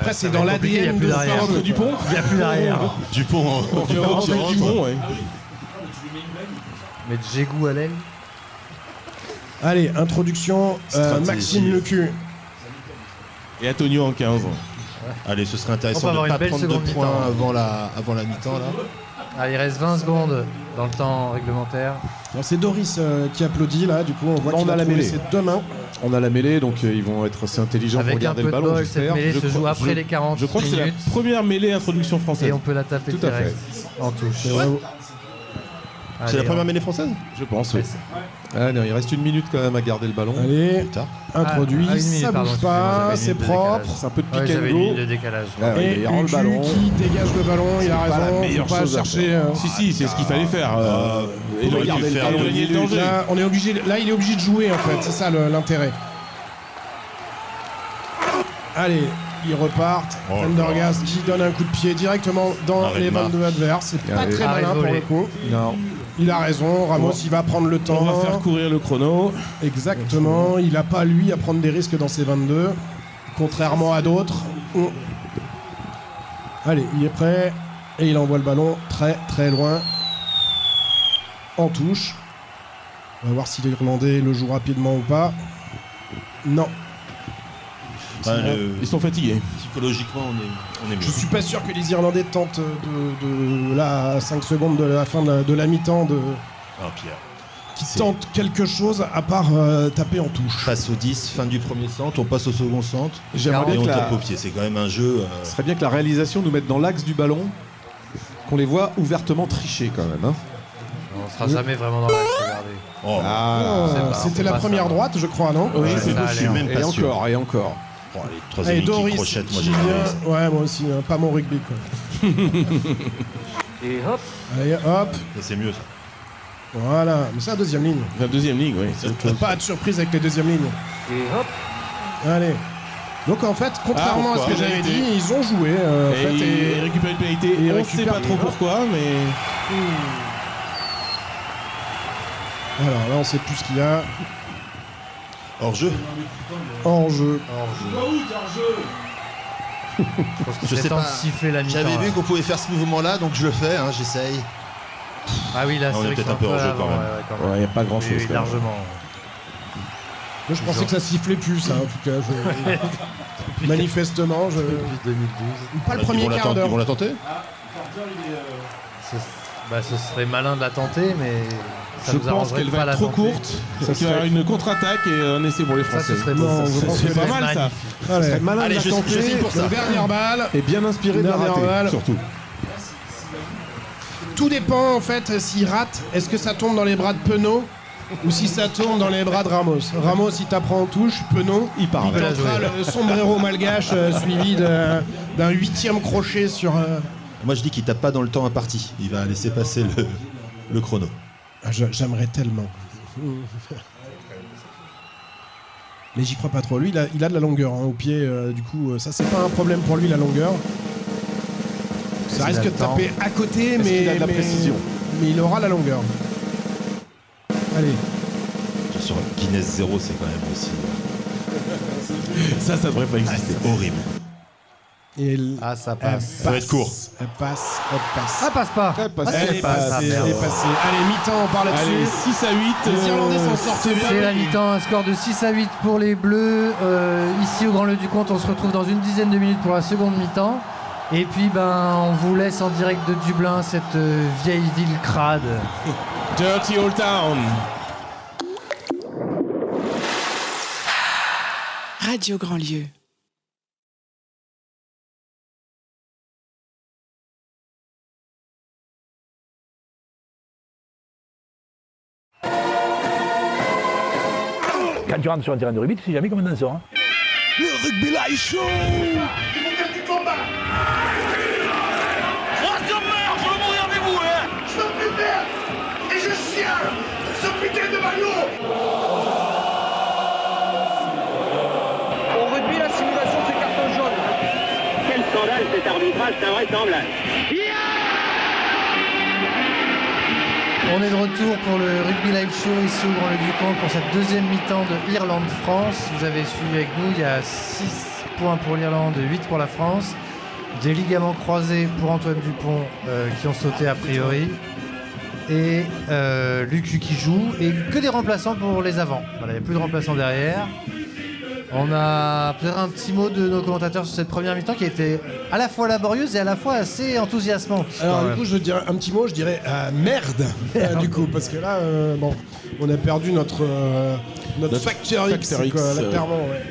[SPEAKER 10] Après, c'est dans l'ADN de
[SPEAKER 3] Entre Dupont.
[SPEAKER 2] Il n'y a plus d'arrière.
[SPEAKER 9] Dupont en
[SPEAKER 3] On fait rentrer Dupont, ouais.
[SPEAKER 8] Mettre Jégou à l'aile.
[SPEAKER 10] Allez, introduction,
[SPEAKER 9] Stratégie.
[SPEAKER 10] Maxime Lecu.
[SPEAKER 3] Et Antonio en 15.
[SPEAKER 9] Allez, ce serait
[SPEAKER 8] On
[SPEAKER 9] intéressant
[SPEAKER 8] peut
[SPEAKER 9] de
[SPEAKER 8] avoir
[SPEAKER 9] ne
[SPEAKER 8] une
[SPEAKER 9] pas
[SPEAKER 8] belle
[SPEAKER 9] prendre de
[SPEAKER 8] seconde
[SPEAKER 9] points
[SPEAKER 8] mi-temps.
[SPEAKER 9] avant la mi-temps. Là.
[SPEAKER 8] Ah, il reste 20 secondes dans le temps réglementaire.
[SPEAKER 10] Alors, c'est Doris qui applaudit là, du coup on voit
[SPEAKER 13] On
[SPEAKER 10] qu'il
[SPEAKER 13] a
[SPEAKER 10] a
[SPEAKER 13] la
[SPEAKER 10] trouvé
[SPEAKER 13] mêlée.
[SPEAKER 10] ses deux mains.
[SPEAKER 13] On a la mêlée, donc ils vont être assez intelligents pour
[SPEAKER 8] Avec un
[SPEAKER 13] garder
[SPEAKER 8] peu
[SPEAKER 13] le
[SPEAKER 8] de
[SPEAKER 13] ballon,
[SPEAKER 8] bol, cette
[SPEAKER 13] j'espère.
[SPEAKER 8] mêlée se joue
[SPEAKER 3] crois-
[SPEAKER 8] après
[SPEAKER 3] je-
[SPEAKER 8] les 40
[SPEAKER 3] Je crois que c'est la
[SPEAKER 8] minutes.
[SPEAKER 3] première mêlée introduction française.
[SPEAKER 8] Et on peut la taper
[SPEAKER 13] Tout à
[SPEAKER 8] direct en touche.
[SPEAKER 10] C'est vrai.
[SPEAKER 9] C'est la première mêlée française?
[SPEAKER 13] Je pense, oui. Ah, non, il reste 1 minute quand même à garder le ballon.
[SPEAKER 10] Allez, introduit,
[SPEAKER 8] Ah, une minute,
[SPEAKER 10] ça
[SPEAKER 8] pardon,
[SPEAKER 10] bouge
[SPEAKER 8] excusez-moi,
[SPEAKER 10] pas,
[SPEAKER 8] j'avais une
[SPEAKER 10] c'est
[SPEAKER 8] minute de
[SPEAKER 10] propre.
[SPEAKER 8] décalage.
[SPEAKER 13] C'est un peu de
[SPEAKER 8] Ouais,
[SPEAKER 13] pick and
[SPEAKER 8] j'avais une
[SPEAKER 13] go.
[SPEAKER 8] minute de décalage.
[SPEAKER 13] Ah ouais,
[SPEAKER 10] Et
[SPEAKER 13] il rend le
[SPEAKER 10] Lucu
[SPEAKER 13] ballon.
[SPEAKER 10] qui dégage le ballon, il a
[SPEAKER 13] pas la
[SPEAKER 10] raison,
[SPEAKER 13] meilleure
[SPEAKER 10] faut pas
[SPEAKER 13] chose à
[SPEAKER 10] chercher.
[SPEAKER 13] faire.
[SPEAKER 3] Si, c'est ce qu'il fallait faire.
[SPEAKER 9] il aurait
[SPEAKER 3] garder
[SPEAKER 9] dû
[SPEAKER 3] le
[SPEAKER 9] faire
[SPEAKER 3] ballon,
[SPEAKER 9] éloigner
[SPEAKER 3] il y a le danger.
[SPEAKER 10] Là, on est obligé, là, il est obligé de jouer en fait, c'est ça l'intérêt. Allez, ils repartent.
[SPEAKER 9] Oh là
[SPEAKER 10] Pendergast qui donne un coup de pied directement dans
[SPEAKER 9] Arrête
[SPEAKER 10] les
[SPEAKER 9] de
[SPEAKER 10] 22 adverses. C'est pas
[SPEAKER 13] Allez.
[SPEAKER 10] très malin pour le coup.
[SPEAKER 13] Non.
[SPEAKER 10] Il a raison, Ramos il va prendre le temps.
[SPEAKER 3] On va faire courir le chrono.
[SPEAKER 10] Exactement, il n'a pas lui à prendre des risques dans ses 22, contrairement à d'autres. Allez, il est prêt et il envoie le ballon très très loin en touche. On va voir si l'Irlandais le joue rapidement ou pas. Non.
[SPEAKER 3] Ils sont fatigués.
[SPEAKER 9] Psychologiquement, on est mieux.
[SPEAKER 10] Je suis pas sûr que les Irlandais tentent de là à 5 secondes de la fin de la mi-temps
[SPEAKER 9] Pierre.
[SPEAKER 10] qui tentent quelque chose à part taper en touche.
[SPEAKER 9] Passe au 10, fin du premier centre, on passe au second centre.
[SPEAKER 13] J'aimerais
[SPEAKER 9] Et
[SPEAKER 13] bien
[SPEAKER 9] on
[SPEAKER 13] que
[SPEAKER 9] tape au pied. C'est quand même un jeu.
[SPEAKER 13] Ce serait bien que la réalisation nous mette dans l'axe du ballon, qu'on les voit ouvertement tricher quand même. Hein.
[SPEAKER 8] On sera jamais vraiment dans l'axe, regardez.
[SPEAKER 9] Oh.
[SPEAKER 13] Ah,
[SPEAKER 10] C'était la première droite, je crois, non?
[SPEAKER 3] Oui,
[SPEAKER 8] Ouais,
[SPEAKER 3] c'est
[SPEAKER 8] ça a
[SPEAKER 3] possible.
[SPEAKER 9] Je suis
[SPEAKER 8] l'air.
[SPEAKER 9] même
[SPEAKER 13] et
[SPEAKER 9] pas sûr.
[SPEAKER 13] encore, et encore.
[SPEAKER 9] Oh, les troisième
[SPEAKER 10] Et
[SPEAKER 9] ligne qui
[SPEAKER 10] Doris
[SPEAKER 9] crochette, moi
[SPEAKER 10] qui
[SPEAKER 9] j'ai
[SPEAKER 10] vient-
[SPEAKER 9] aimé.
[SPEAKER 10] Ouais, moi aussi, hein, pas mon rugby quoi.
[SPEAKER 2] Et hop.
[SPEAKER 10] Allez, hop,
[SPEAKER 9] Ça, c'est mieux ça.
[SPEAKER 10] voilà. Mais c'est la deuxième ligne.
[SPEAKER 3] La deuxième ligue, oui.
[SPEAKER 10] Pas de surprise avec les deuxièmes lignes.
[SPEAKER 2] Et hop.
[SPEAKER 10] Allez. Donc en fait, contrairement à ce que
[SPEAKER 3] pourquoi
[SPEAKER 10] j'avais dit,
[SPEAKER 3] Pénalité.
[SPEAKER 10] ils ont joué. En
[SPEAKER 3] Et
[SPEAKER 10] fait,
[SPEAKER 3] il récupère une pénalité.
[SPEAKER 10] il
[SPEAKER 3] On ne
[SPEAKER 10] récupère-
[SPEAKER 3] sait pas trop pourquoi, mais.
[SPEAKER 10] Alors là, on sait plus ce qu'il y a.
[SPEAKER 9] Hors jeu.
[SPEAKER 10] Hors jeu.
[SPEAKER 8] Je pense qu'il
[SPEAKER 9] Je
[SPEAKER 8] serait
[SPEAKER 9] sais
[SPEAKER 8] temps
[SPEAKER 9] pas.
[SPEAKER 8] de siffler la mi-temps.
[SPEAKER 9] J'avais
[SPEAKER 8] là.
[SPEAKER 9] vu qu'on pouvait faire ce mouvement-là, donc je le fais. J'essaye.
[SPEAKER 8] Ah oui, là,
[SPEAKER 9] On
[SPEAKER 8] c'est
[SPEAKER 9] est
[SPEAKER 8] vrai que
[SPEAKER 9] peut-être
[SPEAKER 8] c'est
[SPEAKER 9] un peu hors jeu
[SPEAKER 8] avant,
[SPEAKER 9] quand même.
[SPEAKER 8] quand même.
[SPEAKER 3] Il n'y a pas grand chose.
[SPEAKER 8] Oui, largement.
[SPEAKER 10] Moi, je pensais que ça sifflait plus, ça, en tout cas. Manifestement, je.
[SPEAKER 8] Depuis 2012.
[SPEAKER 10] Pas le premier quart
[SPEAKER 9] Ils
[SPEAKER 10] d'heure.
[SPEAKER 9] vont la tenter.
[SPEAKER 8] Ce serait malin de la tenter, mais ça
[SPEAKER 3] Je
[SPEAKER 8] nous
[SPEAKER 3] pense
[SPEAKER 8] arrangerait
[SPEAKER 3] qu'elle
[SPEAKER 8] de
[SPEAKER 3] va
[SPEAKER 8] pas
[SPEAKER 3] être
[SPEAKER 8] la
[SPEAKER 3] trop
[SPEAKER 8] tenter.
[SPEAKER 3] courte. Ça qu'il va y avoir une contre-attaque et un essai pour les
[SPEAKER 8] Ça,
[SPEAKER 3] Français.
[SPEAKER 8] ce serait
[SPEAKER 10] Non,
[SPEAKER 8] bon.
[SPEAKER 10] je pense
[SPEAKER 3] C'est
[SPEAKER 10] que
[SPEAKER 3] pas
[SPEAKER 10] c'est
[SPEAKER 3] mal ça.
[SPEAKER 8] magnifique.
[SPEAKER 13] Ce serait malin
[SPEAKER 9] Allez,
[SPEAKER 13] de
[SPEAKER 9] je
[SPEAKER 13] la
[SPEAKER 9] signe
[SPEAKER 13] tenter
[SPEAKER 9] pour ça.
[SPEAKER 10] Donc, dernière balle.
[SPEAKER 13] et bien inspiré de la
[SPEAKER 10] Dernière
[SPEAKER 13] rater,
[SPEAKER 10] balle.
[SPEAKER 13] surtout.
[SPEAKER 10] Tout dépend, en fait, s'il rate, est-ce que ça tombe dans les bras de Penaud ou si ça tombe dans les bras de Ramos. Ramos, il t'apprend en touche, Penaud,
[SPEAKER 13] Il part
[SPEAKER 10] il
[SPEAKER 13] avec.
[SPEAKER 10] tentera le sombrero malgache suivi d'un 8e crochet sur...
[SPEAKER 9] Moi je dis qu'il tape pas dans le temps imparti. Il va laisser passer le chrono.
[SPEAKER 10] Ah, j'aimerais tellement. Mais j'y crois pas trop. Lui, il a de la longueur hein, au pied. Du coup, ça, c'est pas un problème pour lui, la longueur. Ça risque de taper à côté,
[SPEAKER 13] Est-ce
[SPEAKER 10] mais,
[SPEAKER 13] qu'il a de la précision
[SPEAKER 10] mais il aura la longueur. Allez.
[SPEAKER 9] Sur Guinness 0, c'est quand même aussi.
[SPEAKER 3] Ça devrait pas exister.
[SPEAKER 9] C'est horrible.
[SPEAKER 10] Et
[SPEAKER 8] Ah, ça passe.
[SPEAKER 9] Ça va être court.
[SPEAKER 10] Elle passe, elle passe.
[SPEAKER 8] Ah, passe pas.
[SPEAKER 13] Elle passe.
[SPEAKER 8] Ah,
[SPEAKER 10] Elle
[SPEAKER 8] c'est
[SPEAKER 10] est
[SPEAKER 8] pas ça,
[SPEAKER 10] passée,
[SPEAKER 8] merde.
[SPEAKER 10] elle est passée. Allez, mi-temps, on parle
[SPEAKER 3] Allez,
[SPEAKER 10] là-dessus.
[SPEAKER 3] 6 à 8.
[SPEAKER 10] Les Irlandais s'en sortent bien.
[SPEAKER 8] C'est la mi-temps, un score de 6 à 8 pour les Bleus. Ici au Grand-Le-du-Comte, on se retrouve dans une dizaine de minutes pour la seconde mi-temps. Et puis on vous laisse en direct de Dublin, cette vieille ville crade.
[SPEAKER 3] Dirty Old Town.
[SPEAKER 15] Radio Grandlieu.
[SPEAKER 2] Quand tu rentres sur un terrain de rugby, tu sais jamais comme un danseur. Hein.
[SPEAKER 4] Le rugby là est chaud. Il faut faire du combat.
[SPEAKER 5] Oh, ce merde, je veux mourir avec vous, hein.
[SPEAKER 4] Je peux plus perdre. Et je chiale ce putain de ballon.
[SPEAKER 6] Au rugby, la simulation, c'est carton jaune.
[SPEAKER 7] Quel scandale cet arbitrage, c'est invraisemblable.
[SPEAKER 8] On est de retour pour le Rugby Live Show ici au Grand Lac du Comte pour cette deuxième mi-temps de Irlande-France. Vous avez suivi avec nous, il y a 6 points pour l'Irlande, 8 pour la France. Des ligaments croisés pour Antoine Dupont qui ont sauté a priori. Et Lucu qui joue. Et que des remplaçants pour les avants. Voilà, il n'y a plus de remplaçants derrière. On a peut-être un petit mot de nos commentateurs sur cette première mi-temps qui a été à la fois laborieuse et à la fois assez enthousiasmante.
[SPEAKER 10] Alors du coup, je dirais un petit mot, je dirais merde, du coup, parce que là, bon, on a perdu notre Factor X, quoi, là, clairement, ouais.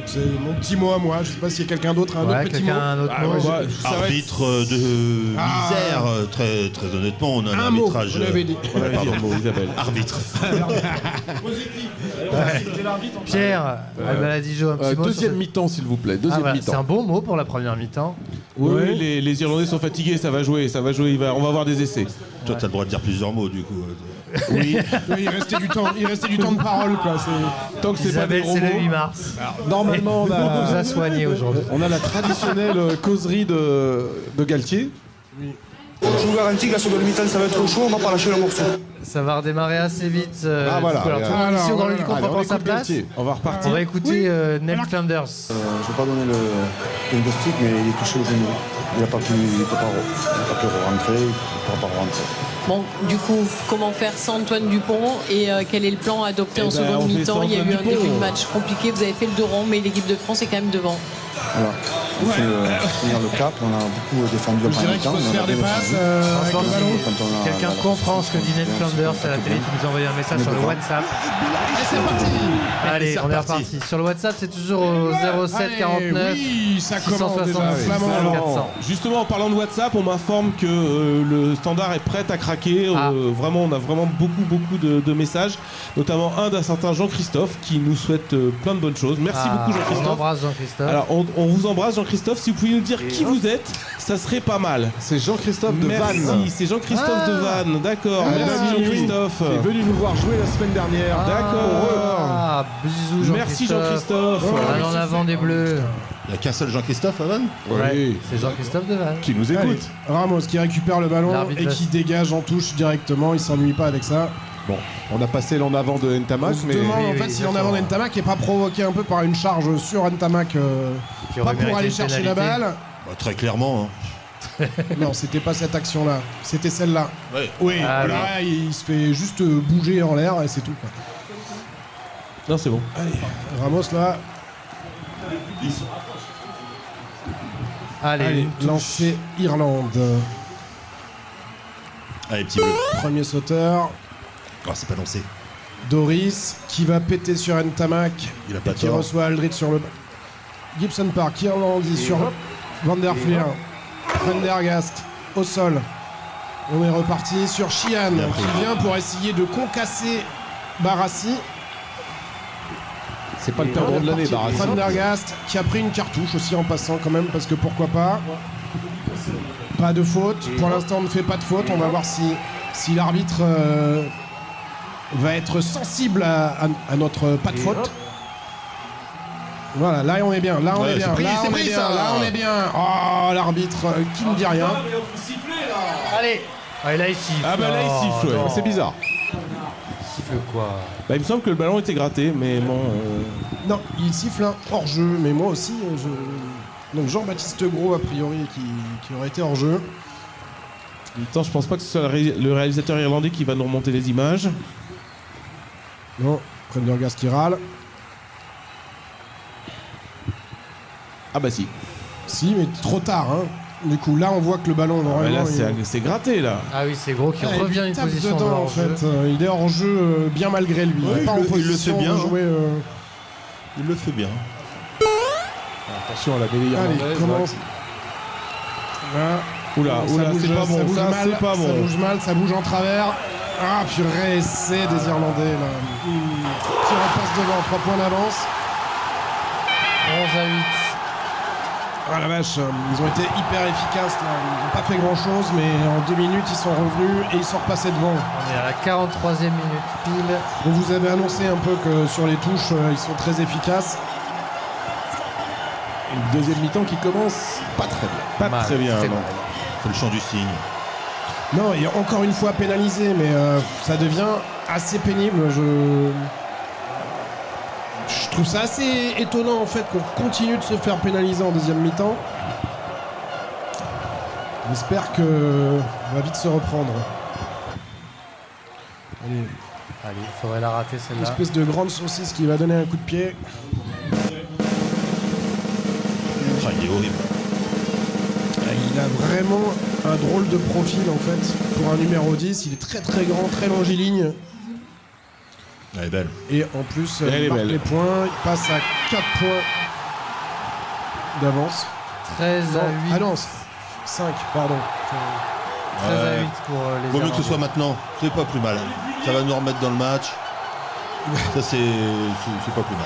[SPEAKER 10] C'est mon petit mot à moi. Je sais pas s'il y a quelqu'un d'autre, un autre petit mot.
[SPEAKER 9] Arbitre de misère, très, très honnêtement, on a un arbitrage.
[SPEAKER 10] Vous l'avez dit.
[SPEAKER 3] Isabelle.
[SPEAKER 9] Arbitre.
[SPEAKER 8] Pierre, Albaladejo, un petit mot.
[SPEAKER 13] Deuxième mi-temps, s'il vous plaît. Deuxième mi-temps.
[SPEAKER 8] C'est un bon mot pour la première mi-temps.
[SPEAKER 3] Oui, les Irlandais sont fatigués, ça va jouer. On va avoir des essais.
[SPEAKER 9] Toi, t'as le droit de dire plusieurs mots, du coup.
[SPEAKER 3] Oui.
[SPEAKER 10] Il restait du temps de parole, quoi.
[SPEAKER 3] Tant que c'est pas
[SPEAKER 8] Isabelle,
[SPEAKER 3] des gros
[SPEAKER 8] c'est le
[SPEAKER 3] mots.
[SPEAKER 8] 8 mars.
[SPEAKER 13] Normalement,
[SPEAKER 8] On nous a soignés aujourd'hui.
[SPEAKER 13] on a la traditionnelle causerie de Galtier.
[SPEAKER 12] Je vous garantis que la seconde mi-temps, ça va être chaud, on va pas lâcher le morceau.
[SPEAKER 8] Ça va redémarrer assez vite.
[SPEAKER 13] voilà.
[SPEAKER 8] Du coup, alors, tout le monde ici au Grand Lac du Comte
[SPEAKER 13] Allez,
[SPEAKER 8] prend
[SPEAKER 13] on
[SPEAKER 8] sa
[SPEAKER 13] écoute
[SPEAKER 8] place.
[SPEAKER 13] Galtier.
[SPEAKER 3] On va repartir.
[SPEAKER 8] On va écouter Ned Flanders.
[SPEAKER 14] Je vais pas donner le diagnostic, mais il est touché au genou. Il n'a pas pu rentrer, il ne pourra pas rentrer.
[SPEAKER 15] Bon, du coup, comment faire sans Antoine Dupont et quel est le plan adopté en seconde mi-temps? Il y a eu un début de match compliqué, vous avez fait le dos rond, mais l'équipe de France est quand même devant.
[SPEAKER 14] Voilà. Il faut tenir le cap, on a beaucoup défendu en
[SPEAKER 10] Je dirais qu'il faut se faire des passes avec le ballon.
[SPEAKER 8] Quelqu'un comprend ce que dit Ned Flanders à la télé qui nous a envoyé un message sur le WhatsApp.
[SPEAKER 10] Et c'est parti.
[SPEAKER 8] Allez, on est reparti. Sur le WhatsApp, c'est toujours au 07 49
[SPEAKER 10] oui, ça commence
[SPEAKER 8] 676
[SPEAKER 10] déjà, Flamand.
[SPEAKER 8] 400.
[SPEAKER 3] Justement, en parlant de WhatsApp, on m'informe que le standard est prêt à craquer. Vraiment, on a vraiment beaucoup de messages, notamment un d'un certain Jean-Christophe qui nous souhaite plein de bonnes choses. Merci beaucoup,
[SPEAKER 8] On
[SPEAKER 3] Jean-Christophe.
[SPEAKER 8] embrasse Jean-Christophe.
[SPEAKER 3] Alors, on vous embrasse, Jean-Christophe. Si vous pouviez nous dire qui vous êtes, ça serait pas mal.
[SPEAKER 13] C'est Jean-Christophe de Vannes.
[SPEAKER 3] Merci, c'est Jean-Christophe de Vannes. D'accord, merci Jean-Christophe.
[SPEAKER 13] Il est venu nous voir jouer la semaine dernière.
[SPEAKER 8] Ah, bisous Jean-Christophe.
[SPEAKER 3] Merci Jean-Christophe.
[SPEAKER 8] Allez en avant des Bleus.
[SPEAKER 9] Il n'y a qu'un seul Jean-Christophe à Vannes.
[SPEAKER 8] Ouais, c'est Jean-Christophe de Vannes.
[SPEAKER 13] Qui nous écoute.
[SPEAKER 10] Allez, Ramos qui récupère le ballon
[SPEAKER 8] L'arbitre
[SPEAKER 10] et qui dégage en touche directement. Il s'ennuie pas avec ça.
[SPEAKER 13] Bon, on a passé l'en avant de Ntamak,
[SPEAKER 10] On se
[SPEAKER 13] mais
[SPEAKER 10] demande
[SPEAKER 8] Oui,
[SPEAKER 10] en
[SPEAKER 8] oui,
[SPEAKER 10] fait si l'en
[SPEAKER 8] exactement.
[SPEAKER 10] avant d'Ntamak n'est pas provoqué un peu par une charge sur Ntamak.
[SPEAKER 8] Qui
[SPEAKER 10] Pas
[SPEAKER 8] aurait
[SPEAKER 10] pour
[SPEAKER 8] mérité
[SPEAKER 10] aller
[SPEAKER 8] une
[SPEAKER 10] chercher la
[SPEAKER 8] pénalité.
[SPEAKER 10] balle.
[SPEAKER 9] Bah, très clairement. Hein.
[SPEAKER 10] Non, c'était pas cette action-là. C'était celle-là.
[SPEAKER 9] Ouais.
[SPEAKER 10] Oui,
[SPEAKER 8] Ah,
[SPEAKER 10] là, il se fait juste bouger en l'air et c'est tout, quoi.
[SPEAKER 3] Non, c'est bon.
[SPEAKER 10] Allez, Ramos là.
[SPEAKER 8] Allez,
[SPEAKER 10] lancer Irlande.
[SPEAKER 9] Allez, petit bleu.
[SPEAKER 10] Premier sauteur.
[SPEAKER 9] Oh, c'est pas lancé.
[SPEAKER 10] Doris qui va péter sur Ntamak.
[SPEAKER 9] Il a pas
[SPEAKER 10] et qui
[SPEAKER 9] tort.
[SPEAKER 10] reçoit Aldrit sur le. Gibson Park, Irlande sur Van der Fleer. Prendergast au sol. On est reparti sur Sheehan qui vient pour essayer de concasser Barassi.
[SPEAKER 13] c'est pas le perdant de l'année, Barassi.
[SPEAKER 10] Prendergast qui a pris une cartouche aussi en passant quand même parce que pourquoi pas. Pas de faute. Pour l'instant on ne fait pas de faute. On va voir si l'arbitre va être sensible à notre pas de faute. Voilà, là on est bien, là on
[SPEAKER 9] Ouais,
[SPEAKER 10] est bien,
[SPEAKER 9] c'est pris,
[SPEAKER 10] là
[SPEAKER 9] c'est
[SPEAKER 10] on
[SPEAKER 9] pris,
[SPEAKER 10] est bien,
[SPEAKER 9] ça.
[SPEAKER 10] là on est bien. Oh l'arbitre qui ne dit rien.
[SPEAKER 8] allez. Ah, et là il siffle.
[SPEAKER 3] Ah bah là, il siffle, ouais.
[SPEAKER 13] C'est bizarre.
[SPEAKER 8] Il siffle quoi?
[SPEAKER 3] Bah, il me semble que le ballon était gratté, mais bon.
[SPEAKER 10] Non, il siffle un hors-jeu, mais moi aussi donc Jean-Baptiste Gros a priori qui aurait été hors-jeu.
[SPEAKER 3] En même temps, je pense pas que ce soit le réalisateur irlandais qui va nous remonter les images.
[SPEAKER 10] Non, Prendergast qui râle.
[SPEAKER 3] Ah bah si.
[SPEAKER 10] Si, mais trop tard. Hein. Du coup, là, on voit que le ballon,
[SPEAKER 3] Ah bah
[SPEAKER 10] normalement,
[SPEAKER 3] là, c'est gratté, là.
[SPEAKER 8] Ah oui, c'est Gros qui
[SPEAKER 10] il
[SPEAKER 8] revient à une
[SPEAKER 10] tape
[SPEAKER 8] position
[SPEAKER 10] dedans,
[SPEAKER 8] de
[SPEAKER 10] en
[SPEAKER 8] hors-jeu.
[SPEAKER 10] fait. Il est hors jeu bien malgré lui.
[SPEAKER 9] Ouais,
[SPEAKER 10] il est pas en
[SPEAKER 9] il le
[SPEAKER 10] position
[SPEAKER 9] fait bien,
[SPEAKER 10] de
[SPEAKER 9] hein.
[SPEAKER 10] jouer.
[SPEAKER 9] Il le fait bien.
[SPEAKER 13] Attention à la mêlée
[SPEAKER 10] Allez,
[SPEAKER 13] irlandaise.
[SPEAKER 10] commence. Là.
[SPEAKER 3] Oula,
[SPEAKER 10] Ça
[SPEAKER 3] oula,
[SPEAKER 10] bouge,
[SPEAKER 3] c'est pas
[SPEAKER 10] ça
[SPEAKER 3] bon,
[SPEAKER 10] bouge
[SPEAKER 3] ça
[SPEAKER 10] mal,
[SPEAKER 3] c'est pas
[SPEAKER 10] Ça
[SPEAKER 3] bon.
[SPEAKER 10] bouge mal, ça bouge en travers. Ah purée, c'est des Irlandais là. Qui repasse devant, 3 points d'avance.
[SPEAKER 8] 11 à 8.
[SPEAKER 10] Ah la vache, ils ont été hyper efficaces là. Ils n'ont pas fait grand chose, mais en 2 minutes ils sont revenus et ils sont repassés devant.
[SPEAKER 8] On est à la 43e minute pile.
[SPEAKER 10] On vous avait annoncé un peu que sur les touches, ils sont très efficaces.
[SPEAKER 13] Une deuxième mi-temps qui commence pas très bien.
[SPEAKER 3] Pas
[SPEAKER 8] Mal,
[SPEAKER 3] très bien,
[SPEAKER 8] très
[SPEAKER 3] non.
[SPEAKER 8] mal.
[SPEAKER 9] C'est le chant du cygne.
[SPEAKER 10] Non, et encore une fois pénalisé, mais ça devient assez pénible. Je trouve ça assez étonnant en fait qu'on continue de se faire pénaliser en deuxième mi-temps. J'espère que on va vite se reprendre. Allez,
[SPEAKER 8] il faudrait la rater
[SPEAKER 10] une
[SPEAKER 8] celle-là.
[SPEAKER 10] espèce de grande saucisse qui va donner un coup de pied.
[SPEAKER 9] Ah, il est horrible.
[SPEAKER 10] Il a vraiment un drôle de profil en fait pour un numéro 10. Il est très très grand, très longiligne.
[SPEAKER 9] Elle est belle.
[SPEAKER 10] Et en plus,
[SPEAKER 3] Elle est
[SPEAKER 10] il marque
[SPEAKER 3] belle.
[SPEAKER 10] les points. Il passe à 4 points d'avance.
[SPEAKER 8] 13 à 8.
[SPEAKER 10] Ah non, 5, pardon.
[SPEAKER 8] 13 à 8 pour les
[SPEAKER 9] Vaut mieux que ce
[SPEAKER 8] Irlandais.
[SPEAKER 9] soit maintenant, c'est pas plus mal. Ça va nous remettre dans le match. Ça c'est pas plus mal.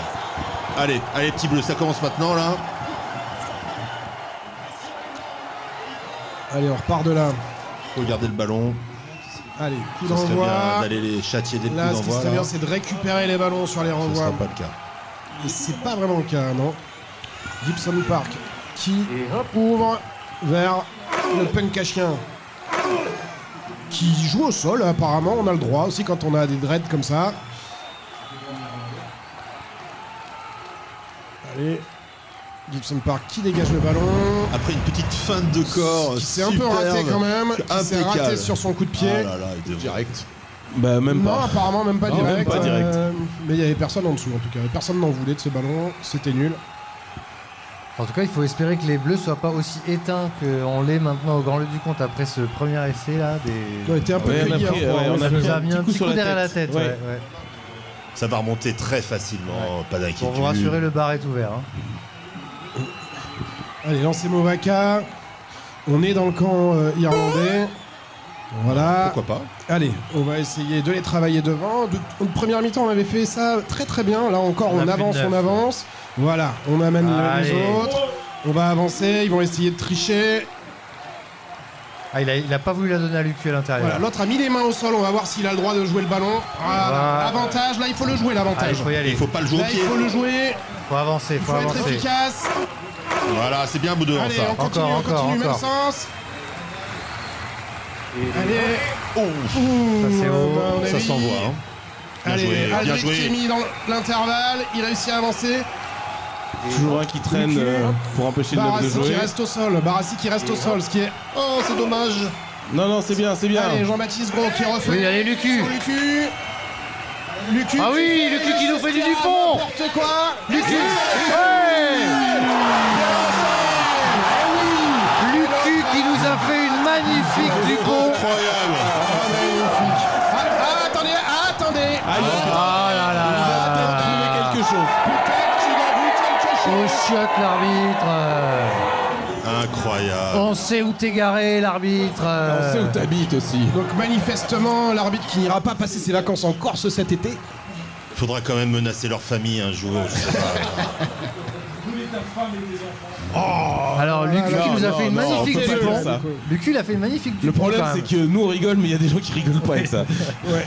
[SPEAKER 9] Allez, petit bleu, ça commence maintenant là.
[SPEAKER 10] Allez, on repart de là.
[SPEAKER 9] Faut garder le ballon.
[SPEAKER 10] Allez, coup
[SPEAKER 9] Ça serait
[SPEAKER 10] d'envoi.
[SPEAKER 9] bien d'aller les châtier dès le
[SPEAKER 10] Là,
[SPEAKER 9] coup
[SPEAKER 10] ce qui
[SPEAKER 9] d'envoi.
[SPEAKER 10] serait
[SPEAKER 9] là.
[SPEAKER 10] bien, c'est de récupérer les ballons sur les
[SPEAKER 9] Ce
[SPEAKER 10] renvois.
[SPEAKER 9] sera pas le cas.
[SPEAKER 10] Et c'est pas vraiment le cas, non. Gibson Park qui ouvre vers le punk à chien. Qui joue au sol, apparemment. On a le droit aussi quand on a des dreads comme ça. Allez. Gibson Park qui dégage le ballon.
[SPEAKER 9] Après une petite feinte de corps.
[SPEAKER 10] Qui s'est un peu raté quand même. Qui s'est raté sur son coup de pied.
[SPEAKER 9] Oh là là, il direct.
[SPEAKER 3] Bah, même
[SPEAKER 10] Non,
[SPEAKER 3] pas.
[SPEAKER 10] apparemment même pas
[SPEAKER 3] Non,
[SPEAKER 10] direct.
[SPEAKER 3] même pas direct.
[SPEAKER 10] Mais il y avait personne en dessous en tout cas. Personne n'en voulait de ce ballon. C'était nul.
[SPEAKER 8] En tout cas, il faut espérer que les Bleus soient pas aussi éteints qu'on l'est maintenant au Grand Lieu du Compte après ce premier essai là.
[SPEAKER 10] On a été un peu
[SPEAKER 3] Ouais, on a
[SPEAKER 10] cueillis,
[SPEAKER 3] pris-
[SPEAKER 10] hein,
[SPEAKER 3] ouais, on
[SPEAKER 8] Ça
[SPEAKER 3] a
[SPEAKER 8] nous
[SPEAKER 3] pris
[SPEAKER 8] a mis un petit coup derrière la tête.
[SPEAKER 3] Ouais.
[SPEAKER 8] ouais, ouais.
[SPEAKER 9] Ça va remonter très facilement, pas d'inquiétude.
[SPEAKER 8] Pour vous rassurer, le bar est ouvert. hein.
[SPEAKER 10] Allez, lancez Movaka. On est dans le camp irlandais. Voilà.
[SPEAKER 9] Pourquoi pas.
[SPEAKER 10] Allez, on va essayer de les travailler devant. En première mi-temps, on avait fait ça très très bien. Là encore,
[SPEAKER 8] On a
[SPEAKER 10] on
[SPEAKER 8] plus
[SPEAKER 10] avance,
[SPEAKER 8] de neuf.
[SPEAKER 10] on avance. Voilà, on amène
[SPEAKER 8] Allez.
[SPEAKER 10] les autres. On va avancer, ils vont essayer de tricher.
[SPEAKER 8] Ah, il a pas voulu la donner à Lucu à l'intérieur.
[SPEAKER 10] Voilà, l'autre a mis les mains au sol, on va voir s'il a le droit de jouer le ballon. Voilà.
[SPEAKER 8] Voilà.
[SPEAKER 10] Avantage, là il faut le jouer
[SPEAKER 8] Ah,
[SPEAKER 10] l'avantage.
[SPEAKER 8] il faut y aller.
[SPEAKER 9] Il faut pas le jouer
[SPEAKER 10] Là
[SPEAKER 9] au
[SPEAKER 10] il
[SPEAKER 9] pied.
[SPEAKER 10] faut le jouer,
[SPEAKER 8] Faut avancer,
[SPEAKER 10] il
[SPEAKER 8] faut
[SPEAKER 10] faut être
[SPEAKER 8] avancer.
[SPEAKER 10] efficace.
[SPEAKER 9] Voilà, c'est bien bout de
[SPEAKER 10] Allez,
[SPEAKER 9] ça.
[SPEAKER 10] on continue, on
[SPEAKER 8] Encore,
[SPEAKER 10] continue, même
[SPEAKER 8] encore.
[SPEAKER 10] sens. Allez.
[SPEAKER 8] Ça c'est haut.
[SPEAKER 10] on a
[SPEAKER 9] Ça
[SPEAKER 10] mis.
[SPEAKER 9] s'envoie. Hein. Bien
[SPEAKER 10] Allez,
[SPEAKER 9] joué, bien
[SPEAKER 10] Aldrich
[SPEAKER 9] joué.
[SPEAKER 10] qui est mis dans l'intervalle, il réussit à avancer.
[SPEAKER 3] Toujours un qui traîne pour empêcher le neuf de
[SPEAKER 10] Barassi qui
[SPEAKER 3] jouer.
[SPEAKER 10] reste au sol, Barassi qui reste au sol, ce qui est... Oh, c'est dommage.
[SPEAKER 3] Non, non, c'est bien, c'est bien.
[SPEAKER 10] Allez, Jean-Baptiste Gros qui refait.
[SPEAKER 8] Oui, allez, Lucu.
[SPEAKER 10] Sur Lucu. Lucu.
[SPEAKER 8] Ah oui, Lucu qui nous fait du Dupont.
[SPEAKER 10] N'importe quoi.
[SPEAKER 8] Lucu. Ouais. Lucu qui nous a fait une magnifique Dupont.
[SPEAKER 9] Incroyable.
[SPEAKER 10] Magnifique. Attendez.
[SPEAKER 8] Ah là là là.
[SPEAKER 3] Trouver quelque chose.
[SPEAKER 10] Peut-être qu'il a vu quelque chose.
[SPEAKER 8] Oh chiotte l'arbitre.
[SPEAKER 9] Incroyable.
[SPEAKER 8] On sait où t'es garé l'arbitre.
[SPEAKER 3] On sait où t'habites aussi.
[SPEAKER 10] Donc manifestement, l'arbitre qui n'ira pas passer ses vacances en Corse cet été.
[SPEAKER 9] Faudra quand même menacer leur famille un jour, je sais pas.
[SPEAKER 8] Alors Lucu
[SPEAKER 10] là,
[SPEAKER 8] qui nous a
[SPEAKER 3] non,
[SPEAKER 8] fait une
[SPEAKER 3] non,
[SPEAKER 8] magnifique
[SPEAKER 3] on peut pas
[SPEAKER 8] Dupont.
[SPEAKER 3] dire ça.
[SPEAKER 8] Lucu il a fait une magnifique Dupont.
[SPEAKER 3] Le problème,
[SPEAKER 8] quand
[SPEAKER 3] c'est
[SPEAKER 8] même.
[SPEAKER 3] que nous on rigole, mais il y a des gens qui rigolent pas avec ça.
[SPEAKER 10] Ouais.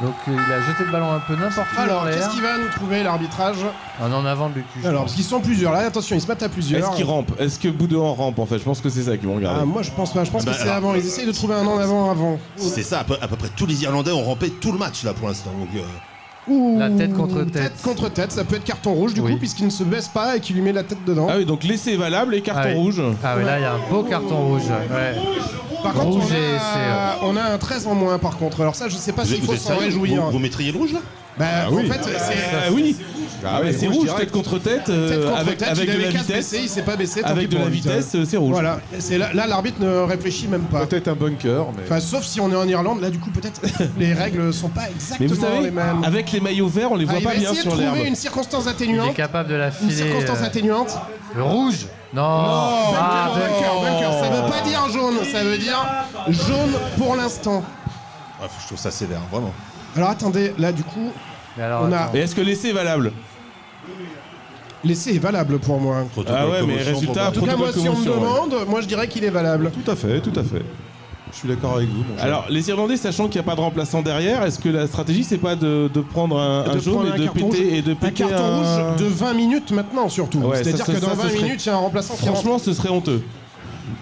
[SPEAKER 8] Donc il a jeté le ballon un peu n'importe où
[SPEAKER 10] Alors,
[SPEAKER 8] en
[SPEAKER 10] qu'est-ce
[SPEAKER 8] l'air.
[SPEAKER 10] qu'il va nous trouver l'arbitrage?
[SPEAKER 8] Un en avant de Lucu. je
[SPEAKER 10] Alors,
[SPEAKER 8] pense.
[SPEAKER 10] parce qu'ils sont plusieurs. Là, attention, ils se mettent à plusieurs.
[SPEAKER 3] Est-ce qu'ils rampent? Est-ce que Boudouin rampe en fait? Je pense que c'est ça qu'ils vont regarder.
[SPEAKER 10] Ah, moi, je pense pas. Je pense
[SPEAKER 9] Bah,
[SPEAKER 10] que c'est
[SPEAKER 9] alors-
[SPEAKER 10] avant. Ils essayent de trouver un en avant.
[SPEAKER 9] C'est ça, à peu près tous les Irlandais ont rampé tout le match là pour l'instant. Donc,
[SPEAKER 10] Ouh,
[SPEAKER 8] La tête contre tête.
[SPEAKER 10] Tête contre tête, ça peut être carton rouge du
[SPEAKER 8] Oui.
[SPEAKER 10] coup, puisqu'il ne se baisse pas et qu'il lui met la tête dedans.
[SPEAKER 3] Ah oui, donc l'essai valable et carton
[SPEAKER 8] Ah oui.
[SPEAKER 3] rouge.
[SPEAKER 8] Ah oui, là il y a un beau carton rouge. Ouais.
[SPEAKER 10] Par contre,
[SPEAKER 8] Rouge
[SPEAKER 10] on
[SPEAKER 8] et
[SPEAKER 10] a, on a un 13 en moins par contre. Alors, ça, je sais pas
[SPEAKER 9] vous
[SPEAKER 10] s'il faut
[SPEAKER 9] êtes
[SPEAKER 10] s'en
[SPEAKER 9] sérieux
[SPEAKER 10] réjouir.
[SPEAKER 9] Vous mettriez le rouge là?
[SPEAKER 10] Bah,
[SPEAKER 3] oui.
[SPEAKER 10] en fait, c'est.
[SPEAKER 3] Ah oui.
[SPEAKER 10] Ah
[SPEAKER 3] mais
[SPEAKER 10] oui,
[SPEAKER 3] c'est
[SPEAKER 10] rouge
[SPEAKER 3] rouge,
[SPEAKER 10] direct.
[SPEAKER 3] tête contre tête,
[SPEAKER 10] Tête contre
[SPEAKER 3] avec,
[SPEAKER 10] tête,
[SPEAKER 3] avec
[SPEAKER 10] il
[SPEAKER 3] de
[SPEAKER 10] avait
[SPEAKER 3] la
[SPEAKER 10] qu'à se
[SPEAKER 3] vitesse.
[SPEAKER 10] baisser, il s'est pas baissé. tant
[SPEAKER 3] Avec
[SPEAKER 10] pis
[SPEAKER 3] de
[SPEAKER 10] pour
[SPEAKER 3] la
[SPEAKER 10] lui,
[SPEAKER 3] vitesse, c'est rouge.
[SPEAKER 10] Voilà, c'est là, l'arbitre ne réfléchit même pas.
[SPEAKER 13] Peut-être un bunker, mais.
[SPEAKER 10] Enfin, sauf si on est en Irlande, là du coup peut-être les règles sont pas
[SPEAKER 3] Mais
[SPEAKER 10] exactement
[SPEAKER 3] vous savez,
[SPEAKER 10] les mêmes.
[SPEAKER 3] avec les maillots verts, on les voit
[SPEAKER 10] il
[SPEAKER 3] pas
[SPEAKER 10] va
[SPEAKER 3] bien
[SPEAKER 10] essayer de
[SPEAKER 3] sur l'herbe.
[SPEAKER 10] trouver une circonstance
[SPEAKER 8] Il est
[SPEAKER 10] atténuante.
[SPEAKER 8] capable de la
[SPEAKER 10] Une
[SPEAKER 8] filer.
[SPEAKER 10] circonstance atténuante.
[SPEAKER 8] Le rouge. Non. Ah,
[SPEAKER 10] Bunker. Ça veut pas dire jaune, ça veut dire jaune pour l'instant.
[SPEAKER 9] Ouais, je trouve ça sévère, vraiment.
[SPEAKER 10] Alors attendez, là du coup,
[SPEAKER 8] Mais alors,
[SPEAKER 10] on a
[SPEAKER 8] attends.
[SPEAKER 3] Et est-ce que l'essai est valable?
[SPEAKER 10] l'essai est valable pour moi.
[SPEAKER 9] Protocole
[SPEAKER 3] Ah ouais, mais
[SPEAKER 9] commotion,
[SPEAKER 3] résultat,
[SPEAKER 10] En tout cas, moi,
[SPEAKER 3] protocole
[SPEAKER 10] si on me
[SPEAKER 3] commotion, ouais.
[SPEAKER 10] demande, moi je dirais qu'il est valable.
[SPEAKER 13] Tout à fait, tout à fait. Je suis d'accord avec vous, mon cher.
[SPEAKER 3] Alors, les Irlandais, sachant qu'il n'y a pas de remplaçant derrière, est-ce que la stratégie, c'est pas de prendre un
[SPEAKER 10] De
[SPEAKER 3] jaune
[SPEAKER 10] prendre
[SPEAKER 3] et de
[SPEAKER 10] carton
[SPEAKER 3] péter
[SPEAKER 10] rouge.
[SPEAKER 3] et de
[SPEAKER 10] Un
[SPEAKER 3] péter
[SPEAKER 10] carton rouge de 20 minutes maintenant surtout.
[SPEAKER 3] Ouais,
[SPEAKER 10] C'est-à-dire
[SPEAKER 3] ça,
[SPEAKER 10] que dans
[SPEAKER 3] ça,
[SPEAKER 10] 20
[SPEAKER 3] ce serait-
[SPEAKER 10] minutes, il y a un remplaçant qui rentre.
[SPEAKER 3] Franchement, ce serait honteux.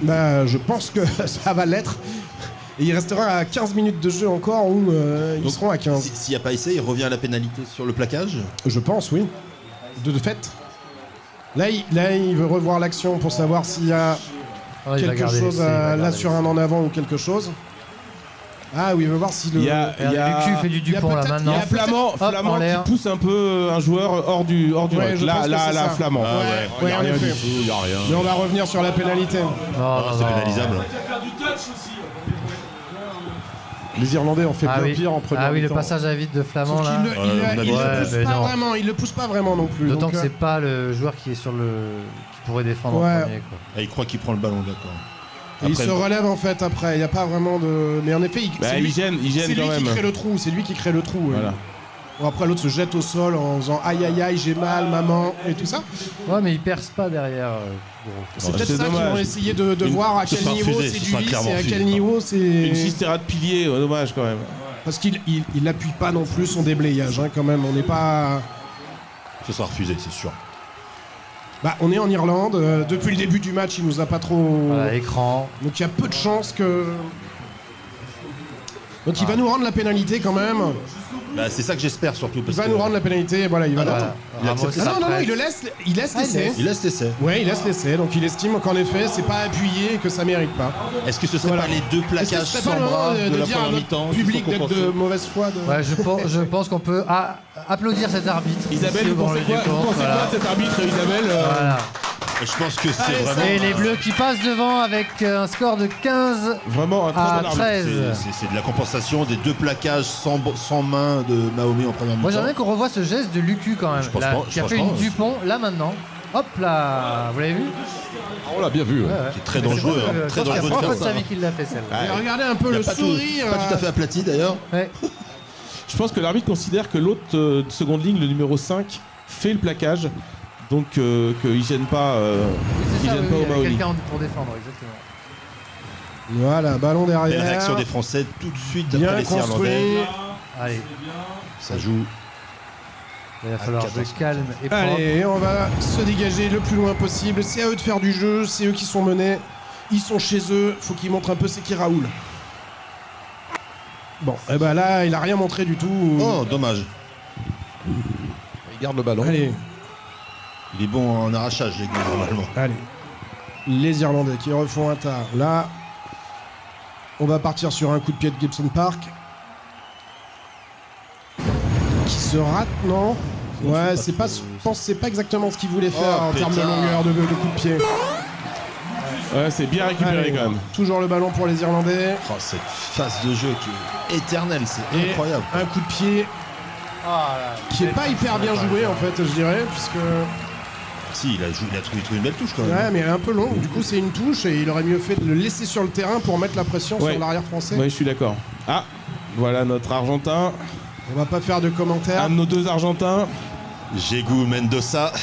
[SPEAKER 10] Bah, je pense que ça va l'être. Et il restera à 15 minutes de jeu encore où ils seront à 15.
[SPEAKER 9] S'il n'y a pas essai, il revient à la pénalité sur le plaquage.
[SPEAKER 10] Je pense, oui. De fait. Là, il veut revoir l'action pour savoir s'il y a quelque chose là sur un en avant ou quelque chose. Ah oui, il veut voir si le.
[SPEAKER 8] Lucu fait du Dupont là maintenant.
[SPEAKER 3] Il y a Flamand qui pousse un peu un joueur hors du rec. Là, Flamand.
[SPEAKER 10] Ouais, en effet.
[SPEAKER 13] Il y a rien.
[SPEAKER 10] Mais on va revenir sur la pénalité.
[SPEAKER 9] C'est pénalisable.
[SPEAKER 13] Les Irlandais ont fait bien pire en première mi-temps.
[SPEAKER 8] Ah oui, le passage à vite de Flamand là.
[SPEAKER 10] Il le pousse pas vraiment non plus.
[SPEAKER 8] D'autant que c'est pas le joueur qui est sur le. Qui pourrait défendre en premier. Quoi.
[SPEAKER 9] Ah, il croit qu'il prend le ballon, d'accord.
[SPEAKER 10] Et il se relève en fait après, il n'y a pas vraiment de. Mais en effet,
[SPEAKER 3] il gêne quand même.
[SPEAKER 10] Qui crée le trou, c'est lui qui crée le trou.
[SPEAKER 3] Voilà.
[SPEAKER 10] Bon, après l'autre se jette au sol en faisant aïe aïe aïe, j'ai mal, maman, et tout ça.
[SPEAKER 8] Ouais, mais il perce pas derrière.
[SPEAKER 10] C'est peut-être ça qu'ils vont essayer de voir à quel niveau c'est du vis et à quel niveau c'est.
[SPEAKER 3] Une cistera de pilier, dommage quand même.
[SPEAKER 10] Parce qu'il n'appuie pas non plus son déblayage, quand même. On n'est pas.
[SPEAKER 9] Ce sera refusé, c'est sûr.
[SPEAKER 10] Bah, on est en Irlande. Depuis le début du match, il nous a pas trop.
[SPEAKER 8] Voilà, écran.
[SPEAKER 10] Donc il y a peu de chances que. Donc il va nous rendre la pénalité quand même.
[SPEAKER 9] Bah, c'est ça que j'espère surtout.
[SPEAKER 10] Il va nous rendre la pénalité, voilà, il va l'attendre. Non, il laisse l'essai.
[SPEAKER 9] Il laisse l'essai.
[SPEAKER 10] Ouais, il laisse l'essai. Donc il estime qu'en effet, c'est pas appuyé et que ça mérite pas.
[SPEAKER 9] Est-ce que ce serait pas les deux plaquages sans bras de la première mi-temps
[SPEAKER 10] public d'être de mauvaise foi
[SPEAKER 8] Ouais, je pense qu'on peut applaudir cet arbitre.
[SPEAKER 3] Isabelle, vous pensez quoi de cet arbitre, Isabelle
[SPEAKER 8] Voilà.
[SPEAKER 9] Je pense que c'est vraiment.
[SPEAKER 8] Et les Bleus qui passent devant avec un score de 15
[SPEAKER 3] vraiment
[SPEAKER 8] à 13.
[SPEAKER 9] C'est de la compensation des deux plaquages sans main de Mahomet en première mi-temps.
[SPEAKER 8] Moi j'aimerais qu'on revoie ce geste de Lucu quand même, qui a fait une Dupont là maintenant. Hop là, vous l'avez vu?
[SPEAKER 13] On l'a bien vu.
[SPEAKER 9] C'est très dangereux. Très dangereux de faire ça.
[SPEAKER 8] C'est qu'il l'a fait celle-là.
[SPEAKER 10] Regardez un peu le sourire.
[SPEAKER 9] Pas tout à fait aplati d'ailleurs.
[SPEAKER 8] Ouais.
[SPEAKER 3] Je pense que l'arbitre considère que l'autre seconde ligne, le numéro 5, fait le plaquage. Donc qu'il gêne pas,
[SPEAKER 8] il gêne pas
[SPEAKER 3] au Mahomet.
[SPEAKER 8] Quelqu'un pour défendre, exactement.
[SPEAKER 10] Voilà, ballon derrière.
[SPEAKER 9] Et la réaction des Français tout de suite
[SPEAKER 10] bien
[SPEAKER 9] après les Irlandais.
[SPEAKER 8] Allez.
[SPEAKER 9] Ça joue.
[SPEAKER 8] Il va falloir jouer calme et propre.
[SPEAKER 10] Allez, on va se dégager le plus loin possible. C'est à eux de faire du jeu, c'est eux qui sont menés. Ils sont chez eux, faut qu'ils montrent un peu c'est qui Raoul. Bon, et ben là, il a rien montré du tout.
[SPEAKER 9] Oh, dommage.
[SPEAKER 13] Il garde le ballon.
[SPEAKER 10] Allez.
[SPEAKER 9] Il est bon en arrachage, les gars, normalement.
[SPEAKER 10] Allez. Les Irlandais qui refont un tas. Là, on va partir sur un coup de pied de Gibson Park. Qui se rate, non? Ouais, je pense que c'est pas exactement ce qu'il voulait faire en termes de longueur de coup de pied.
[SPEAKER 3] Ouais, c'est bien récupéré quand même.
[SPEAKER 10] Toujours le ballon pour les Irlandais.
[SPEAKER 9] Oh, cette phase de jeu qui est éternelle, c'est incroyable.
[SPEAKER 10] Un coup de pied qui est pas hyper bien joué en fait, je dirais, puisque.
[SPEAKER 9] Si, il a trouvé une belle touche quand même.
[SPEAKER 10] Ouais, mais elle est un peu longue. Du coup, c'est une touche et il aurait mieux fait de le laisser sur le terrain pour mettre la pression sur l'arrière français.
[SPEAKER 3] Oui, je suis d'accord. Ah, voilà notre Argentin.
[SPEAKER 10] On va pas faire de commentaires.
[SPEAKER 3] Un de nos deux Argentins.
[SPEAKER 9] Diego Mendoza.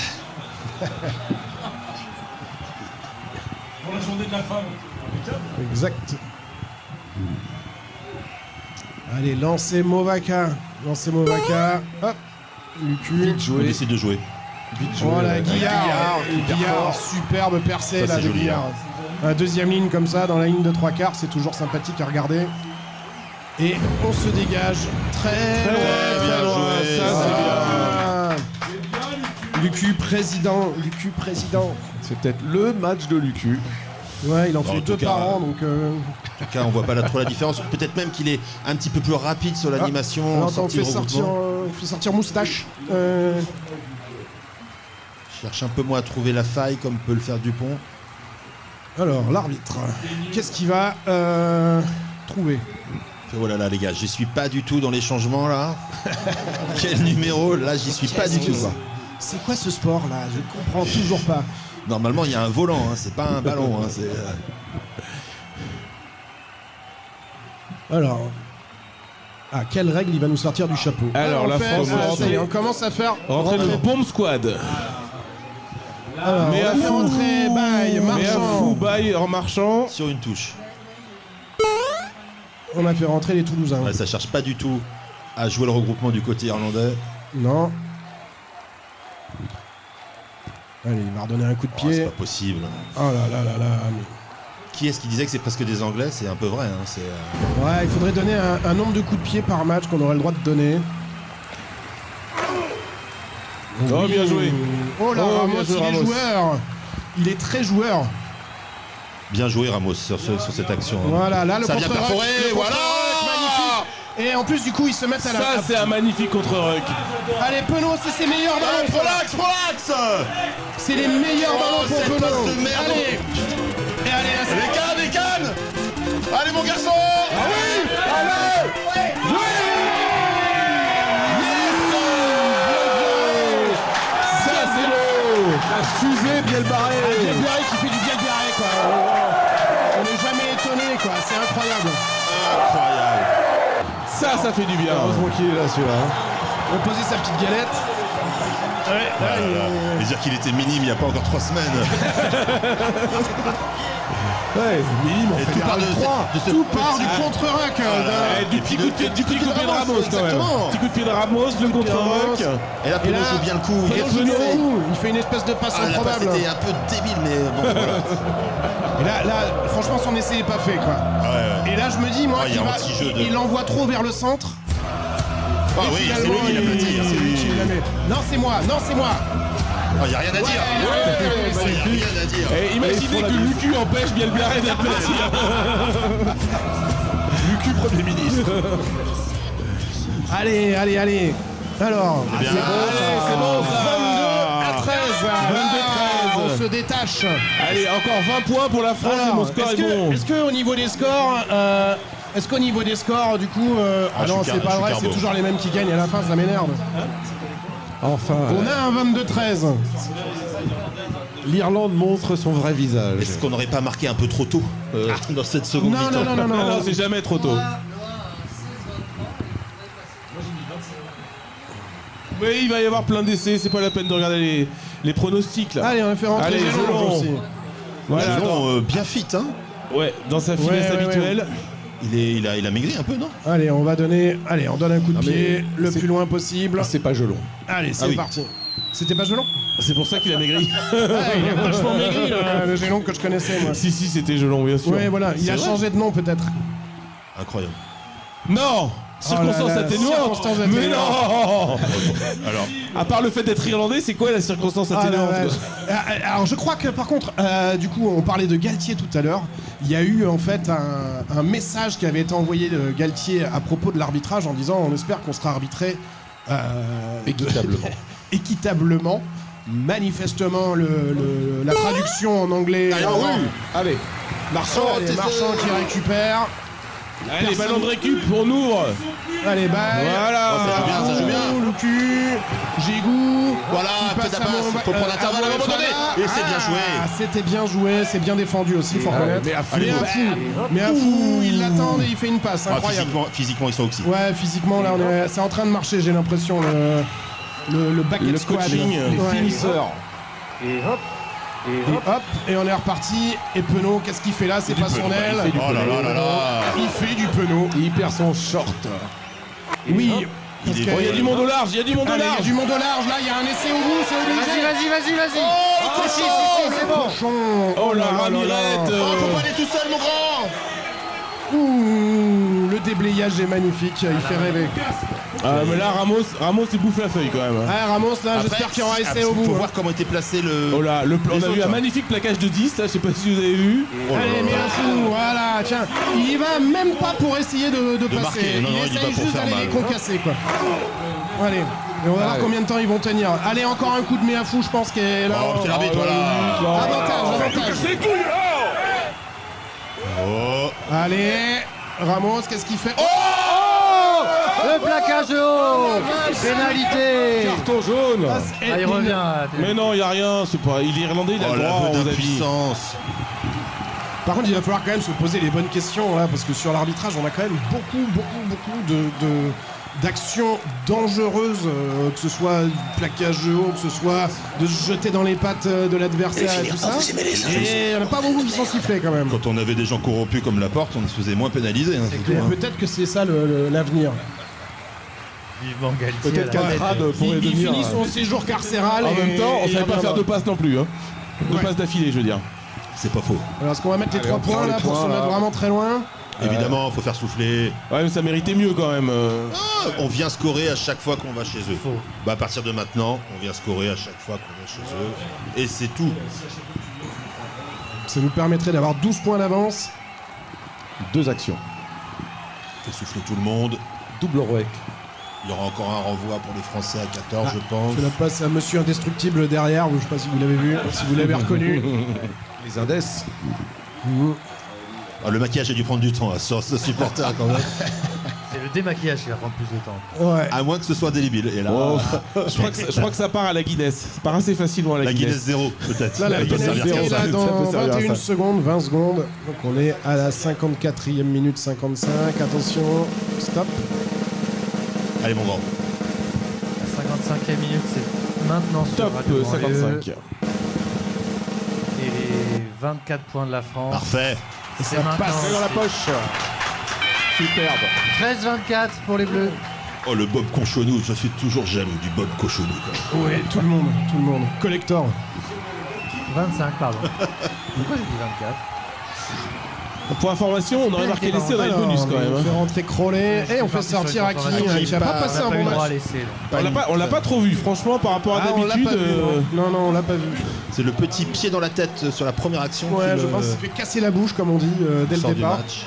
[SPEAKER 5] Pour la journée de la femme.
[SPEAKER 10] Exact. Allez, lancez Movaca. Hop. Lucu.
[SPEAKER 9] Vite joué. Essaye de jouer.
[SPEAKER 10] Voilà, Guillard, superbe percée là de Guillard. Deuxième ligne comme ça, dans la ligne de 3/4, c'est toujours sympathique à regarder. Et on se dégage très loin.
[SPEAKER 9] Joué.
[SPEAKER 10] Ça, c'est bien. Lucu président.
[SPEAKER 13] C'est peut-être le match de Lucu.
[SPEAKER 10] Ouais, il en fait deux par an, donc.
[SPEAKER 9] En tout cas, on voit pas trop la différence. Peut-être même qu'il est un petit peu plus rapide sur l'animation.
[SPEAKER 10] On fait sortir Moustache.
[SPEAKER 9] Cherche un peu moins à trouver la faille comme peut le faire Dupont.
[SPEAKER 10] Alors, l'arbitre, qu'est-ce qu'il va trouver?
[SPEAKER 9] Oh là là, les gars, j'y suis pas du tout dans les changements là. Quel numéro? Là, j'y suis pas du tout.
[SPEAKER 10] C'est quoi ce sport là? Je comprends toujours pas.
[SPEAKER 9] Normalement, il y a un volant, hein, c'est pas un ballon. Hein, c'est...
[SPEAKER 10] Alors, quelle règle il va nous sortir du chapeau?
[SPEAKER 3] Alors, la France
[SPEAKER 10] on commence à faire
[SPEAKER 3] rentrer le bombe squad.
[SPEAKER 10] Alors,
[SPEAKER 3] mais à fou,
[SPEAKER 10] Baye
[SPEAKER 3] en marchant
[SPEAKER 9] sur une touche.
[SPEAKER 10] On a fait rentrer les Toulousains.
[SPEAKER 9] Ouais, ça cherche pas du tout à jouer le regroupement du côté irlandais.
[SPEAKER 10] Non. Allez, il va redonner un coup de pied.
[SPEAKER 9] C'est pas possible.
[SPEAKER 10] Oh là là là là. Mais
[SPEAKER 9] qui est-ce qui disait que c'est presque des Anglais? C'est un peu vrai. Hein, c'est,
[SPEAKER 10] Ouais, il faudrait donner un nombre de coups de pied par match qu'on aurait le droit de donner.
[SPEAKER 3] Oh, bien joué.
[SPEAKER 10] Oh là,
[SPEAKER 3] Oh,
[SPEAKER 10] Ramos,
[SPEAKER 3] bien joué,
[SPEAKER 10] il est
[SPEAKER 3] Ramos.
[SPEAKER 10] joueur. Il est très joueur.
[SPEAKER 9] Bien joué Ramos sur cette action. hein.
[SPEAKER 10] Voilà, là le
[SPEAKER 9] Ça vient
[SPEAKER 10] contre-ruck,
[SPEAKER 9] perforer,
[SPEAKER 10] le
[SPEAKER 9] voilà.
[SPEAKER 10] contre-ruck, magnifique. Et en plus du coup ils se mettent à la...
[SPEAKER 3] Ça, c'est un magnifique contre-ruck.
[SPEAKER 10] Allez Penaud, c'est ses meilleurs ballons.
[SPEAKER 9] Relax, relax.
[SPEAKER 10] C'est les meilleurs ballons pour
[SPEAKER 9] cette
[SPEAKER 10] Penaud.
[SPEAKER 9] passe de merde.
[SPEAKER 10] Allez. Et allez, là, c'est...
[SPEAKER 9] Les cannes. Allez mon garçon.
[SPEAKER 10] Ah oui. Allez. Oui.
[SPEAKER 3] Ça, c'est beau.
[SPEAKER 13] La fusée Bielbarré.
[SPEAKER 10] Bielbarré qui fait du Bielbarré quoi. On n'est jamais étonné quoi, c'est incroyable.
[SPEAKER 9] Incroyable.
[SPEAKER 3] Ça fait du bien.
[SPEAKER 13] Heureusement qu'il est là celui-là.
[SPEAKER 10] On posait sa petite galette. Ouais,
[SPEAKER 9] Mais dire qu'il était minime il n'y a pas encore 3 semaines.
[SPEAKER 13] Ouais, minime, on
[SPEAKER 9] Et
[SPEAKER 13] fait
[SPEAKER 9] tout
[SPEAKER 13] des
[SPEAKER 9] part de
[SPEAKER 13] ralles 3.
[SPEAKER 9] ce
[SPEAKER 10] Tout part du contre-ruck.
[SPEAKER 3] Du petit coup de pied de Ramos quand même.
[SPEAKER 10] exactement.
[SPEAKER 3] Petit coup de pied de Ramos, le contre-ruck.
[SPEAKER 9] Et là Penaud joue bien le coup.
[SPEAKER 10] Il fait une espèce de passe
[SPEAKER 9] La passe
[SPEAKER 10] improbable.
[SPEAKER 9] était un peu débile mais bon voilà.
[SPEAKER 10] Et là, franchement, son essai est pas fait, quoi.
[SPEAKER 9] Ouais.
[SPEAKER 10] Et là, je me dis, moi,
[SPEAKER 9] Ah, il y a un anti-jeu de-
[SPEAKER 10] il l'envoie trop vers le centre.
[SPEAKER 9] Ah oui, c'est lui qui l'a platé.
[SPEAKER 10] C'est lui qui l'a mis. Non, c'est moi.
[SPEAKER 9] Il n'y a rien à dire. Il n'y a rien à dire.
[SPEAKER 3] Et imaginez que Lucu empêche Bielbarré d'être placé.
[SPEAKER 13] Lucu Premier ministre.
[SPEAKER 10] Allez. Alors,
[SPEAKER 9] Eh bien,
[SPEAKER 3] C'est bon ça.
[SPEAKER 10] 22 à 13.
[SPEAKER 3] 22-13.
[SPEAKER 10] On se détache.
[SPEAKER 3] Allez, encore 20 points pour la France et mon score est bon.
[SPEAKER 10] Est-ce que au niveau des scores, du coup, ah non,
[SPEAKER 9] je suis
[SPEAKER 10] c'est pas
[SPEAKER 9] car-
[SPEAKER 10] vrai,
[SPEAKER 9] je suis
[SPEAKER 10] c'est
[SPEAKER 9] carbo.
[SPEAKER 10] toujours les mêmes qui gagnent à la fin, ça m'énerve.
[SPEAKER 13] Enfin,
[SPEAKER 10] On a un 22-13.
[SPEAKER 13] l'Irlande montre son vrai visage.
[SPEAKER 9] Est-ce qu'on n'aurait pas marqué un peu trop tôt dans cette seconde
[SPEAKER 10] Non,
[SPEAKER 9] mi-temps
[SPEAKER 3] Non, c'est jamais trop tôt. Oui, il va y avoir plein d'essais, c'est pas la peine de regarder les pronostics là.
[SPEAKER 10] Allez, on va faire rentrer
[SPEAKER 3] Allez,
[SPEAKER 10] Gélon
[SPEAKER 3] Gélon.
[SPEAKER 10] aussi.
[SPEAKER 3] Voilà,
[SPEAKER 9] Gélon, bien fit, hein.
[SPEAKER 3] Ouais, dans sa finesse
[SPEAKER 10] Ouais,
[SPEAKER 3] habituelle.
[SPEAKER 9] Il a maigri un peu, non?
[SPEAKER 10] Allez, on donne un coup de
[SPEAKER 13] mais
[SPEAKER 10] pied le
[SPEAKER 13] c'est-
[SPEAKER 10] plus loin possible.
[SPEAKER 13] C'est pas Gelon.
[SPEAKER 10] Allez, c'est
[SPEAKER 9] oui.
[SPEAKER 10] parti. C'était pas Gelon?
[SPEAKER 3] C'est pour ça qu'il a maigri.
[SPEAKER 10] Il est vachement maigri, le Gelon que je connaissais, moi.
[SPEAKER 3] Si, c'était Gelon, bien sûr.
[SPEAKER 10] Ouais, voilà, il a
[SPEAKER 9] vrai
[SPEAKER 10] changé de nom peut-être.
[SPEAKER 9] Incroyable.
[SPEAKER 3] Non! Circonstance
[SPEAKER 10] là là,
[SPEAKER 3] atténuante!
[SPEAKER 10] circonstance
[SPEAKER 3] Mais
[SPEAKER 10] atténuante.
[SPEAKER 3] non!
[SPEAKER 9] Alors,
[SPEAKER 3] À part le fait d'être irlandais, c'est quoi la circonstance
[SPEAKER 10] Ah, la
[SPEAKER 3] atténuante?
[SPEAKER 10] vache. Alors je crois que par contre, du coup on parlait de Galtier tout à l'heure, il y a eu en fait un message qui avait été envoyé de Galtier à propos de l'arbitrage en disant on espère qu'on sera arbitré
[SPEAKER 13] Équitablement.
[SPEAKER 10] équitablement. Manifestement la traduction en anglais.
[SPEAKER 13] Allez,
[SPEAKER 10] Marchand, Marchand qui récupère.
[SPEAKER 3] Allez, ballon de récup, on ouvre!
[SPEAKER 10] Allez, balle.
[SPEAKER 3] Voilà!
[SPEAKER 9] ça joue bien.
[SPEAKER 10] Lucu, Gigou.
[SPEAKER 9] voilà,
[SPEAKER 10] qui
[SPEAKER 9] peut-être
[SPEAKER 10] passe
[SPEAKER 9] la
[SPEAKER 10] à
[SPEAKER 9] passe
[SPEAKER 10] mon-
[SPEAKER 9] pour prendre l'intervalle à un moment donné. Et c'est bien joué.
[SPEAKER 10] C'était bien joué, c'est bien défendu aussi, faut reconnaître.
[SPEAKER 13] mais à fou.
[SPEAKER 10] Mais à fou, il l'attend et il fait une passe,
[SPEAKER 9] Ah,
[SPEAKER 10] incroyable.
[SPEAKER 9] physiquement, ils sont aussi.
[SPEAKER 10] Ouais, physiquement, là, c'est en train de marcher, j'ai l'impression, le bucket
[SPEAKER 3] Le
[SPEAKER 10] squad.
[SPEAKER 3] coaching, les
[SPEAKER 10] Ouais.
[SPEAKER 3] finisseurs.
[SPEAKER 2] Et hop.
[SPEAKER 10] Et hop, et on est reparti. Et Penaud, qu'est-ce qu'il fait là? C'est pas son aile.
[SPEAKER 9] Oh là là là là.
[SPEAKER 10] Il fait du Penaud.
[SPEAKER 13] il perd son short.
[SPEAKER 10] Oui. parce
[SPEAKER 9] Il est
[SPEAKER 10] que-
[SPEAKER 3] Oh, il y a du monde au large, il y a du monde au
[SPEAKER 10] Allez, il y a
[SPEAKER 3] large!
[SPEAKER 10] du monde au large, là, il y a un essai au bout, c'est obligé.
[SPEAKER 8] Vas-y.
[SPEAKER 10] Oh, si, c'est bon. Cochon.
[SPEAKER 3] Oh la
[SPEAKER 10] là là là.
[SPEAKER 3] Ramirette!
[SPEAKER 9] Faut pas aller tout seul, mon grand.
[SPEAKER 10] Ouh, le déblayage est magnifique, il fait rêver.
[SPEAKER 3] Mais là, Ramos, il bouffe la feuille quand même.
[SPEAKER 10] Ouais, Ramos, là, j'espère qu'il y aura essai au bout.
[SPEAKER 9] Faut
[SPEAKER 10] hein.
[SPEAKER 9] voir comment était placé le.
[SPEAKER 3] Oh là, on
[SPEAKER 9] Les
[SPEAKER 3] a vu
[SPEAKER 9] autres,
[SPEAKER 3] un
[SPEAKER 9] hein.
[SPEAKER 3] magnifique plaquage de 10, là, je sais pas si vous avez vu.
[SPEAKER 10] Allez, mais un fou, voilà, tiens. Il y va même pas pour essayer de passer.
[SPEAKER 9] marquer. Non,
[SPEAKER 10] il
[SPEAKER 9] non, il y va
[SPEAKER 10] essaye
[SPEAKER 9] pour
[SPEAKER 10] juste
[SPEAKER 9] faire
[SPEAKER 10] d'aller
[SPEAKER 9] mal.
[SPEAKER 10] les concasser, quoi. Allez, et on va voir combien de temps ils vont tenir. Allez, encore un coup de Méafou, je pense, qui est là.
[SPEAKER 9] Oh, c'est l'arbitre, voilà.
[SPEAKER 10] Avantage.
[SPEAKER 9] Oh.
[SPEAKER 10] Allez, Ramos, qu'est-ce qu'il fait? Oh,
[SPEAKER 8] Le plaquage haut. Pénalité.
[SPEAKER 13] Carton jaune.
[SPEAKER 8] Ah, il revient.
[SPEAKER 3] Mais non, il y a rien, c'est pas. Il est irlandais, il a
[SPEAKER 9] Oh,
[SPEAKER 3] le droit,
[SPEAKER 9] l'aveu
[SPEAKER 3] aux avis.
[SPEAKER 9] d'impuissance.
[SPEAKER 10] Par contre, il va falloir quand même se poser les bonnes questions là, parce que sur l'arbitrage, on a quand même beaucoup d'actions dangereuses, que ce soit du plaquage de haut, que ce soit de se jeter dans les pattes de l'adversaire et tout ça. Et il n'y en a pas beaucoup qui sont sifflés quand même.
[SPEAKER 9] Quand on avait des gens corrompus comme Laporte, on se faisait moins pénaliser. Hein, c'est tout,
[SPEAKER 10] Et
[SPEAKER 9] hein.
[SPEAKER 10] peut-être que c'est ça l'avenir.
[SPEAKER 8] Vivement Galtier.
[SPEAKER 13] Peut-être qu'Altrad pourrait
[SPEAKER 10] Il
[SPEAKER 13] devenir.
[SPEAKER 10] finit son séjour carcéral.
[SPEAKER 3] En même temps, on
[SPEAKER 10] et
[SPEAKER 3] savait
[SPEAKER 10] il
[SPEAKER 3] pas faire
[SPEAKER 10] reviendra.
[SPEAKER 3] deux passes non plus. Hein. Deux
[SPEAKER 10] Ouais.
[SPEAKER 3] passes d'affilée, je veux dire.
[SPEAKER 9] C'est pas faux.
[SPEAKER 10] Alors, est-ce qu'on va mettre les 3
[SPEAKER 13] on prend
[SPEAKER 10] points
[SPEAKER 13] les
[SPEAKER 10] là pour
[SPEAKER 13] points,
[SPEAKER 10] se mettre
[SPEAKER 13] là.
[SPEAKER 10] vraiment très loin?
[SPEAKER 9] Évidemment, faut faire souffler.
[SPEAKER 3] Ouais, mais ça méritait mieux quand même.
[SPEAKER 9] On vient scorer à chaque fois qu'on va chez eux. Bah, à partir de maintenant, on vient scorer à chaque fois qu'on va chez eux. Et c'est tout.
[SPEAKER 10] Ça nous permettrait d'avoir 12 points d'avance.
[SPEAKER 13] 2 actions.
[SPEAKER 9] Fait souffler tout le monde.
[SPEAKER 13] Double Roec.
[SPEAKER 9] Il y aura encore un renvoi pour les Français à 14, je pense.
[SPEAKER 10] Je la passe à Monsieur Indestructible derrière. Je sais pas si vous l'avez vu, si vous l'avez reconnu.
[SPEAKER 13] Les indices.
[SPEAKER 9] Ah, le maquillage a dû prendre du temps à ce supporter quand même.
[SPEAKER 8] C'est le démaquillage qui va prendre plus de temps.
[SPEAKER 10] Ouais.
[SPEAKER 9] À moins que ce soit délibile. Et là,
[SPEAKER 3] Je crois que ça part à la Guinness. Ça part assez facilement à la
[SPEAKER 9] la
[SPEAKER 3] Guinness.
[SPEAKER 9] Guinness 0, peut-être.
[SPEAKER 10] Là, la
[SPEAKER 9] Elle peut
[SPEAKER 10] pénalité
[SPEAKER 9] servir
[SPEAKER 10] est
[SPEAKER 9] ça.
[SPEAKER 10] là dans
[SPEAKER 13] Ça peut servir à
[SPEAKER 10] 21
[SPEAKER 13] ça.
[SPEAKER 10] secondes, 20 secondes. Donc on est à la 54e minute 55. Attention, stop.
[SPEAKER 9] Allez, mon grand.
[SPEAKER 8] La 55e minute, c'est maintenant sur
[SPEAKER 3] Top
[SPEAKER 8] Radio Banlieue.
[SPEAKER 3] 55.
[SPEAKER 8] Et les 24 points de la France.
[SPEAKER 9] Parfait.
[SPEAKER 8] C'est
[SPEAKER 10] Ça
[SPEAKER 8] maintenant.
[SPEAKER 10] passe
[SPEAKER 13] Dans la poche. Superbe.
[SPEAKER 8] 13-24 pour les Bleus.
[SPEAKER 9] Oh, le Bob Conchonou, je suis toujours jaloux du Bob Conchonou.
[SPEAKER 10] Oui, tout le monde, tout le monde. Collector.
[SPEAKER 8] 25, pardon. Pourquoi j'ai dit 24?
[SPEAKER 3] Pour information, on aurait marqué l'essai, on aurait le bonus quand même.
[SPEAKER 10] On
[SPEAKER 3] hein.
[SPEAKER 10] fait rentrer Crowley et on fait sortir Hakimi qui a pas passé un bon match.
[SPEAKER 3] On l'a pas trop vu, franchement, par rapport à
[SPEAKER 10] Ah, on l'a
[SPEAKER 3] d'habitude.
[SPEAKER 10] pas vu. Non, on l'a pas vu.
[SPEAKER 9] C'est le petit pied dans la tête sur la première action.
[SPEAKER 10] Ouais,
[SPEAKER 9] qui
[SPEAKER 10] je
[SPEAKER 9] le
[SPEAKER 10] pense qu'il fait casser la bouche, comme on dit, dès le
[SPEAKER 9] sort du
[SPEAKER 10] départ.
[SPEAKER 9] match.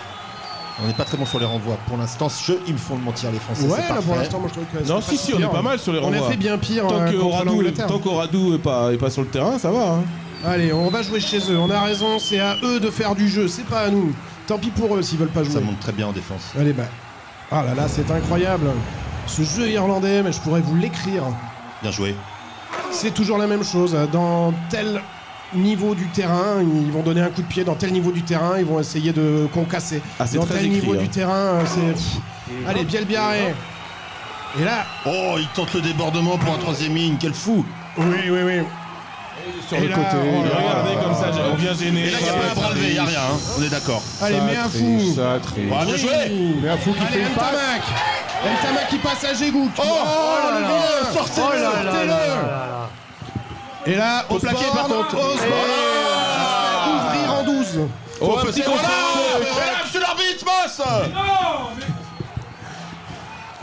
[SPEAKER 9] On n'est pas très bon sur les renvois. Pour l'instant, ils me font mentir les Français.
[SPEAKER 10] Ouais,
[SPEAKER 9] c'est
[SPEAKER 10] là
[SPEAKER 9] parfait.
[SPEAKER 10] pour l'instant, moi je trouve que
[SPEAKER 3] Non,
[SPEAKER 10] c'est
[SPEAKER 3] si,
[SPEAKER 10] pas
[SPEAKER 3] on est
[SPEAKER 10] pire.
[SPEAKER 3] pas mal sur les renvois.
[SPEAKER 10] On a fait bien pire
[SPEAKER 3] Tant que
[SPEAKER 10] contre l'Angleterre.
[SPEAKER 3] Radou est pas sur le terrain, ça va. Hein.
[SPEAKER 10] Allez, on va jouer chez eux. On a raison, c'est à eux de faire du jeu, c'est pas à nous. Tant pis pour eux s'ils veulent pas jouer.
[SPEAKER 9] Ça monte très bien en défense.
[SPEAKER 10] Allez, bah. Ah là là, c'est incroyable. Ce jeu irlandais, mais je pourrais vous l'écrire.
[SPEAKER 9] Bien joué.
[SPEAKER 10] C'est toujours la même chose. Dans tel niveau du terrain, ils vont donner un coup de pied. Dans tel niveau du terrain, ils vont essayer de concasser.
[SPEAKER 3] Ah, c'est
[SPEAKER 10] dans
[SPEAKER 3] très
[SPEAKER 10] tel
[SPEAKER 3] écrit,
[SPEAKER 10] niveau
[SPEAKER 3] hein.
[SPEAKER 10] du terrain, c'est. Allez, Bielbiarré. Et là.
[SPEAKER 9] Oh, il tente le débordement pour un troisième ligne. Quel fou.
[SPEAKER 10] Oui.
[SPEAKER 3] Sur
[SPEAKER 10] Et
[SPEAKER 3] le
[SPEAKER 10] là,
[SPEAKER 3] côté.
[SPEAKER 10] oh là
[SPEAKER 3] Regardez
[SPEAKER 10] là.
[SPEAKER 3] comme ça, on vient gêner.
[SPEAKER 9] Et là, il n'y a pas à bras levé, il n'y a rien. Hein. On est d'accord.
[SPEAKER 10] Allez, mets un fou.
[SPEAKER 13] Ça triche.
[SPEAKER 9] Ah, bien joué.
[SPEAKER 13] Mais un fou qui
[SPEAKER 10] Allez,
[SPEAKER 13] fait une passe.
[SPEAKER 10] Ntamak qui passe à Gégout.
[SPEAKER 9] Oh,
[SPEAKER 10] le
[SPEAKER 9] là
[SPEAKER 10] vieux,
[SPEAKER 9] là.
[SPEAKER 10] sortez-le, sortez-le.
[SPEAKER 9] Et là, au plaqué par contre.
[SPEAKER 10] Ouvrir en 12.
[SPEAKER 3] Oh, un petit
[SPEAKER 9] Voilà,
[SPEAKER 3] contrôle.
[SPEAKER 9] monsieur l'arbitre, boss.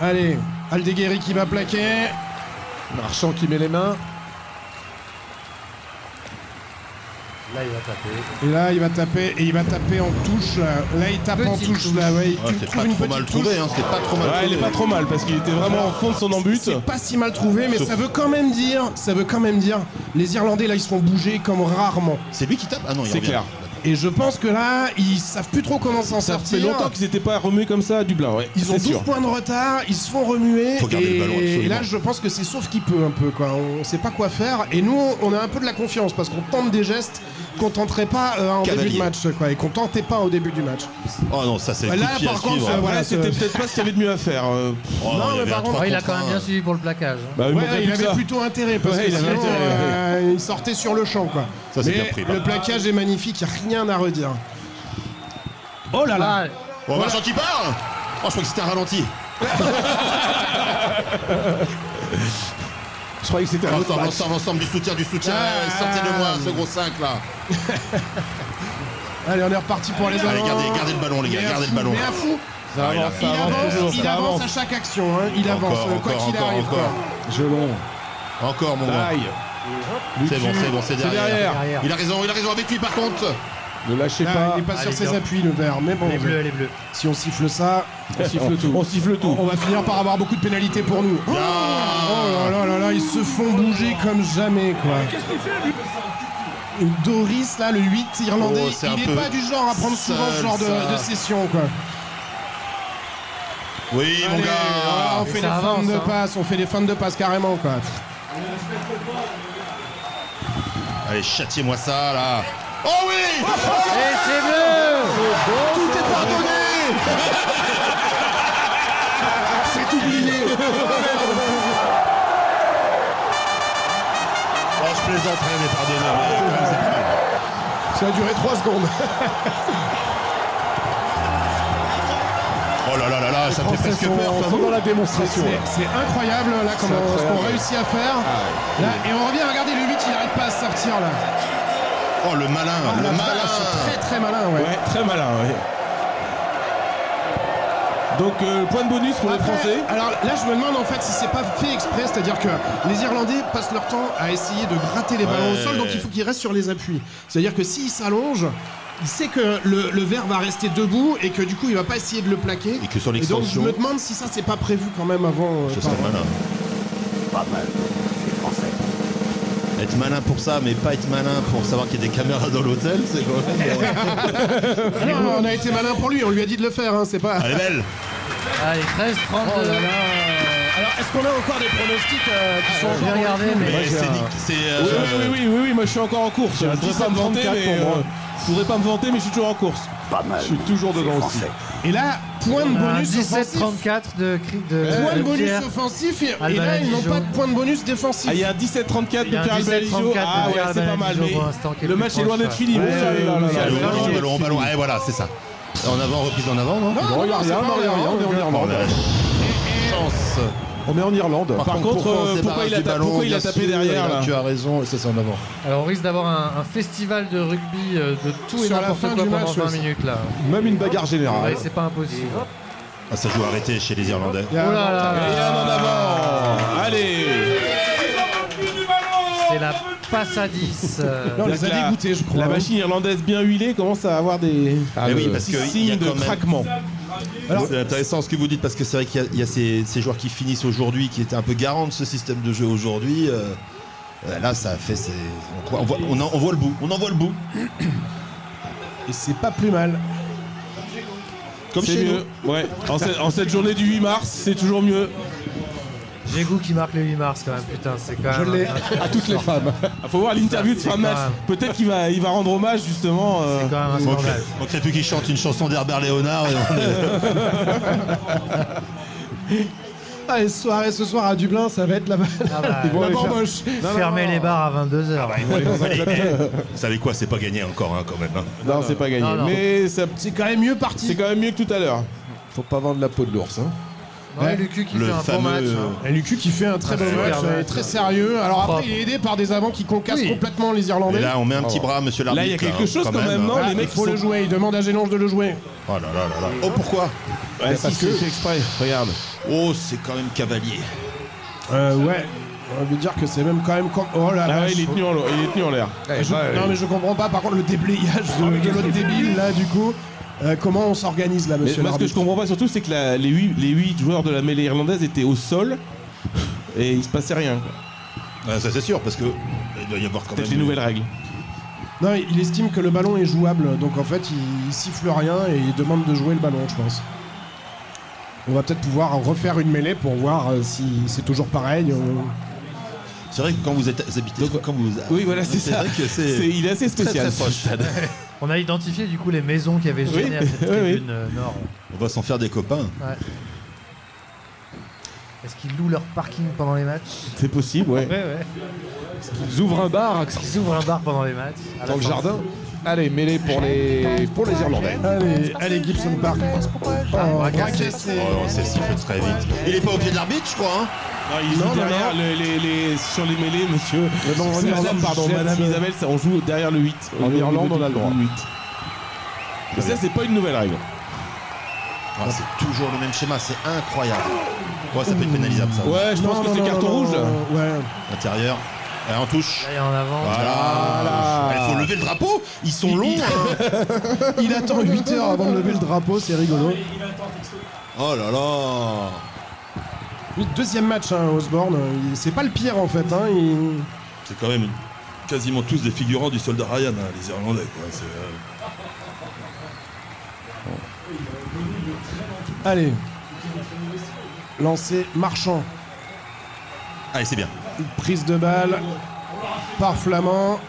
[SPEAKER 10] Allez, Aldeguerri qui va plaquer.
[SPEAKER 13] Marchand qui met les mains.
[SPEAKER 8] Là, il va taper.
[SPEAKER 10] Et là, il va taper, et il va taper en touche. Là, il tape en touche. Là, ouais,
[SPEAKER 9] Ouais,
[SPEAKER 10] tu
[SPEAKER 9] c'est
[SPEAKER 10] trouves
[SPEAKER 9] pas
[SPEAKER 10] une
[SPEAKER 9] trop
[SPEAKER 10] petite
[SPEAKER 9] mal
[SPEAKER 10] touche.
[SPEAKER 9] trouvé, hein, c'est pas trop mal
[SPEAKER 3] Ouais, il
[SPEAKER 9] trouvé.
[SPEAKER 3] est pas trop mal parce qu'il était vraiment en fond de son embut.
[SPEAKER 10] C'est pas si mal trouvé, mais ça veut quand même dire, les Irlandais là, ils se font bouger comme rarement.
[SPEAKER 9] C'est lui qui tape. Ah non, il
[SPEAKER 3] C'est
[SPEAKER 9] revient.
[SPEAKER 3] clair.
[SPEAKER 10] Et je pense que là, ils savent plus trop comment s'en
[SPEAKER 3] Ça
[SPEAKER 10] sortir.
[SPEAKER 3] fait longtemps qu'ils n'étaient pas remués comme ça à Dublin, ouais.
[SPEAKER 10] Ils ont
[SPEAKER 3] c'est
[SPEAKER 10] 12
[SPEAKER 3] sûr.
[SPEAKER 10] points de retard, ils se font remuer.
[SPEAKER 9] Faut garder le ballon,
[SPEAKER 10] et
[SPEAKER 9] absolument.
[SPEAKER 10] là, je pense que c'est sauf qui peut un peu, quoi. On sait pas quoi faire. Et nous, on a un peu de la confiance parce qu'on tente des gestes qu'on tenterait pas en
[SPEAKER 9] Cavalier.
[SPEAKER 10] début de match, quoi. Et qu'on tentait pas au début du match.
[SPEAKER 9] Oh non, ça c'est le
[SPEAKER 10] Là,
[SPEAKER 9] coup de pied
[SPEAKER 10] par
[SPEAKER 9] à
[SPEAKER 10] contre,
[SPEAKER 9] suivre.
[SPEAKER 10] ça,
[SPEAKER 3] Ouais,
[SPEAKER 10] voilà,
[SPEAKER 3] c'était
[SPEAKER 10] c'est-
[SPEAKER 3] peut-être pas ce qu'il y avait de mieux à faire.
[SPEAKER 9] Oh non,
[SPEAKER 10] Non,
[SPEAKER 9] il y
[SPEAKER 10] mais
[SPEAKER 9] avait
[SPEAKER 10] par
[SPEAKER 9] un
[SPEAKER 10] contre,
[SPEAKER 9] 3
[SPEAKER 8] il a
[SPEAKER 9] contre
[SPEAKER 8] quand même
[SPEAKER 9] 1.
[SPEAKER 8] bien suivi pour le plaquage. hein.
[SPEAKER 3] Bah, il manquerait
[SPEAKER 10] Ouais,
[SPEAKER 3] plus
[SPEAKER 10] il
[SPEAKER 3] que
[SPEAKER 10] avait
[SPEAKER 3] ça.
[SPEAKER 10] plutôt intérêt parce
[SPEAKER 3] Ouais,
[SPEAKER 10] que
[SPEAKER 3] il avait
[SPEAKER 10] sinon,
[SPEAKER 3] intérêt,
[SPEAKER 10] il sortait sur le champ, quoi.
[SPEAKER 9] Ça, c'est
[SPEAKER 10] Mais
[SPEAKER 9] bien pris,
[SPEAKER 10] le
[SPEAKER 9] là.
[SPEAKER 10] plaquage est magnifique, il n'y a rien à redire. Oh là là.
[SPEAKER 9] Oh, Marchand qui part. Oh, je crois que c'était un ralenti.
[SPEAKER 13] Je croyais que c'était un autre match.
[SPEAKER 9] Ensemble, du soutien. Sortez-le-moi, ce gros 5 là.
[SPEAKER 10] Allez, on est reparti pour les
[SPEAKER 9] Allez,
[SPEAKER 10] avants.
[SPEAKER 9] gardez le ballon, les gars,
[SPEAKER 10] Mais un
[SPEAKER 9] gardez
[SPEAKER 10] fou,
[SPEAKER 9] le ballon.
[SPEAKER 10] Mais un fou.
[SPEAKER 3] Ça
[SPEAKER 9] Ah, il a
[SPEAKER 3] avance,
[SPEAKER 9] fait-
[SPEAKER 3] ça avance toujours,
[SPEAKER 10] Il
[SPEAKER 3] ça
[SPEAKER 10] avance
[SPEAKER 3] avance.
[SPEAKER 10] à chaque action, hein. Il avance, quoi qu'il arrive. quoi.
[SPEAKER 13] Gelon.
[SPEAKER 9] Encore, mon gars.
[SPEAKER 3] Aïe.
[SPEAKER 9] C'est bon, c'est derrière.
[SPEAKER 3] derrière.
[SPEAKER 9] Il a raison avec lui par contre.
[SPEAKER 13] Ne lâchez
[SPEAKER 10] Là,
[SPEAKER 13] pas.
[SPEAKER 10] il est pas sur
[SPEAKER 8] Allez,
[SPEAKER 10] ses
[SPEAKER 8] bien.
[SPEAKER 10] appuis, le vert. Mais bon,
[SPEAKER 8] Les bleus, les bleus.
[SPEAKER 10] si on siffle ça,
[SPEAKER 13] On siffle tout.
[SPEAKER 3] On siffle tout.
[SPEAKER 10] on va finir par avoir beaucoup de pénalités pour nous. Oh là là là, ils se font bouger comme jamais, quoi. Doris, là, le 8 irlandais,
[SPEAKER 9] Oh, c'est un
[SPEAKER 10] il
[SPEAKER 9] peu
[SPEAKER 10] est pas du genre à prendre souvent ce
[SPEAKER 9] seul,
[SPEAKER 10] genre
[SPEAKER 9] ça.
[SPEAKER 10] de session, quoi.
[SPEAKER 9] Oui, mon
[SPEAKER 10] Allez,
[SPEAKER 9] gars.
[SPEAKER 10] on fait
[SPEAKER 8] ça
[SPEAKER 10] des
[SPEAKER 8] avance,
[SPEAKER 10] feintes de
[SPEAKER 8] hein.
[SPEAKER 10] passe, on fait des feintes de passe carrément, quoi.
[SPEAKER 9] Allez, châtiez-moi ça là. Oh oui.
[SPEAKER 8] Et c'est bleu.
[SPEAKER 9] Tout est pardonné.
[SPEAKER 10] C'est oublié.
[SPEAKER 9] Oh, je plaisanterais, mais pardonnez.
[SPEAKER 10] Ça a duré 3 secondes.
[SPEAKER 9] Oh là là là là, ça me fait presque peur.
[SPEAKER 13] On sont dans la démonstration.
[SPEAKER 10] C'est incroyable là comment ce qu'on
[SPEAKER 13] incroyable.
[SPEAKER 10] réussit à faire. Là, et on revient, regardez le 8, il n'arrive pas à sortir là.
[SPEAKER 9] Oh, le malin, le malin.
[SPEAKER 10] Très très malin, ouais.
[SPEAKER 3] Ouais, très malin, ouais. Donc, point de bonus pour les
[SPEAKER 10] Après,
[SPEAKER 3] Français.
[SPEAKER 10] Alors là, je me demande en fait si c'est pas fait exprès, c'est-à-dire que les Irlandais passent leur temps à essayer de gratter les ballons au sol, donc il faut qu'ils restent sur les appuis. C'est-à-dire que s'ils s'allongent, il sait que le verre va rester debout et que du coup il va pas essayer de le plaquer.
[SPEAKER 9] Et que sur
[SPEAKER 10] donc je
[SPEAKER 9] l'extension.
[SPEAKER 10] me demande si ça c'est pas prévu quand même avant.
[SPEAKER 9] Ce serait malin.
[SPEAKER 2] Pas mal. C'est français.
[SPEAKER 9] Être malin pour ça, mais pas être malin pour savoir qu'il y a des caméras dans l'hôtel, c'est quand même.
[SPEAKER 10] Non, on a été malin pour lui, on lui a dit de le faire, hein, c'est pas.
[SPEAKER 9] Elle est belle.
[SPEAKER 8] Allez, 13-32.
[SPEAKER 10] Oh là là. Alors, est-ce qu'on a encore des pronostics qui sont
[SPEAKER 8] Je vais regarder, mais.
[SPEAKER 3] Oui, moi je suis encore en course. Je voudrais pas me vanter, mais je voudrais pas me vanter, mais je suis toujours en course.
[SPEAKER 2] Pas mal.
[SPEAKER 13] Je suis toujours dedans aussi.
[SPEAKER 10] Et là, point de bonus
[SPEAKER 8] 17-34 de
[SPEAKER 10] point de bonus
[SPEAKER 8] Pierre.
[SPEAKER 10] offensif et
[SPEAKER 8] Alban
[SPEAKER 10] là ils n'ont
[SPEAKER 8] Adijo.
[SPEAKER 10] pas de point de bonus défensif.
[SPEAKER 3] Ah, il y a un 17-34 de
[SPEAKER 8] Il y a un
[SPEAKER 3] Pierre Albalijo.
[SPEAKER 8] 17-34 de
[SPEAKER 3] Ah ouais,
[SPEAKER 8] Pierre
[SPEAKER 3] c'est pas mal,
[SPEAKER 8] Albalijo pour l'instant, qui est
[SPEAKER 3] mais le
[SPEAKER 8] plus
[SPEAKER 3] match est loin
[SPEAKER 8] proche,
[SPEAKER 3] d'être fini.
[SPEAKER 8] ouais.
[SPEAKER 3] Oh là là là là.
[SPEAKER 9] Ballon. Ouais, voilà, c'est ça. En avant, reprise en avant, non
[SPEAKER 10] Non,
[SPEAKER 13] Non, il n'y a rien, on est en Irlande.
[SPEAKER 9] Chance.
[SPEAKER 13] On est en Irlande.
[SPEAKER 3] Par contre, pourquoi il a tapé derrière là?
[SPEAKER 9] Tu as raison, c'est ça en avant.
[SPEAKER 8] Alors on risque d'avoir un festival de rugby de tout et
[SPEAKER 10] Sur la
[SPEAKER 8] n'importe
[SPEAKER 10] fin
[SPEAKER 8] quoi
[SPEAKER 10] du
[SPEAKER 8] pendant
[SPEAKER 10] match,
[SPEAKER 8] 20
[SPEAKER 10] ouais.
[SPEAKER 8] minutes là.
[SPEAKER 13] Même une bagarre
[SPEAKER 8] Ouais,
[SPEAKER 13] générale.
[SPEAKER 8] c'est pas impossible.
[SPEAKER 9] Ah, ça joue arrêté chez les Irlandais.
[SPEAKER 8] Oh là là,
[SPEAKER 3] Et un en avant. Allez.
[SPEAKER 8] c'est la passe à 10.
[SPEAKER 10] Non, on les a dégoûtés, je crois.
[SPEAKER 3] La
[SPEAKER 10] hein.
[SPEAKER 3] machine irlandaise bien huilée commence à avoir des
[SPEAKER 9] Mais oui, parce qu'il y a
[SPEAKER 3] signes de
[SPEAKER 9] quand même.
[SPEAKER 3] craquement.
[SPEAKER 9] C'est intéressant ce que vous dites parce que c'est vrai qu'il y a ces joueurs qui finissent aujourd'hui, qui étaient un peu garants de ce système de jeu aujourd'hui. Là, ça a fait. On voit le bout. On en voit le bout.
[SPEAKER 10] Et c'est pas plus mal.
[SPEAKER 9] Comme
[SPEAKER 3] C'est
[SPEAKER 9] chez
[SPEAKER 3] mieux. Ouais. En cette journée du 8 mars, c'est toujours mieux.
[SPEAKER 8] Jégou qui marque le 8 mars quand même, putain, c'est quand même.
[SPEAKER 10] Je l'ai.
[SPEAKER 13] À toutes les femmes.
[SPEAKER 3] Faut voir l'interview de
[SPEAKER 8] C'est
[SPEAKER 3] fin de match.
[SPEAKER 8] quand même-
[SPEAKER 3] Peut-être qu'il va rendre hommage justement.
[SPEAKER 8] C'est quand même un
[SPEAKER 9] nous.
[SPEAKER 8] scandale.
[SPEAKER 9] Il manquerait plus qu'il chante une chanson d'Herbert Léonard. Et
[SPEAKER 10] Allez, ce soir à Dublin, ça va être la
[SPEAKER 8] bah,
[SPEAKER 10] la bamboche.
[SPEAKER 8] Fermer les bars à 22h.
[SPEAKER 9] Vous savez quoi, c'est pas gagné encore hein, quand même. Hein.
[SPEAKER 3] Non, c'est pas gagné.
[SPEAKER 8] Non, non.
[SPEAKER 3] Mais c'est
[SPEAKER 10] quand même mieux parti.
[SPEAKER 3] quand même mieux que tout à l'heure.
[SPEAKER 13] Faut pas vendre la peau de l'ours. Hein.
[SPEAKER 8] Ouais, Lucu qui
[SPEAKER 9] Le
[SPEAKER 8] fait un bon
[SPEAKER 9] fameux-
[SPEAKER 8] match. Hein.
[SPEAKER 10] Et Lucu qui fait un très bon
[SPEAKER 8] super
[SPEAKER 10] match,
[SPEAKER 8] match,
[SPEAKER 10] très sérieux. Alors après,
[SPEAKER 8] Propre.
[SPEAKER 10] il est aidé par des avants qui concassent
[SPEAKER 8] Oui.
[SPEAKER 10] complètement les
[SPEAKER 9] Et
[SPEAKER 10] Irlandais.
[SPEAKER 9] là, on met un petit bras, monsieur l'arbitre.
[SPEAKER 3] Là, il y a quelque chose quand même, non?
[SPEAKER 10] Ah,
[SPEAKER 3] Les
[SPEAKER 10] il
[SPEAKER 3] mecs
[SPEAKER 10] faut
[SPEAKER 3] ils
[SPEAKER 10] le
[SPEAKER 3] sont-
[SPEAKER 10] jouer, il demande à Gélange de le jouer.
[SPEAKER 9] Oh là là là là. Oh pourquoi
[SPEAKER 3] Ouais, parce que c'est exprès. Regarde.
[SPEAKER 9] Oh, c'est quand même cavalier.
[SPEAKER 10] Ouais. On veut dire que c'est même quand même... Oh la
[SPEAKER 3] Ah ouais,
[SPEAKER 10] vache.
[SPEAKER 3] il est tenu en l'air.
[SPEAKER 10] Non mais je comprends pas, par contre, le déblayage de l'autre débile, là, du coup. Comment on s'organise, là,
[SPEAKER 3] Mais
[SPEAKER 10] monsieur
[SPEAKER 3] moi, ce que je
[SPEAKER 10] l'arbitre
[SPEAKER 3] comprends pas surtout, c'est que les 8 joueurs de la mêlée irlandaise étaient au sol et il se passait rien. quoi.
[SPEAKER 9] Ça c'est sûr, parce que il doit y avoir quand même.
[SPEAKER 3] Peut-être les nouvelles règles.
[SPEAKER 10] Non, il estime que le ballon est jouable, donc en fait, il siffle rien et il demande de jouer le ballon, je pense. On va peut-être pouvoir refaire une mêlée pour voir si c'est toujours pareil.
[SPEAKER 9] C'est vrai que quand vous êtes habité, quand vous.
[SPEAKER 3] Oui, voilà, c'est ça.
[SPEAKER 9] vrai que
[SPEAKER 3] Il est assez spécial.
[SPEAKER 9] très proche.
[SPEAKER 8] On a identifié du coup les maisons qui avaient gêné à cette
[SPEAKER 3] oui, oui.
[SPEAKER 8] tribune nord.
[SPEAKER 9] On va s'en faire des copains.
[SPEAKER 8] Ouais. Est-ce qu'ils louent leur parking pendant les matchs?
[SPEAKER 3] C'est possible, ouais.
[SPEAKER 8] Ouais.
[SPEAKER 13] Ils ouvrent un bar
[SPEAKER 8] Ils ouvrent un bar pendant les matchs. à la
[SPEAKER 13] dans le
[SPEAKER 8] fin.
[SPEAKER 13] jardin. Allez, mêlée pour les Irlandais.
[SPEAKER 10] Allez, Gibson Park.
[SPEAKER 8] bras
[SPEAKER 10] cassé.
[SPEAKER 9] Oh, c'est sifflé très vite. Il est pas au pied de l'arbitre, je crois. Hein.
[SPEAKER 3] Non, il joue derrière sur les mêlés, monsieur.
[SPEAKER 13] Non, en Irlande,
[SPEAKER 3] Madame Isabelle, on joue derrière le 8.
[SPEAKER 13] En Irlande, on a le droit.
[SPEAKER 3] 8. Et ça, c'est pas une nouvelle règle.
[SPEAKER 9] Ah, c'est toujours le même schéma, c'est incroyable. Ouais, ça peut être pénalisable ça.
[SPEAKER 3] Ouais, je pense que c'est carton rouge.
[SPEAKER 10] Ouais.
[SPEAKER 9] Intérieur. Et en touche.
[SPEAKER 8] Là, il y en avant.
[SPEAKER 9] Voilà. Il faut lever le drapeau. Ils sont longs. Hein.
[SPEAKER 10] Il attend 8 heures avant de lever le drapeau, c'est rigolo.
[SPEAKER 9] Oh là là.
[SPEAKER 10] Deuxième match, hein, Osborne. C'est pas le pire en fait. Hein,
[SPEAKER 9] C'est quand même quasiment tous des figurants du soldat Ryan, hein, les Irlandais. Quoi.
[SPEAKER 10] Allez. Lancé Marchand.
[SPEAKER 9] Allez, c'est bien.
[SPEAKER 10] Prise de balle par Flamand.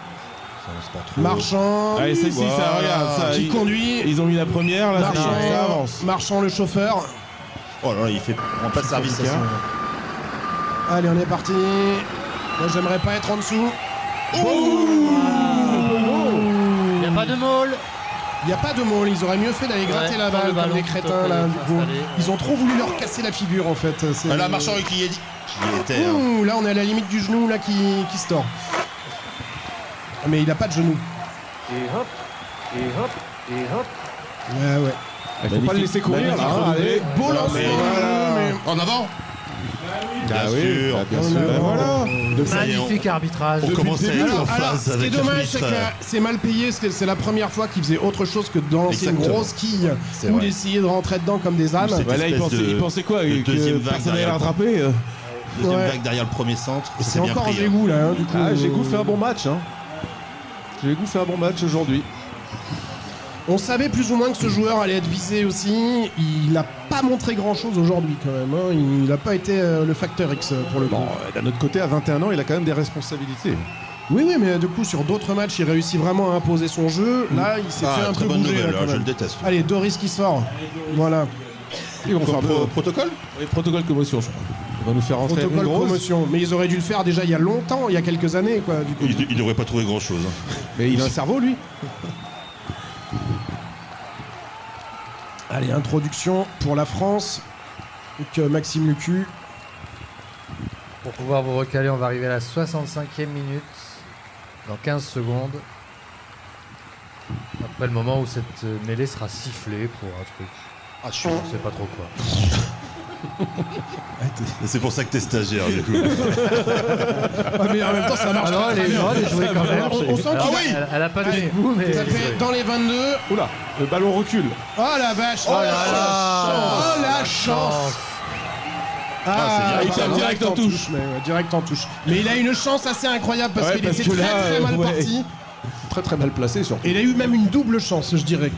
[SPEAKER 10] Marchand.
[SPEAKER 3] Allez, celle-ci, ça regarde. Ça,
[SPEAKER 10] qui conduit.
[SPEAKER 3] Ils ont mis la première, là, ça avance.
[SPEAKER 10] Marchand, le chauffeur.
[SPEAKER 9] Oh là là, il prend pas de service à son...
[SPEAKER 10] Allez, on est parti. Moi, j'aimerais pas être en dessous.
[SPEAKER 8] Il n'y a pas de maul.
[SPEAKER 10] Il n'y a pas de mots, ils auraient mieux fait d'aller gratter la balle comme des crétins là. Du coup. Ils ont trop voulu leur casser la figure en fait.
[SPEAKER 9] Là, Marchand qui était.
[SPEAKER 10] Ouh, là on est à la limite du genou là qui se tord. Mais il a pas de genou.
[SPEAKER 12] Et hop, et hop, et hop.
[SPEAKER 10] Ouais.
[SPEAKER 13] Il faut pas le laisser courir là. Allez,
[SPEAKER 10] beau lancement.
[SPEAKER 9] En avant.
[SPEAKER 13] Bien sûr. Bien sûr. Voilà.
[SPEAKER 8] Magnifique arbitrage.
[SPEAKER 9] On commence à être en phase
[SPEAKER 10] Ce qui est
[SPEAKER 9] avec
[SPEAKER 10] dommage, c'est que c'est mal payé, parce que c'est la première fois qu'il faisait autre chose que de lancer une
[SPEAKER 9] Exactement.
[SPEAKER 10] grosse quille
[SPEAKER 9] C'est
[SPEAKER 10] ou
[SPEAKER 9] vrai.
[SPEAKER 10] d'essayer de rentrer dedans comme des ânes.
[SPEAKER 9] Cette
[SPEAKER 3] Là, il
[SPEAKER 9] espèce
[SPEAKER 3] pensait quoi
[SPEAKER 9] de
[SPEAKER 3] que
[SPEAKER 9] deuxième vague
[SPEAKER 3] personne n'allait
[SPEAKER 9] derrière.
[SPEAKER 3] rattraper
[SPEAKER 9] Deuxième
[SPEAKER 10] Ouais.
[SPEAKER 9] vague derrière le premier centre.
[SPEAKER 10] Et c'est
[SPEAKER 9] bien
[SPEAKER 10] encore
[SPEAKER 9] pris, hein.
[SPEAKER 10] Gégou là, du coup.
[SPEAKER 13] Ah, Gégou fait un bon match. Gégou fait un bon match aujourd'hui.
[SPEAKER 10] On savait plus ou moins que ce joueur allait être visé aussi. Il n'a pas montré grand chose aujourd'hui quand même. Il n'a pas été le facteur X pour le coup.
[SPEAKER 13] Bon, d'un autre côté, à 21 ans, il a quand même des responsabilités.
[SPEAKER 10] Oui, mais du coup, sur d'autres matchs, il réussit vraiment à imposer son jeu. Là, il s'est fait un
[SPEAKER 9] très
[SPEAKER 10] peu
[SPEAKER 9] bonne
[SPEAKER 10] bouger.
[SPEAKER 9] nouvelle,
[SPEAKER 10] là, quand
[SPEAKER 9] je
[SPEAKER 10] même.
[SPEAKER 9] le déteste.
[SPEAKER 10] Allez, Doris qui sort. Voilà.
[SPEAKER 13] Ils vont faire
[SPEAKER 9] Protocole
[SPEAKER 3] Oui, protocole commotion, je crois.
[SPEAKER 13] Il va nous faire rentrer
[SPEAKER 10] Protocole
[SPEAKER 13] une grosse.
[SPEAKER 10] promotion. Mais ils auraient dû le faire déjà il y a longtemps, il y a quelques années, quoi. Du coup.
[SPEAKER 9] Il devrait pas trouver grand chose.
[SPEAKER 13] Mais il a un cerveau, lui.
[SPEAKER 10] Allez, introduction pour la France. Donc, Maxime Lucu.
[SPEAKER 8] Pour pouvoir vous recaler, on va arriver à la 65e minute. Dans 15 secondes. Après le moment où cette mêlée sera sifflée pour un truc.
[SPEAKER 9] Ah,
[SPEAKER 8] Je sais pas trop quoi.
[SPEAKER 9] Et c'est pour ça que t'es stagiaire, du coup.
[SPEAKER 10] Ah, mais en même temps, ça marche.
[SPEAKER 8] Ah non,
[SPEAKER 10] très,
[SPEAKER 8] elle est
[SPEAKER 10] très bien.
[SPEAKER 8] droite et jouée quand même.
[SPEAKER 10] On sent qu'il
[SPEAKER 8] Elle a pas de
[SPEAKER 10] Allez,
[SPEAKER 8] goût, mais.
[SPEAKER 10] tapé dans les 22.
[SPEAKER 13] Oula, le ballon recule.
[SPEAKER 10] Oh la vache.
[SPEAKER 8] Oh là là.
[SPEAKER 10] Oh la chance.
[SPEAKER 3] il tape direct en touche.
[SPEAKER 10] Mais, ouais, direct en touche. Mais il a une chance assez incroyable parce
[SPEAKER 3] Ouais,
[SPEAKER 10] qu'il
[SPEAKER 3] parce
[SPEAKER 10] était
[SPEAKER 3] que
[SPEAKER 10] très
[SPEAKER 3] là,
[SPEAKER 10] très mal
[SPEAKER 3] ouais.
[SPEAKER 10] parti.
[SPEAKER 13] Très très mal placé, surtout.
[SPEAKER 10] Et il a eu même une double chance, je dirais.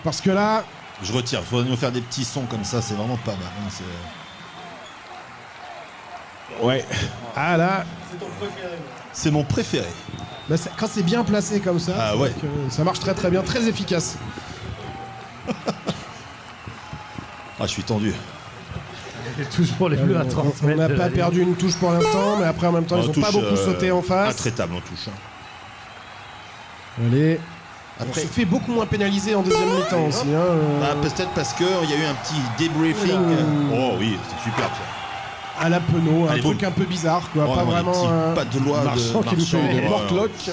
[SPEAKER 10] Parce que là,
[SPEAKER 9] Je retire. Il faudrait nous faire des petits sons comme ça. C'est vraiment pas mal. Hein,
[SPEAKER 3] Ouais.
[SPEAKER 10] ah là,
[SPEAKER 9] c'est mon préféré.
[SPEAKER 10] bah, quand c'est bien placé comme ça,
[SPEAKER 9] Ah
[SPEAKER 10] c'est
[SPEAKER 9] ouais.
[SPEAKER 10] vrai que ça marche très très bien, très efficace.
[SPEAKER 9] Ah, je suis tendu.
[SPEAKER 8] Il y a toujours pour les bleus à 30
[SPEAKER 10] On
[SPEAKER 8] mètres.
[SPEAKER 10] n'a
[SPEAKER 8] de
[SPEAKER 10] pas
[SPEAKER 8] la ligne.
[SPEAKER 10] perdu une touche pour l'instant, mais après en même temps, ils
[SPEAKER 9] En
[SPEAKER 10] ont
[SPEAKER 9] touche,
[SPEAKER 10] pas beaucoup sauté en face.
[SPEAKER 9] Intraitable en touche.
[SPEAKER 10] Allez.
[SPEAKER 9] Après-
[SPEAKER 10] On se fait beaucoup moins pénaliser en deuxième mi-temps aussi. Hein.
[SPEAKER 9] Bah, peut-être parce qu'il y a eu un petit débriefing. Oh oui, c'est superbe ça.
[SPEAKER 10] À la Penaud, un
[SPEAKER 9] Allez,
[SPEAKER 10] truc
[SPEAKER 9] boum.
[SPEAKER 10] un peu bizarre, quoi.
[SPEAKER 9] Oh,
[SPEAKER 10] pas
[SPEAKER 9] non, les
[SPEAKER 10] vraiment.
[SPEAKER 9] petits pas de loi
[SPEAKER 10] Marchand
[SPEAKER 9] de
[SPEAKER 10] qui nous fait
[SPEAKER 9] Marchand,
[SPEAKER 10] une
[SPEAKER 9] ouais,
[SPEAKER 10] porte-lock.
[SPEAKER 9] ouais.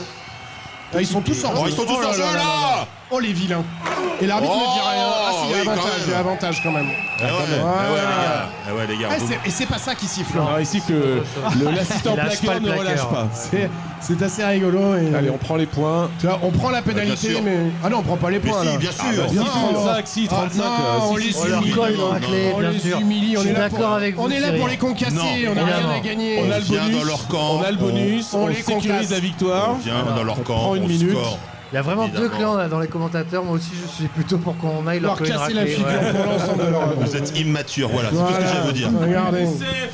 [SPEAKER 10] Ah, ils sont tous en jeu.
[SPEAKER 9] Oh, ils sont tous en jeu là.
[SPEAKER 10] Oh les vilains. Et l'arbitre ne dit rien. Ah si, il y a
[SPEAKER 9] oui, quand
[SPEAKER 10] avantage,
[SPEAKER 9] même.
[SPEAKER 10] il y a avantage quand même.
[SPEAKER 9] Eh ouais,
[SPEAKER 10] Voilà.
[SPEAKER 9] les gars. Eh ouais, les gars.
[SPEAKER 10] Ah,
[SPEAKER 9] vous-
[SPEAKER 10] et c'est pas ça qui siffle.
[SPEAKER 3] Alors ici que l'assistant
[SPEAKER 8] Il lâche pas
[SPEAKER 3] plaqueur
[SPEAKER 8] le
[SPEAKER 3] ne relâche
[SPEAKER 8] plaqueur.
[SPEAKER 3] pas.
[SPEAKER 10] C'est assez rigolo. Et,
[SPEAKER 13] Allez, on prend les points.
[SPEAKER 10] tu vois, on prend la
[SPEAKER 9] bien
[SPEAKER 10] pénalité,
[SPEAKER 9] sûr.
[SPEAKER 10] mais. Ah non, on prend pas les
[SPEAKER 9] Mais
[SPEAKER 10] points
[SPEAKER 9] si,
[SPEAKER 10] là.
[SPEAKER 9] bien sûr.
[SPEAKER 10] Ah, bah, bien
[SPEAKER 3] Si,
[SPEAKER 10] sûr.
[SPEAKER 3] 35, si, 35.
[SPEAKER 10] Ah, non, on les
[SPEAKER 8] On leur
[SPEAKER 10] humilie.
[SPEAKER 8] colle dans la
[SPEAKER 9] non,
[SPEAKER 8] clé,
[SPEAKER 10] On
[SPEAKER 8] bien
[SPEAKER 10] les
[SPEAKER 8] sûr.
[SPEAKER 10] humilie, on
[SPEAKER 8] Je
[SPEAKER 10] est
[SPEAKER 8] suis
[SPEAKER 10] là
[SPEAKER 8] d'accord avec vous.
[SPEAKER 10] On est là
[SPEAKER 8] Cyril.
[SPEAKER 10] pour les concasser,
[SPEAKER 9] Non,
[SPEAKER 10] on n'a rien
[SPEAKER 8] évidemment.
[SPEAKER 10] à gagner.
[SPEAKER 3] On a le
[SPEAKER 9] vient
[SPEAKER 3] bonus,
[SPEAKER 9] dans leur camp.
[SPEAKER 3] on a le bonus,
[SPEAKER 10] On
[SPEAKER 3] on
[SPEAKER 10] les
[SPEAKER 3] sécurise
[SPEAKER 10] concasse.
[SPEAKER 3] la victoire.
[SPEAKER 9] On vient dans leur camp,
[SPEAKER 13] prend une
[SPEAKER 9] on
[SPEAKER 13] minute.
[SPEAKER 9] score.
[SPEAKER 8] Il y a vraiment
[SPEAKER 9] Évidemment.
[SPEAKER 8] deux clans là dans les commentateurs. Moi aussi, je suis plutôt pour qu'on aille leur
[SPEAKER 10] Leur
[SPEAKER 8] coller une
[SPEAKER 10] casser la
[SPEAKER 8] raclée,
[SPEAKER 10] figure
[SPEAKER 8] ouais.
[SPEAKER 10] pour l'ensemble de leur.
[SPEAKER 9] Vous êtes immature, voilà, c'est tout ce que j'ai à vous dire.
[SPEAKER 10] Regardez.
[SPEAKER 3] Faut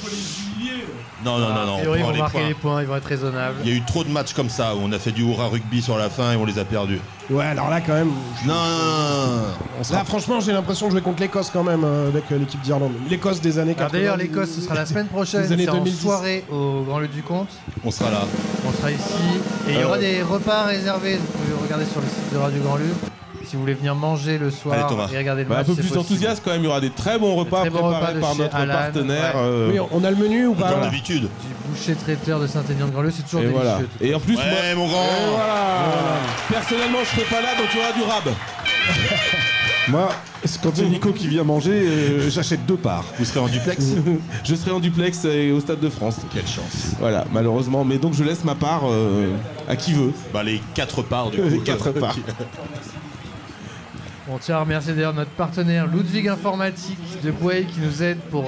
[SPEAKER 3] les humilier.
[SPEAKER 9] Non, non, non, non,
[SPEAKER 8] A
[SPEAKER 9] on
[SPEAKER 8] priori, ils
[SPEAKER 9] prend
[SPEAKER 8] vont
[SPEAKER 9] les
[SPEAKER 8] marquer
[SPEAKER 9] points.
[SPEAKER 8] les points, ils vont être raisonnables.
[SPEAKER 9] Il y a eu trop de matchs comme ça où on a fait du hurrah rugby sur la fin et on les a perdus.
[SPEAKER 10] Ouais, alors là quand même.
[SPEAKER 9] Non, non, non.
[SPEAKER 10] Là, franchement, j'ai l'impression de jouer contre l'Écosse quand même avec l'équipe d'Irlande. L'Écosse des années 80.
[SPEAKER 8] Alors d'ailleurs, l'Écosse, ce sera la semaine prochaine.
[SPEAKER 10] Les années
[SPEAKER 8] C'est en
[SPEAKER 10] 2010.
[SPEAKER 8] soirée au Grand Lieu du Comte.
[SPEAKER 9] On sera là.
[SPEAKER 8] On sera ici. Et il y aura des repas réservés. Vous pouvez regarder sur le site de Radio Grand Lieu. Si vous voulez venir manger le soir
[SPEAKER 9] Allez, Thomas.
[SPEAKER 8] et regarder le
[SPEAKER 3] Bah, un
[SPEAKER 8] match,
[SPEAKER 3] peu
[SPEAKER 8] c'est
[SPEAKER 3] plus
[SPEAKER 8] possible.
[SPEAKER 3] enthousiaste quand même, il y aura des très bons repas
[SPEAKER 8] très bons
[SPEAKER 3] préparés
[SPEAKER 8] repas de
[SPEAKER 3] par
[SPEAKER 8] chez
[SPEAKER 3] notre
[SPEAKER 8] Alan,
[SPEAKER 3] partenaire.
[SPEAKER 8] ouais.
[SPEAKER 10] Oui, on a le menu ou pas
[SPEAKER 9] Comme
[SPEAKER 10] là
[SPEAKER 9] d'habitude.
[SPEAKER 8] Du boucher traiteur de Saint-Aignan de Grand Lieu, c'est toujours
[SPEAKER 3] Et
[SPEAKER 8] délicieux.
[SPEAKER 3] voilà. Et en plus, moi,
[SPEAKER 9] Ouais, mon grand.
[SPEAKER 3] et voilà. Personnellement, je serai pas là, donc il y aura du rab.
[SPEAKER 13] Moi, quand il y a Nico qui vient manger, j'achète 2 parts.
[SPEAKER 9] Vous serez en duplex.
[SPEAKER 3] Je serai en duplex et au Stade de France.
[SPEAKER 9] Quelle chance.
[SPEAKER 3] Voilà, malheureusement. Mais donc je laisse ma part à qui veut.
[SPEAKER 9] Bah, les 4 parts du coup.
[SPEAKER 3] Les 4 parts.
[SPEAKER 8] On tient à remercier d'ailleurs notre partenaire Ludwig Informatique de Bouay qui nous aide pour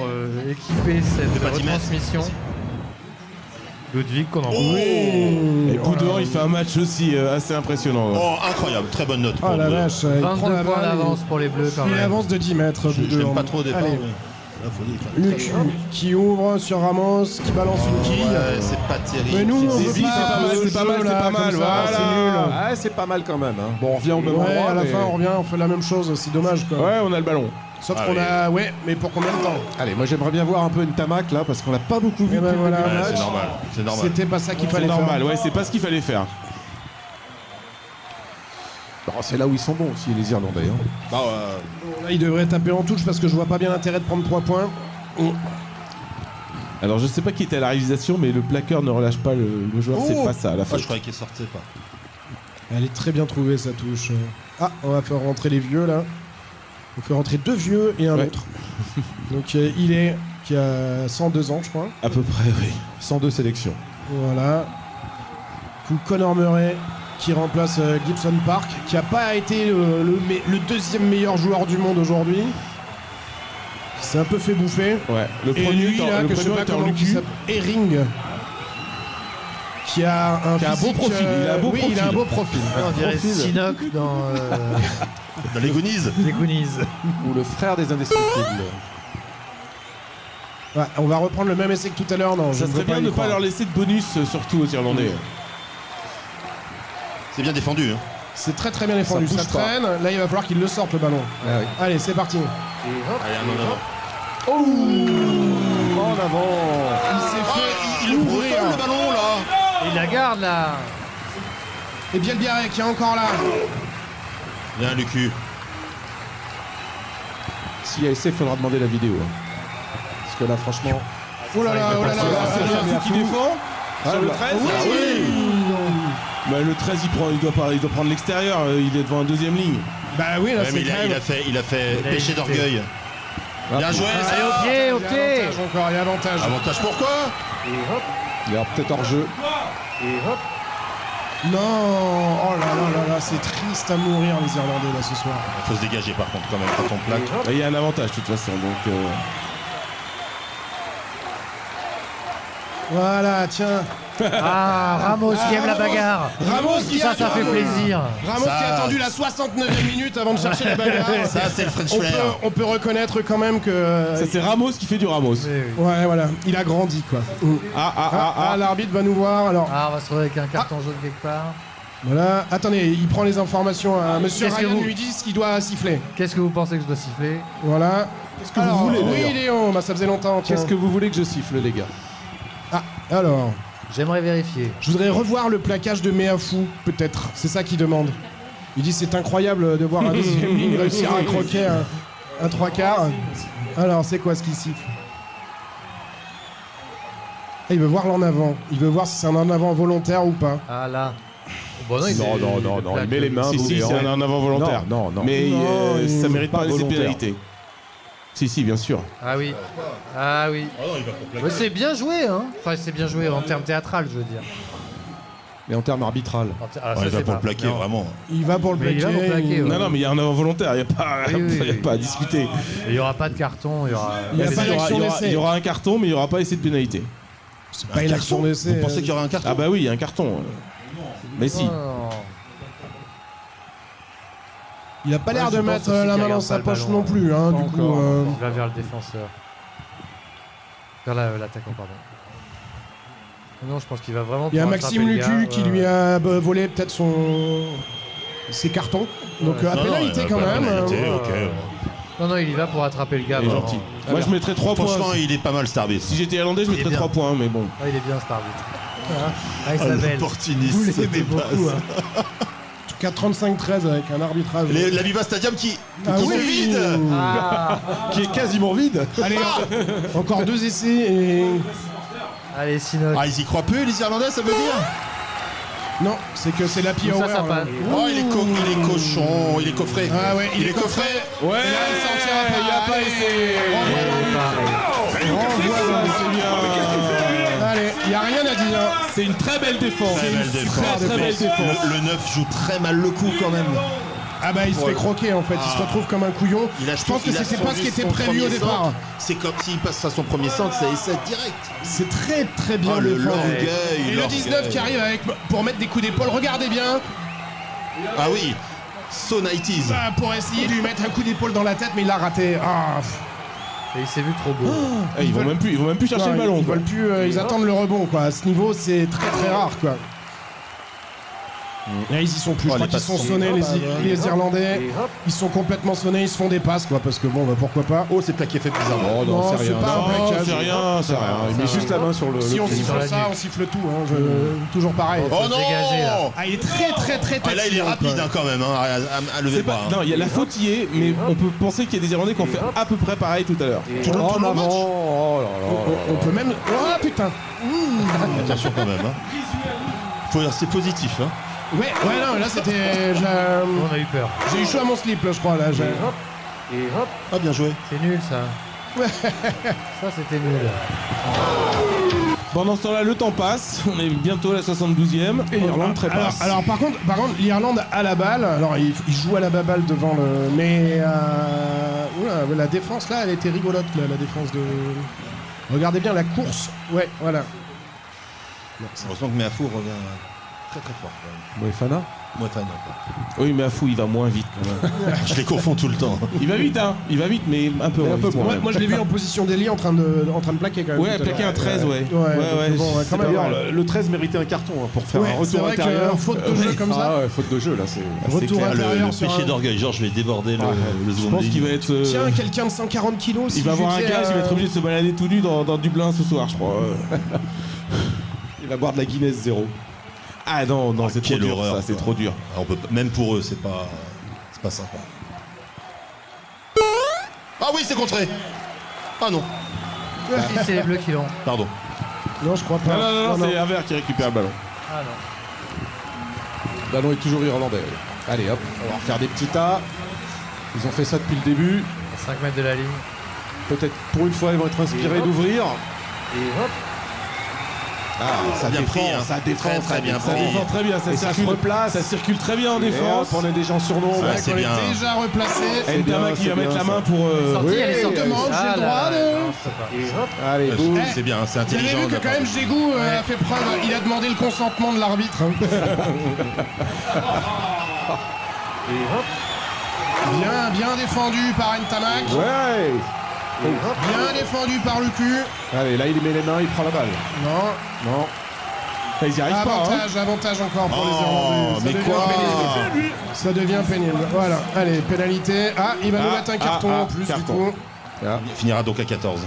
[SPEAKER 8] équiper cette retransmission. Ludwig qu'on envoie.
[SPEAKER 3] Et Boudouin, il fait un match aussi assez impressionnant.
[SPEAKER 9] Oh, incroyable. Très bonne note.
[SPEAKER 10] Oh
[SPEAKER 9] pour
[SPEAKER 10] la
[SPEAKER 9] vous.
[SPEAKER 10] vache, il prend
[SPEAKER 8] 22
[SPEAKER 10] la
[SPEAKER 8] points
[SPEAKER 10] balle,
[SPEAKER 8] d'avance pour les Bleus quand
[SPEAKER 10] il
[SPEAKER 8] même.
[SPEAKER 10] avance de 10 mètres.
[SPEAKER 9] Je l'aime pas trop au départ.
[SPEAKER 10] Allez.
[SPEAKER 9] mais là, faut dire, il fait un
[SPEAKER 10] Luc qui ouvre sur Ramos, qui balance une quille.
[SPEAKER 9] Ouais, c'est pas terrible.
[SPEAKER 10] Mais nous, on
[SPEAKER 3] C'est
[SPEAKER 10] veut
[SPEAKER 3] vite, c'est pas mal,
[SPEAKER 10] ce
[SPEAKER 3] c'est pas mal,
[SPEAKER 10] jeu,
[SPEAKER 3] c'est
[SPEAKER 10] là,
[SPEAKER 3] pas mal,
[SPEAKER 10] comme ça,
[SPEAKER 3] voilà.
[SPEAKER 10] c'est nul.
[SPEAKER 13] Ah, c'est pas mal quand même. Hein. Bon, on revient au même
[SPEAKER 10] Ouais,
[SPEAKER 13] endroit.
[SPEAKER 10] à la
[SPEAKER 13] mais-
[SPEAKER 10] fin, on revient, on fait la même chose, c'est dommage quoi.
[SPEAKER 3] Ouais, on a le ballon.
[SPEAKER 10] Sauf
[SPEAKER 9] Ah
[SPEAKER 10] qu'on
[SPEAKER 9] oui.
[SPEAKER 10] a. Ouais, mais pour combien de temps
[SPEAKER 13] Allez, moi j'aimerais bien voir un peu une tamac là, parce qu'on l'a pas beaucoup vu
[SPEAKER 10] Eh ben
[SPEAKER 13] depuis le
[SPEAKER 10] voilà.
[SPEAKER 13] début du
[SPEAKER 9] Ouais,
[SPEAKER 13] match.
[SPEAKER 9] c'est normal. C'est normal.
[SPEAKER 10] C'était pas ça qu'il
[SPEAKER 3] C'est
[SPEAKER 10] fallait
[SPEAKER 3] normal,
[SPEAKER 10] faire.
[SPEAKER 3] ouais, c'est pas ce qu'il fallait faire.
[SPEAKER 13] Bon, c'est là où ils sont bons aussi, les Irlandais. Hein.
[SPEAKER 9] Bah,
[SPEAKER 10] Là, il devrait taper en touche parce que je vois pas bien l'intérêt de prendre 3 points.
[SPEAKER 3] Alors je sais pas qui était à la réalisation, mais le plaqueur ne relâche pas le joueur, c'est pas ça à la
[SPEAKER 9] ah,
[SPEAKER 3] fin.
[SPEAKER 9] je croyais qu'il sortait pas.
[SPEAKER 10] Elle est très bien trouvée, sa touche. Ah, on va faire rentrer les vieux, là. On fait rentrer 2 vieux et un autre. Donc, il est... qui a 102 ans, je crois.
[SPEAKER 3] À peu près, oui.
[SPEAKER 13] 102 sélections.
[SPEAKER 10] Voilà. Coup Conor Murray qui remplace Gibson Park, qui n'a pas été le deuxième meilleur joueur du monde aujourd'hui. Il s'est un peu fait bouffer.
[SPEAKER 3] Ouais. Le
[SPEAKER 10] et
[SPEAKER 3] premier
[SPEAKER 10] lui, là, que je sais pas comment il s'appelle, Herring, qui a un
[SPEAKER 3] beau profil. Il a un beau profil.
[SPEAKER 10] Il a un beau profil.
[SPEAKER 8] On dirait Sinoc dans...
[SPEAKER 9] Dans les Goonies.
[SPEAKER 8] Les Goonies.
[SPEAKER 13] Ou le frère des indestructibles.
[SPEAKER 10] Ouais, on va reprendre le même essai que tout à l'heure. Non,
[SPEAKER 3] ça serait bien de ne pas leur laisser de bonus, surtout aux Irlandais.
[SPEAKER 9] C'est bien défendu. Hein.
[SPEAKER 10] C'est très très bien défendu. Ça traîne. Là, il va falloir qu'il le sorte, le ballon.
[SPEAKER 13] Ah, oui.
[SPEAKER 10] Allez, c'est parti.
[SPEAKER 9] Allez, un en avant.
[SPEAKER 10] Oh, en avant. Il s'est fait
[SPEAKER 9] il ouvrir le ballon, là.
[SPEAKER 8] Il la garde, là.
[SPEAKER 10] Et bien le Biarré qui est encore là.
[SPEAKER 9] Bien, le cul.
[SPEAKER 13] S'il y a essai, il faudra demander la vidéo. Hein. Parce que là, franchement...
[SPEAKER 10] Oh là là, oh là là.
[SPEAKER 3] C'est qui défend sur le 13.
[SPEAKER 10] Oui.
[SPEAKER 3] Ah oui. Bah, le 13, il doit prendre l'extérieur. Il est devant la deuxième ligne.
[SPEAKER 10] Bah oui, là,
[SPEAKER 9] Ouais, mais il a fait péché d'orgueil. Bien joué, ça.
[SPEAKER 8] Allez, au pied.
[SPEAKER 10] Avantage encore, il y a avantage.
[SPEAKER 9] Avantage pourquoi?
[SPEAKER 13] Il y aura peut-être hors-jeu.
[SPEAKER 10] Non, oh là là là là, c'est triste à mourir les Irlandais là ce soir.
[SPEAKER 9] Il faut se dégager par contre quand même quand on plaque.
[SPEAKER 3] Bah, il y a un avantage de toute façon, donc...
[SPEAKER 10] Voilà, tiens.
[SPEAKER 8] Ah, Ramos qui aime la bagarre.
[SPEAKER 10] Ramos qui
[SPEAKER 8] ça fait plaisir.
[SPEAKER 10] Ramos qui a attendu la 69e minute avant de chercher la bagarre.
[SPEAKER 9] Ça, c'est le French flair.
[SPEAKER 10] On peut reconnaître quand même que...
[SPEAKER 3] Ça, c'est Ramos qui fait du Ramos.
[SPEAKER 10] Ouais, voilà, il a grandi quoi. L'arbitre va nous voir alors.
[SPEAKER 8] Ah, on va se retrouver avec un carton jaune quelque part.
[SPEAKER 10] Voilà, attendez, il prend les informations à monsieur
[SPEAKER 8] Qu'est-ce que
[SPEAKER 10] Ryan
[SPEAKER 8] vous-
[SPEAKER 10] lui dit ce qu'il doit siffler.
[SPEAKER 8] Qu'est-ce que vous pensez que je dois siffler?
[SPEAKER 10] Voilà.
[SPEAKER 13] Qu'est-ce que vous voulez,
[SPEAKER 10] Oui,
[SPEAKER 13] d'ailleurs
[SPEAKER 10] Léon, bah, ça faisait longtemps. tiens.
[SPEAKER 13] Qu'est-ce que vous voulez que je siffle, les gars?
[SPEAKER 10] Ah, alors,
[SPEAKER 8] J'aimerais vérifier.
[SPEAKER 10] je voudrais revoir le plaquage de Meafou, peut-être. C'est ça qu'il demande. Il dit c'est incroyable de voir un deuxième ligne réussir à croquer un 3/4. Alors, c'est quoi ce qu'il siffle? Ah, il veut voir l'en avant. Il veut voir si c'est un en avant volontaire ou pas.
[SPEAKER 8] Ah là. Bon,
[SPEAKER 13] Non, il met les mains.
[SPEAKER 3] Si, c'est un avant volontaire.
[SPEAKER 13] Non.
[SPEAKER 3] Mais
[SPEAKER 10] Non,
[SPEAKER 3] ça mérite pas les
[SPEAKER 13] volontaire.
[SPEAKER 3] pénalités. Si, bien sûr.
[SPEAKER 8] Ah oui. Ah oui. Mais c'est bien joué, hein. Enfin, c'est bien joué en termes théâtral, je veux dire.
[SPEAKER 13] Mais en termes arbitral.
[SPEAKER 8] Ah,
[SPEAKER 9] Ouais, il va
[SPEAKER 8] c'est
[SPEAKER 9] pour
[SPEAKER 8] pas-
[SPEAKER 9] le plaquer,
[SPEAKER 8] non.
[SPEAKER 9] vraiment.
[SPEAKER 10] Il va pour le
[SPEAKER 8] Mais il
[SPEAKER 10] plaquer.
[SPEAKER 8] va pour plaquer, ouais.
[SPEAKER 3] Non, mais il y a un avant volontaire. Il n'y a pas,
[SPEAKER 8] Oui, oui,
[SPEAKER 3] y a
[SPEAKER 8] oui.
[SPEAKER 3] pas à discuter.
[SPEAKER 8] Il n'y aura pas de carton, il y aura...
[SPEAKER 10] Il y a
[SPEAKER 3] Mais
[SPEAKER 10] pas
[SPEAKER 3] il y aura-
[SPEAKER 10] d'action
[SPEAKER 3] il y aura-
[SPEAKER 10] d'essai.
[SPEAKER 3] il y aura un carton, mais il n'y aura pas essai de pénalité.
[SPEAKER 10] C'est pas une action d'essai.
[SPEAKER 9] Vous pensez qu'il y aura un carton?
[SPEAKER 3] Ah bah oui, il y a un carton. Mais si.
[SPEAKER 8] Oh.
[SPEAKER 10] Il a pas l'air
[SPEAKER 8] Ouais,
[SPEAKER 10] de
[SPEAKER 8] je pense
[SPEAKER 10] mettre
[SPEAKER 8] aussi
[SPEAKER 10] la
[SPEAKER 8] qu'il
[SPEAKER 10] main dans
[SPEAKER 8] regarde
[SPEAKER 10] sa
[SPEAKER 8] pas le
[SPEAKER 10] poche
[SPEAKER 8] ballon,
[SPEAKER 10] non plus, hein,
[SPEAKER 13] Pas
[SPEAKER 10] du coup.
[SPEAKER 13] encore.
[SPEAKER 8] Il va vers le défenseur. Vers l'attaquant, pardon. Non, je pense qu'il va vraiment...
[SPEAKER 10] Il y a
[SPEAKER 8] pour
[SPEAKER 10] Maxime
[SPEAKER 8] attraper le
[SPEAKER 10] Lucu
[SPEAKER 8] gars,
[SPEAKER 10] qui lui a volé peut-être ses cartons. Donc à
[SPEAKER 9] Non,
[SPEAKER 10] pénalité
[SPEAKER 9] non,
[SPEAKER 10] quand
[SPEAKER 9] pas
[SPEAKER 10] même.
[SPEAKER 9] pénalité,
[SPEAKER 10] hein.
[SPEAKER 9] ok.
[SPEAKER 8] Non, il y va pour attraper le gars.
[SPEAKER 3] Il est
[SPEAKER 8] vraiment.
[SPEAKER 3] gentil. Moi, je mettrais 3 points.
[SPEAKER 9] Franchement, il est pas mal, cet arbitre.
[SPEAKER 3] Si j'étais irlandais, je
[SPEAKER 8] Il est
[SPEAKER 3] mettrais
[SPEAKER 8] bien.
[SPEAKER 3] 3 points, mais bon.
[SPEAKER 8] Ah, il est bien, cet arbitre. Ah, il s'appelle.
[SPEAKER 9] L'opportuniste,
[SPEAKER 8] Vous
[SPEAKER 9] c'était
[SPEAKER 8] l'aimez beaucoup,
[SPEAKER 9] pas
[SPEAKER 8] hein.
[SPEAKER 10] En tout cas 35-13 avec un arbitrage.
[SPEAKER 9] La Viva Stadium qui
[SPEAKER 10] Ah
[SPEAKER 9] se
[SPEAKER 10] oui.
[SPEAKER 9] vide.
[SPEAKER 8] Ah.
[SPEAKER 13] Qui est quasiment vide.
[SPEAKER 10] Allez, encore 2 essais et...
[SPEAKER 8] Allez, Sinoc.
[SPEAKER 9] Ah, ils y croient peu, les Irlandais, ça veut dire?
[SPEAKER 10] Non, c'est que c'est la
[SPEAKER 8] Ça,
[SPEAKER 10] Hour.
[SPEAKER 8] ça
[SPEAKER 10] là.
[SPEAKER 8] passe.
[SPEAKER 9] Oh, il est cochon, il est coffré.
[SPEAKER 10] Ah ouais,
[SPEAKER 9] il est coffré.
[SPEAKER 3] Ouais,
[SPEAKER 10] Et là, il sortira pas.
[SPEAKER 3] il n'y a pas essai. C'est bien.
[SPEAKER 10] Allez, il n'y a rien à dire.
[SPEAKER 3] C'est une très belle défense.
[SPEAKER 9] Très belle défense.
[SPEAKER 3] Très belle défense.
[SPEAKER 9] Le 9 joue très mal le coup quand même.
[SPEAKER 10] Ah bah il se fait croquer en fait, il se retrouve comme un couillon. Je pense que c'était pas ce qui était prévu au départ.
[SPEAKER 9] C'est comme s'il passe à son premier centre, c'est essai direct.
[SPEAKER 10] C'est très très bien
[SPEAKER 9] Oh, le
[SPEAKER 10] défendu.
[SPEAKER 9] l'orgueil,
[SPEAKER 10] Et le 19 qui arrive avec pour mettre des coups d'épaule, regardez bien.
[SPEAKER 9] Ah oui, so 90s.
[SPEAKER 10] Ah, pour essayer de lui mettre un coup d'épaule dans la tête, mais il l'a raté. Ah.
[SPEAKER 8] Et il s'est vu trop beau.
[SPEAKER 3] Ils vont même plus chercher
[SPEAKER 10] Ouais,
[SPEAKER 3] le ballon.
[SPEAKER 10] Ils
[SPEAKER 3] quoi.
[SPEAKER 10] veulent plus, ils attendent le rebond quoi. À ce niveau, c'est très très rare quoi. Là, ils y sont plus. Je crois qu'ils sont sonnés les Irlandais. Ils sont complètement sonnés. Ils se font des passes quoi, parce que bon, bah, pourquoi pas.
[SPEAKER 9] Oh, c'est plaqué fait bizarrement.
[SPEAKER 13] Oh non, c'est rien.
[SPEAKER 10] pas un
[SPEAKER 3] Non,
[SPEAKER 10] plaquage.
[SPEAKER 3] c'est rien, c'est rien.
[SPEAKER 13] Il met juste la main sur le.
[SPEAKER 10] Si on
[SPEAKER 13] pied.
[SPEAKER 10] siffle ça, on siffle tout. Hein. Toujours pareil.
[SPEAKER 9] Oh non.
[SPEAKER 8] dégager, là.
[SPEAKER 10] Ah, il est très très très
[SPEAKER 9] Ah, là, il est
[SPEAKER 10] tatillon,
[SPEAKER 9] rapide
[SPEAKER 10] quoi.
[SPEAKER 9] hein, quand même hein, à lever
[SPEAKER 3] C'est
[SPEAKER 9] le bras.
[SPEAKER 3] pas- Non, il y a la faute y est, mais on peut penser qu'il y a des Irlandais qui ont fait à peu près pareil tout à l'heure.
[SPEAKER 9] Tout le
[SPEAKER 13] En
[SPEAKER 9] match.
[SPEAKER 13] avant. Oh là là.
[SPEAKER 10] On peut même. Oh putain.
[SPEAKER 9] Attention quand même. Hein. C'est positif. Hein.
[SPEAKER 10] Ouais, non, là c'était.
[SPEAKER 8] On a eu peur.
[SPEAKER 10] J'ai eu chaud à mon slip, là, je crois. Là,
[SPEAKER 8] Et hop.
[SPEAKER 9] Ah, bien joué.
[SPEAKER 8] C'est nul, ça. Ça, c'était nul.
[SPEAKER 3] Pendant ce temps-là, le temps passe. On est bientôt à la 72e. Et l'Irlande trépasse.
[SPEAKER 10] Alors par contre, l'Irlande a la balle. Alors il joue à la balle devant le. Mais la défense là, elle était rigolote, là, la défense de. Regardez bien la course. Ouais, voilà.
[SPEAKER 9] Heureusement que Meafou revient très très fort.
[SPEAKER 13] Moefana.
[SPEAKER 3] Oui, mais Afou, il va moins vite quand même.
[SPEAKER 9] Je les confonds tout le temps.
[SPEAKER 3] Il va vite, hein. Il va vite, mais un peu moins vite.
[SPEAKER 10] Moi je l'ai vu en position d'ailier en train de plaquer quand même.
[SPEAKER 3] Ouais, plaquer un 13, ouais.
[SPEAKER 10] Quand même,
[SPEAKER 13] Le 13 méritait un carton pour faire un
[SPEAKER 10] c'est
[SPEAKER 13] retour
[SPEAKER 10] vrai
[SPEAKER 13] intérieur.
[SPEAKER 10] Que, faute de jeu comme ça.
[SPEAKER 13] Ah ouais, faute de jeu là, c'est.
[SPEAKER 10] Retour intérieur
[SPEAKER 9] Le
[SPEAKER 10] sur
[SPEAKER 9] péché
[SPEAKER 10] un-
[SPEAKER 9] d'orgueil, genre je vais déborder le
[SPEAKER 3] Je
[SPEAKER 9] second
[SPEAKER 3] pense
[SPEAKER 9] ligne.
[SPEAKER 3] qu'il va être.
[SPEAKER 10] Tiens, quelqu'un de 140 kilos.
[SPEAKER 3] Il va avoir un gage, il va être obligé de se balader tout nu dans Dublin ce soir, je crois.
[SPEAKER 13] Il va boire de la Guinness 0.
[SPEAKER 3] Ah non, c'est trop
[SPEAKER 9] quelle
[SPEAKER 3] dur,
[SPEAKER 9] horreur,
[SPEAKER 3] ça, c'est
[SPEAKER 9] quoi.
[SPEAKER 3] trop dur.
[SPEAKER 9] Alors, même pour eux, c'est pas sympa. Ah oui, c'est contré. Ah non.
[SPEAKER 8] C'est les Bleus qui l'ont.
[SPEAKER 9] Pardon.
[SPEAKER 10] Non, je crois pas.
[SPEAKER 3] Non, c'est Haver qui récupère le ballon.
[SPEAKER 8] Ah non.
[SPEAKER 13] Le ballon est toujours irlandais. Allez hop, on va refaire des petits tas. Ils ont fait ça depuis le début.
[SPEAKER 8] 5 mètres de la ligne.
[SPEAKER 13] Peut-être pour une fois ils vont être inspirés
[SPEAKER 8] Et hop.
[SPEAKER 13] d'ouvrir.
[SPEAKER 8] Et hop.
[SPEAKER 13] Ah, ça
[SPEAKER 9] bien
[SPEAKER 13] défend,
[SPEAKER 9] pris, hein.
[SPEAKER 13] ça défend
[SPEAKER 9] Très bien
[SPEAKER 3] Ça
[SPEAKER 9] pris.
[SPEAKER 3] défend très bien, ça
[SPEAKER 13] Et ça se
[SPEAKER 3] circule.
[SPEAKER 13] replace.
[SPEAKER 3] Ça circule très bien en
[SPEAKER 13] Et
[SPEAKER 3] défense.
[SPEAKER 13] hop, on est déjà en surnombre.
[SPEAKER 9] Ouais,
[SPEAKER 10] Ouais,
[SPEAKER 9] c'est
[SPEAKER 10] qu'on est
[SPEAKER 9] bien.
[SPEAKER 10] déjà replacé.
[SPEAKER 13] C'est bien,
[SPEAKER 3] Ntama qui
[SPEAKER 13] c'est
[SPEAKER 3] va mettre
[SPEAKER 13] bien,
[SPEAKER 3] la
[SPEAKER 13] ça.
[SPEAKER 3] main pour.
[SPEAKER 8] Sortie, elle est sortie.
[SPEAKER 10] Demande, j'ai le droit de.
[SPEAKER 8] Non, c'est pas. Et hop.
[SPEAKER 13] Allez, boum.
[SPEAKER 9] C'est bien, c'est
[SPEAKER 10] Vous avez
[SPEAKER 9] intelligent.
[SPEAKER 10] vu que quand même Jégou a fait preuve, il a demandé le consentement de l'arbitre. Bien défendu par Ntamak.
[SPEAKER 13] Ouais.
[SPEAKER 10] Bien défendu par Lucu.
[SPEAKER 13] Allez, là il met les mains, il prend la balle.
[SPEAKER 10] Non.
[SPEAKER 13] Non.
[SPEAKER 3] Enfin, ils y arrivent pas. Hein.
[SPEAKER 10] Avantage encore pour les
[SPEAKER 9] Oh,
[SPEAKER 10] Irlandais. Ça
[SPEAKER 9] mais
[SPEAKER 10] devient
[SPEAKER 9] quoi
[SPEAKER 10] pénible. Ça devient pénible. Voilà. Allez, pénalité. Ah, il va nous mettre un carton en plus
[SPEAKER 3] carton.
[SPEAKER 10] du coup.
[SPEAKER 9] Il finira donc à 14.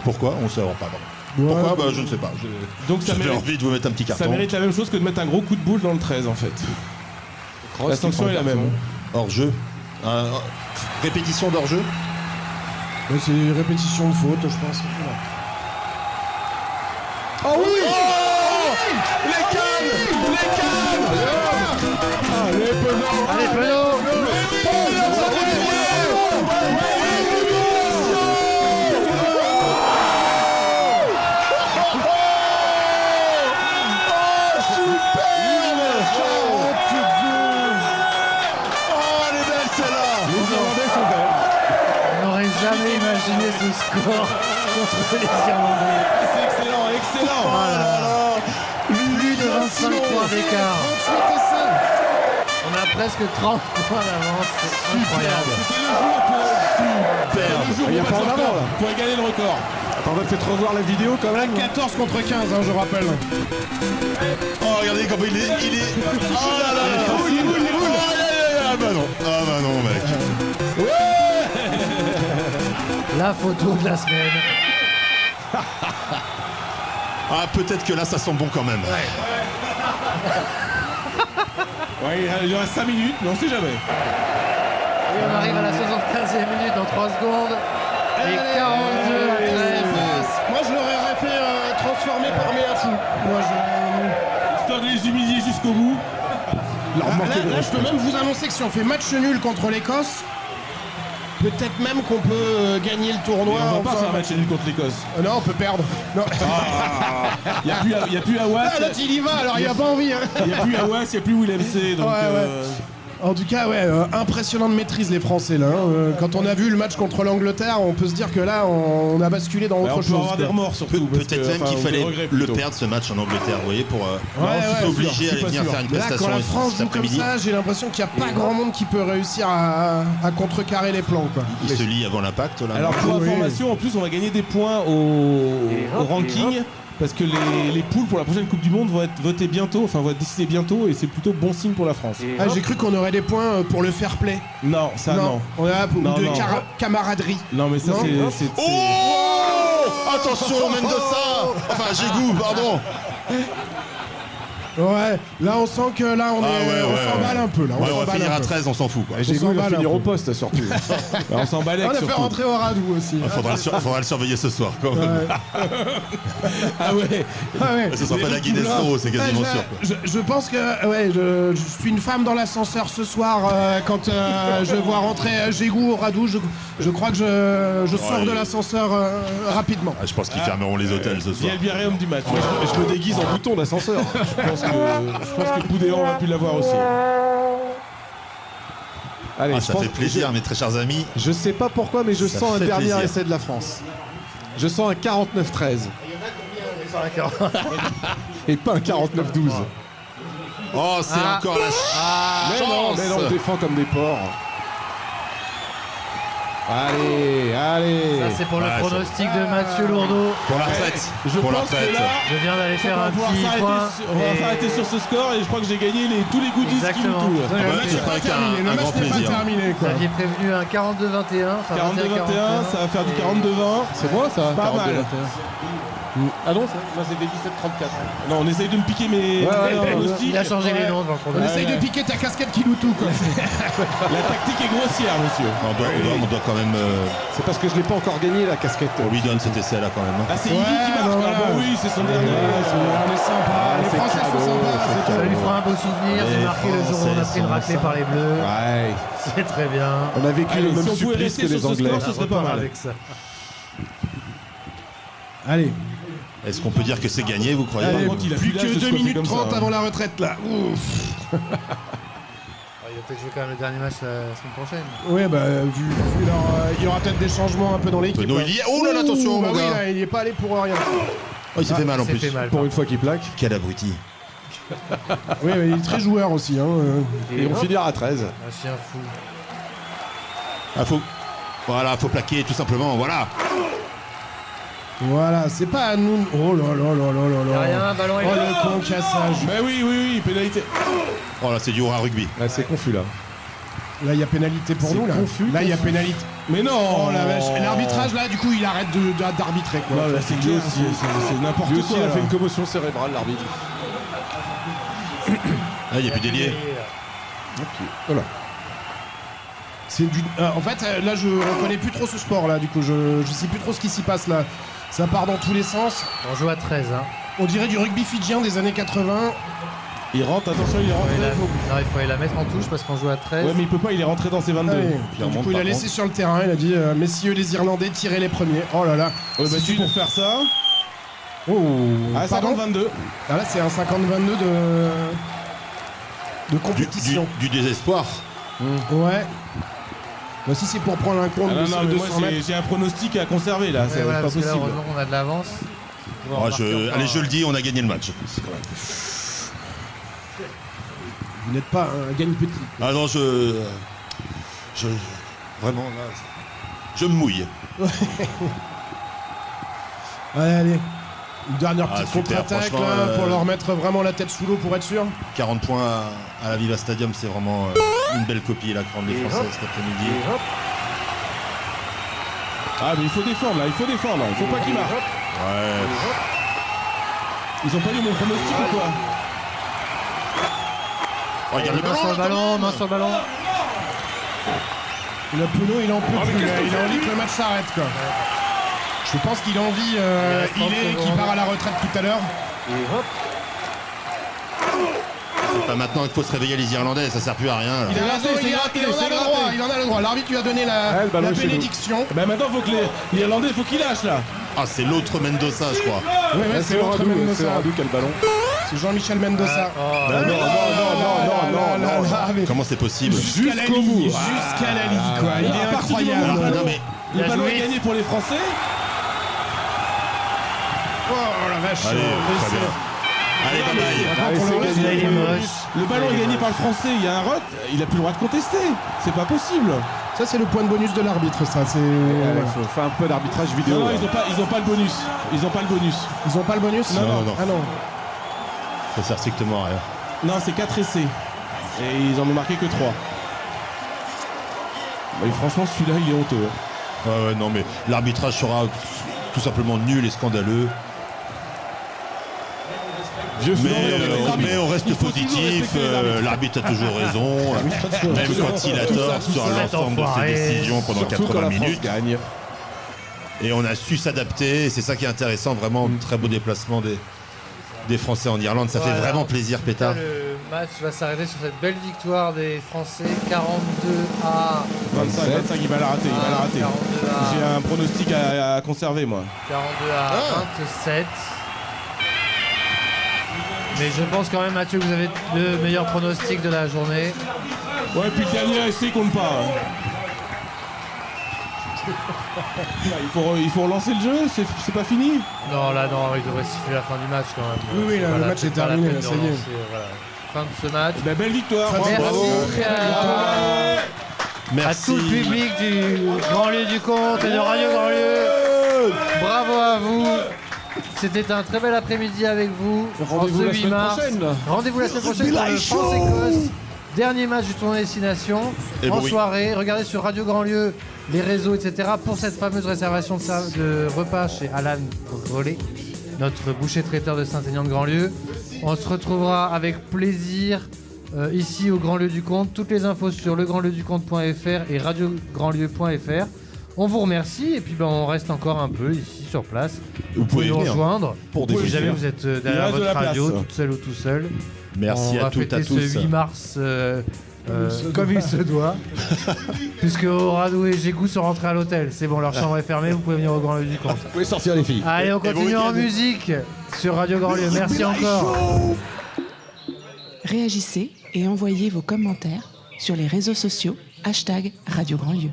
[SPEAKER 9] Pourquoi on ne saura pas.
[SPEAKER 10] Ouais.
[SPEAKER 9] Pourquoi bah, je ne sais pas.
[SPEAKER 3] Donc ça
[SPEAKER 9] J'avais
[SPEAKER 3] mérite,
[SPEAKER 9] envie de vous mettre un petit carton.
[SPEAKER 3] ça mérite la même chose que de mettre un gros coup de boule dans le 13 en fait. La sanction est la même.
[SPEAKER 9] Hors jeu. Répétition d'hors jeu.
[SPEAKER 10] Ouais, c'est une répétition de faute, je pense.
[SPEAKER 9] Oh oui Les cannes
[SPEAKER 10] Allez, Penaud.
[SPEAKER 8] Allez, Penaud. On n'aurait jamais imaginé ce score contre les Irlandais.
[SPEAKER 3] C'est excellent.
[SPEAKER 8] Oh là là. Plus de 25 points d'écart. On a presque 30 points d'avance. C'est incroyable.
[SPEAKER 3] Le jour
[SPEAKER 13] Il y a
[SPEAKER 3] où on
[SPEAKER 13] pas
[SPEAKER 3] va
[SPEAKER 13] en
[SPEAKER 3] se
[SPEAKER 13] avant,
[SPEAKER 3] faire
[SPEAKER 13] là.
[SPEAKER 3] pour égaler le record.
[SPEAKER 13] Attends, on va peut-être revoir la vidéo quand même.
[SPEAKER 10] 14 contre 15, hein, je rappelle.
[SPEAKER 9] Oh regardez comment il est. Oh là là Ah bah non. Ah bah non mec.
[SPEAKER 8] La photo de la semaine.
[SPEAKER 9] Ah peut-être que là ça sent bon quand même.
[SPEAKER 3] Ouais, il reste 5 minutes, mais on sait jamais.
[SPEAKER 8] Et on arrive à la 75e minute dans 3 secondes. Et 42 à 13.
[SPEAKER 10] Moi, je l'aurais fait transformer par Meafou. Moi,
[SPEAKER 3] Histoire de les humilier jusqu'au bout.
[SPEAKER 10] Là, je peux même vous annoncer que si on fait match nul contre l'Écosse, peut-être même qu'on peut gagner le tournoi.
[SPEAKER 3] Et on va pas
[SPEAKER 10] enfin,
[SPEAKER 3] faire un match nul contre l'Écosse.
[SPEAKER 10] Non, on peut perdre. Non.
[SPEAKER 3] Il n'y a plus Awas.
[SPEAKER 10] Ah, l'autre, il y va, alors il a pas envie. Hein.
[SPEAKER 3] Il n'y a plus Awas, il n'y a plus Willem C. Donc,
[SPEAKER 10] Ouais. En tout cas, ouais, impressionnante maîtrise les Français là. Hein. Quand on a vu le match contre l'Angleterre, on peut se dire que là, on a basculé dans autre
[SPEAKER 3] on peut
[SPEAKER 10] chose.
[SPEAKER 3] avoir des remords surtout. parce
[SPEAKER 9] Peut-être
[SPEAKER 3] que,
[SPEAKER 9] même
[SPEAKER 3] enfin,
[SPEAKER 9] qu'il
[SPEAKER 3] ou
[SPEAKER 9] fallait
[SPEAKER 3] des regrets,
[SPEAKER 9] le
[SPEAKER 3] plutôt.
[SPEAKER 9] perdre ce match en Angleterre, vous voyez, pour
[SPEAKER 3] je suis
[SPEAKER 9] s'obliger
[SPEAKER 3] sûr,
[SPEAKER 9] à
[SPEAKER 3] je suis
[SPEAKER 9] aller
[SPEAKER 3] pas
[SPEAKER 9] venir
[SPEAKER 3] sûr.
[SPEAKER 9] faire une
[SPEAKER 10] Là, quand
[SPEAKER 9] prestation
[SPEAKER 10] la France
[SPEAKER 9] cet
[SPEAKER 10] joue comme
[SPEAKER 9] après-midi.
[SPEAKER 10] ça, j'ai l'impression qu'il n'y a pas grand monde qui peut réussir à contrecarrer les plans. Quoi.
[SPEAKER 9] Il se lie avant l'impact là.
[SPEAKER 3] Alors pour
[SPEAKER 10] Oui.
[SPEAKER 3] information, en plus on va gagner des points au ranking parce que les poules pour la prochaine Coupe du Monde vont être votées bientôt, enfin vont être décidées bientôt et c'est plutôt bon signe pour la France.
[SPEAKER 10] Ah, j'ai cru qu'on aurait des points pour le fair play.
[SPEAKER 3] Non, ça non.
[SPEAKER 10] On a
[SPEAKER 3] Non,
[SPEAKER 10] de
[SPEAKER 3] non.
[SPEAKER 10] camaraderie.
[SPEAKER 3] Non mais ça
[SPEAKER 10] Non.
[SPEAKER 3] c'est
[SPEAKER 9] Oh Attention Mendoza. Enfin Jégou, pardon.
[SPEAKER 10] Ouais, là on sent que là on s'emballe un peu. Là,
[SPEAKER 9] on va finir à 13, on s'en fout.
[SPEAKER 13] J'ai goût de finir au poste surtout.
[SPEAKER 3] On s'emballait.
[SPEAKER 10] On a fait rentrer au Radou aussi.
[SPEAKER 9] Il faudra le surveiller ce soir quand même.
[SPEAKER 3] Ah ouais.
[SPEAKER 9] Ce sera pas la Guinness-Euro, c'est quasiment sûr.
[SPEAKER 10] Je pense que je suis une femme dans l'ascenseur ce soir quand je vois rentrer Gégou au Radou. Je crois que je sors de l'ascenseur rapidement.
[SPEAKER 9] Je pense qu'ils fermeront les hôtels ce soir.
[SPEAKER 3] Il y a le biarréum du match.
[SPEAKER 13] Je me déguise en bouton d'ascenseur.
[SPEAKER 3] Je pense que Boudéan va pu l'avoir aussi.
[SPEAKER 13] Allez,
[SPEAKER 9] ça fait plaisir, mes très chers amis.
[SPEAKER 13] Je sais pas pourquoi, mais je sens un dernier essai de la France. Je sens un 49-13. Et pas un 49-12.
[SPEAKER 9] Oh, c'est encore la chance.
[SPEAKER 13] Mais non, on défend comme des porcs. Allez.
[SPEAKER 8] Ça, c'est pour le pronostic de Mathieu Lourdeau.
[SPEAKER 9] Pour la retraite.
[SPEAKER 8] Je viens d'aller faire un petit point.
[SPEAKER 3] On va s'arrêter sur ce score et je crois que j'ai gagné tous les goodies qui me tournent.
[SPEAKER 10] Le match n'est pas terminé. Le match n'est pas terminé.
[SPEAKER 8] Vous aviez prévenu un 42-21.
[SPEAKER 3] 42-21, ça va faire du 42-20.
[SPEAKER 13] C'est moi ça,
[SPEAKER 3] pas
[SPEAKER 13] 42-21.
[SPEAKER 3] mal.
[SPEAKER 13] Ah non, moi c'était 17-34.
[SPEAKER 3] Non, on essaye de me piquer mes pronostics.
[SPEAKER 8] Il a changé les noms.
[SPEAKER 10] On essaye de piquer ta casquette qui loue tout, quoi.
[SPEAKER 3] La tactique est grossière, monsieur.
[SPEAKER 9] On doit quand même.
[SPEAKER 13] C'est parce que je l'ai pas encore gagné la casquette.
[SPEAKER 9] On lui donne cet essai là quand même.
[SPEAKER 3] Ah, c'est Iggy qui marque. Bon, oui, c'est son dernier.
[SPEAKER 10] On est sympa. Les Français sont sympas.
[SPEAKER 8] Ça lui fera un beau souvenir. J'ai marqué le jour où on a pris une raclée par les Bleus.
[SPEAKER 13] Ouais.
[SPEAKER 8] C'est très bien.
[SPEAKER 13] On a vécu le même
[SPEAKER 3] si on pouvait
[SPEAKER 13] supplice
[SPEAKER 3] rester
[SPEAKER 13] que
[SPEAKER 3] sur
[SPEAKER 13] les
[SPEAKER 3] ce
[SPEAKER 13] Anglais.
[SPEAKER 3] score, ce serait pas mal.
[SPEAKER 8] Avec ça.
[SPEAKER 10] Allez.
[SPEAKER 9] Est-ce qu'on peut dire que c'est gagné, vous croyez?
[SPEAKER 10] Plus que 2 minutes 30 avant la retraite, là. Ouf.
[SPEAKER 8] Il va peut-être jouer quand même le dernier match la semaine prochaine.
[SPEAKER 10] Ouais, vu il y aura peut-être des changements un peu dans l'équipe.
[SPEAKER 9] Oh là là, attention, mon gars.
[SPEAKER 10] Oui, il est pas allé pour rien.
[SPEAKER 9] Oh, il s'est fait mal en plus.
[SPEAKER 13] Pour une fois qu'il plaque.
[SPEAKER 9] Quel abruti.
[SPEAKER 10] Oui, il est très joueur aussi.
[SPEAKER 13] Et on finira à 13.
[SPEAKER 8] Un chien fou.
[SPEAKER 9] Faut plaquer tout simplement, voilà.
[SPEAKER 10] Voilà, c'est pas à nous. Oh là là là là là là.
[SPEAKER 8] Rien, ballon est
[SPEAKER 10] Oh le concassage.
[SPEAKER 3] Mais oui, pénalité.
[SPEAKER 9] Oh là, c'est du haut rugby.
[SPEAKER 13] Là, c'est confus là.
[SPEAKER 10] Là, il y a pénalité pour nous. Là, là, il y a pénalité.
[SPEAKER 3] Mais non.
[SPEAKER 10] Oh la vache. L'arbitrage, là, du coup, il arrête d'arbitrer. Quoi.
[SPEAKER 3] Non, là, c'est clair, c'est n'importe
[SPEAKER 13] Lui
[SPEAKER 3] quoi.
[SPEAKER 13] aussi, il a
[SPEAKER 3] là.
[SPEAKER 13] fait une commotion cérébrale, l'arbitre.
[SPEAKER 9] Là, il n'y a plus d'ailier.
[SPEAKER 13] Voilà.
[SPEAKER 10] C'est du. En fait, là, je reconnais plus trop ce sport, là. Du coup, je sais plus trop ce qui s'y passe là. Ça part dans tous les sens.
[SPEAKER 8] On joue à 13. Hein.
[SPEAKER 10] On dirait du rugby fidjien des années 80.
[SPEAKER 3] Il rentre, attention, il est rentré.
[SPEAKER 8] Non, il faut aller la mettre en touche parce qu'on joue à 13.
[SPEAKER 3] Ouais, mais il peut pas, il est rentré dans ses 22.
[SPEAKER 10] Allez. Du coup, il a laissé sur le terrain. Il a dit messieurs les Irlandais, tirez les premiers. Oh là là.
[SPEAKER 3] Ouais, bah, si pour faire ça.
[SPEAKER 10] Oh.
[SPEAKER 3] Ah, 50-22.
[SPEAKER 10] Ah, là, c'est un 50-22 de compétition.
[SPEAKER 9] Du désespoir.
[SPEAKER 10] Ouais. Bah, si c'est pour prendre un compte de
[SPEAKER 3] non, mais
[SPEAKER 10] 200
[SPEAKER 3] moi,
[SPEAKER 10] mètres.
[SPEAKER 3] j'ai un pronostic à conserver là, c'est
[SPEAKER 8] voilà,
[SPEAKER 3] pas
[SPEAKER 8] parce que là,
[SPEAKER 3] possible.
[SPEAKER 8] heureusement qu'on a de l'avance.
[SPEAKER 9] Allez, je le dis, on a gagné le match.
[SPEAKER 10] Vous n'êtes pas un gagne petit.
[SPEAKER 9] Ah non, vraiment là, je me mouille.
[SPEAKER 10] Allez. Une dernière petite
[SPEAKER 9] super,
[SPEAKER 10] contre-attaque
[SPEAKER 9] franchement,
[SPEAKER 10] là, pour leur mettre vraiment la tête sous l'eau pour être sûr.
[SPEAKER 9] 40 points à la Viva Stadium, c'est vraiment une belle copie là, grande des Français cet après-midi.
[SPEAKER 3] Ah mais il faut défendre là, il faut pas qu'ils marquent.
[SPEAKER 9] Ouais.
[SPEAKER 3] Ils ont pas lu mon pronostic ou quoi?
[SPEAKER 9] Regarde le
[SPEAKER 8] Main sur le ballon, main sur le ballon.
[SPEAKER 10] Le Penaud, il en peut plus. Là. Il a envie que le match s'arrête quoi. Je pense qu'il a envie, qui part à la retraite tout à l'heure.
[SPEAKER 9] C'est pas maintenant qu'il faut se réveiller les Irlandais, ça sert plus à rien. Là.
[SPEAKER 10] Il en a le droit. L'arbitre lui a donné la bénédiction.
[SPEAKER 3] Bah maintenant faut que les Irlandais faut qu'ils lâchent là.
[SPEAKER 9] Ah c'est l'autre Mendoza je crois.
[SPEAKER 10] Ouais, c'est l'autre Mendoza.
[SPEAKER 13] C'est Radou qui a le ballon.
[SPEAKER 10] C'est Jean-Michel Mendoza.
[SPEAKER 9] Non. Comment c'est possible?
[SPEAKER 10] Jusqu'à la ligne, quoi. Il est incroyable.
[SPEAKER 9] Non, mais
[SPEAKER 3] Le ballon est gagné pour les Français.
[SPEAKER 10] Oh la vache.
[SPEAKER 9] Allez, très bien. Allez, bye bye.
[SPEAKER 3] Le ballon est gagné par le Français, il y a un rot, il a plus le droit de contester. C'est pas possible.
[SPEAKER 10] Ça c'est le point de bonus de l'arbitre, ça. C'est.
[SPEAKER 13] Il faut faire un peu d'arbitrage vidéo.
[SPEAKER 3] Non, ils ont pas le bonus. Ils ont pas le bonus.
[SPEAKER 10] Ils ont pas le bonus?
[SPEAKER 9] Non.
[SPEAKER 10] Ah non.
[SPEAKER 9] Ça sert strictement à rien.
[SPEAKER 3] Non, c'est 4 essais. Et ils en ont marqué que 3. Et franchement, celui-là, il est honteux.
[SPEAKER 9] Ouais, non, mais l'arbitrage sera tout simplement nul et scandaleux. Mais on reste positif, l'arbitre a toujours raison, même quand il a tort sur l'ensemble de ses décisions pendant 80 minutes. Et on a su s'adapter, et c'est ça qui est intéressant, vraiment un très beau déplacement des Français en Irlande, ça fait vraiment plaisir, Pétard.
[SPEAKER 8] Le match va s'arrêter sur cette belle victoire des Français, 42-25,
[SPEAKER 3] 25, il va la rater, J'ai un pronostic à conserver, moi.
[SPEAKER 8] 42-27. Mais je pense quand même, Mathieu, que vous avez le meilleur pronostic de la journée.
[SPEAKER 3] Ouais, puis le dernier essai compte pas. Il faut relancer le jeu, c'est pas fini.
[SPEAKER 8] Non, il devrait siffler la fin du match quand même.
[SPEAKER 10] Oui, le match est terminé, ça y est.
[SPEAKER 8] Voilà. Fin de ce match.
[SPEAKER 3] Belle victoire.
[SPEAKER 8] Merci à tout le public du Grand Lieu du Comte et de Radio Grand Lieu. Bravo à vous. C'était un très bel après-midi avec vous.
[SPEAKER 13] Rendez-vous la semaine prochaine.
[SPEAKER 8] Rendez-vous la semaine prochaine pour le France-Écosse. Dernier match du tournoi Destination. En soirée. Regardez sur Radio Grand Lieu les réseaux, etc. pour cette fameuse réservation de repas chez Alan Rollet, notre boucher traiteur de Saint-Aignan de Grandlieu. On se retrouvera avec plaisir ici au Grand Lieu du Comte. Toutes les infos sur legrandlieuducomte.fr et radiograndlieu.fr. On vous remercie et puis on reste encore un peu ici sur place. Vous pouvez nous rejoindre si jamais vous êtes derrière votre radio, toute seule ou tout seul.
[SPEAKER 9] Merci à toutes et à tous.
[SPEAKER 8] On va fêter ce 8 mars comme il se doit. Puisque Oradou et Gégou sont rentrés à l'hôtel. C'est bon, leur chambre est fermée, vous pouvez venir au Grand Lieu du Comte.
[SPEAKER 13] Vous pouvez sortir les filles.
[SPEAKER 8] Allez, on continue en musique sur Radio Grand Lieu. Merci encore.
[SPEAKER 16] Réagissez et envoyez vos commentaires sur les réseaux sociaux #Radio Grand Lieu.